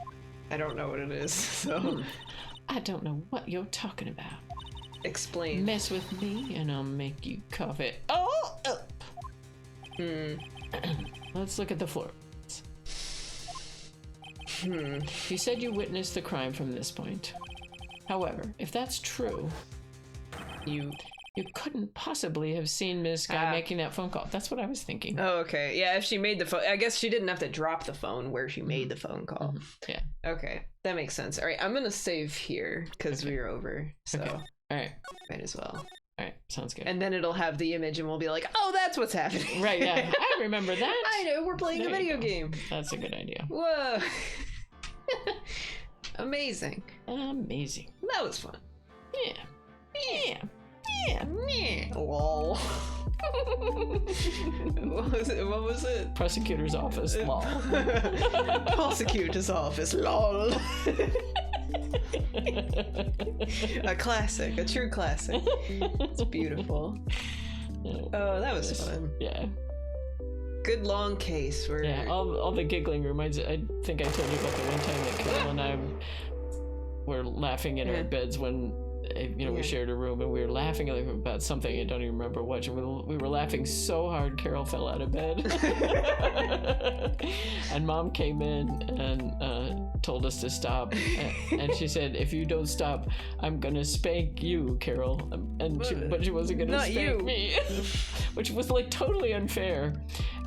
I don't know what it is, so... I don't know what you're talking about. Explain. Mess with me and I'll make you cough it all up. Let's look at the floor. You said you witnessed the crime from this point. However, if that's true, you couldn't possibly have seen Ms. Sky making that phone call. That's what I was thinking. Oh, okay. Yeah, if she made the phone... I guess she didn't have to drop the phone where she made the phone call. Yeah. Okay, that makes sense. All right, I'm going to save here because we're over, so All right. might as well. All right, sounds good. And then it'll have the image and we'll be like, oh, that's what's happening. Right, yeah. I remember that. I know, we're playing a video game. That's a good idea. Whoa. Amazing. Amazing. That was fun. Yeah. Yeah. Yeah. Lol. What was it? Prosecutor's office. Lol. Prosecutor's office. Lol. A classic. A true classic. It's beautiful. Oh, that was fun. Yeah. Good long case where... Yeah, all the giggling reminds... I think I told you about the one time that Carol and I were laughing in our beds when... we shared a room and we were laughing about something I don't even remember what. We were laughing so hard Carol fell out of bed. And Mom came in and told us to stop. And she said, if you don't stop, I'm going to spank you, Carol. But she wasn't going to spank me. Which was like totally unfair.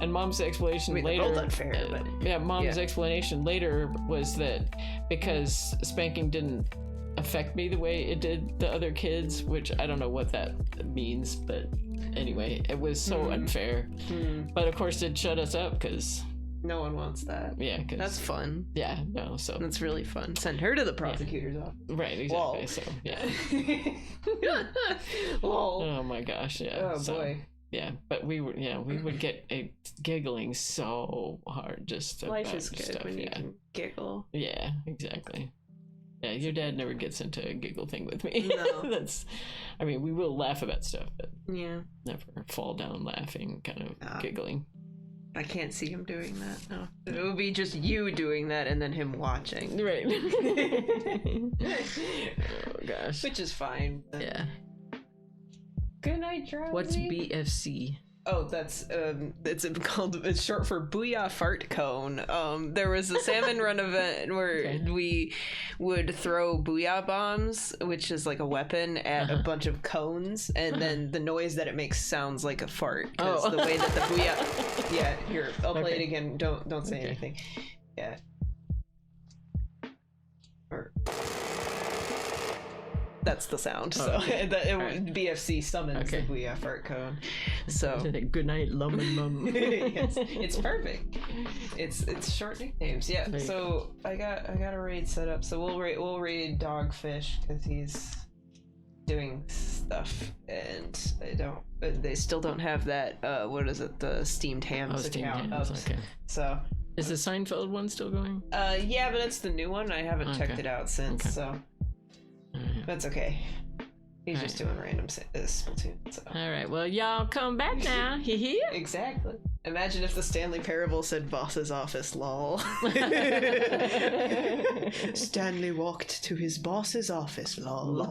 And Mom's explanation later... Both unfair, but... Mom's explanation later was that because spanking didn't affect me the way it did the other kids, which I don't know what that means, but anyway, it was so unfair. But of course it shut us up because no one wants that. Yeah, cause, that's fun. Yeah, no, so that's really fun. Send her to the prosecutor's office. Right, exactly. Whoa. So yeah. Oh my gosh, yeah. Oh boy. Yeah, but we would get giggling so hard just life about is good stuff. when you can giggle. Yeah, exactly. Yeah, your dad never gets into a giggle thing with me. No. We will laugh about stuff, but never fall down laughing, kind of giggling. I can't see him doing that, no. It would be just you doing that and then him watching. Right. Oh, gosh. Which is fine. Yeah. Good night, Charlie. What's BFC? Oh, that's it's short for Booyah Fart Cone. There was a salmon run event where we would throw booyah bombs, which is like a weapon, at a bunch of cones, and then the noise that it makes sounds like a fart. Because the way that the booyah... Yeah, here, I'll play it again. Don't say anything. Yeah. That's the sound. So BFC summons the Booyah Fart Cone. So good night, lum and mum. Yes, it's perfect. It's short nicknames. Yeah. Right. So I got a raid set up. So we'll raid Dogfish because he's doing stuff, and they still don't have that. What is it? The steamed hams account. Okay. So. Is the Seinfeld one still going? Yeah, but it's the new one. I haven't checked it out since. So. That's okay. He's just doing random Splatoon. So. All right. Well, y'all come back now. Exactly. Imagine if the Stanley Parable said boss's office, lol. Stanley walked to his boss's office, lol.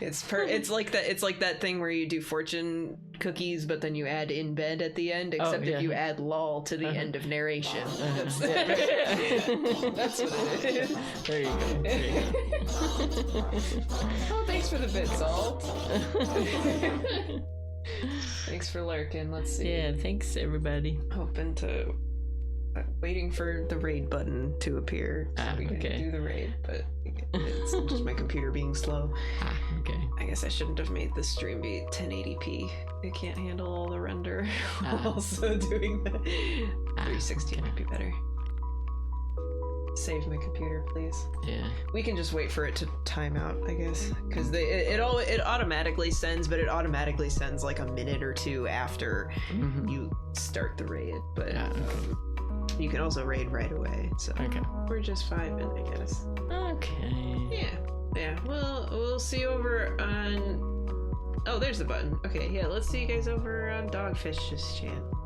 It's like that. It's like that thing where you do fortune cookies, but then you add in bed at the end. Except if you add lol to the end of narration. That's what it is. There you go. There you go. Oh, thanks for the bit, Salt. Thanks for lurking. Let's see. Yeah, thanks everybody. Hoping to. Waiting for the raid button to appear so we can do the raid, but it's just my computer being slow. Okay. I guess I shouldn't have made this stream be 1080p. It can't handle all the render while also doing that. 360 might be better. Save my computer, please. Yeah. We can just wait for it to time out, I guess, because it automatically sends, but it automatically sends like a minute or two after you start the raid. But you can also raid right away, so we're just fine, I guess. Okay. Yeah. Well, we'll see you over on. Oh, there's the button. Okay, yeah. Let's see you guys over on Dogfish's channel.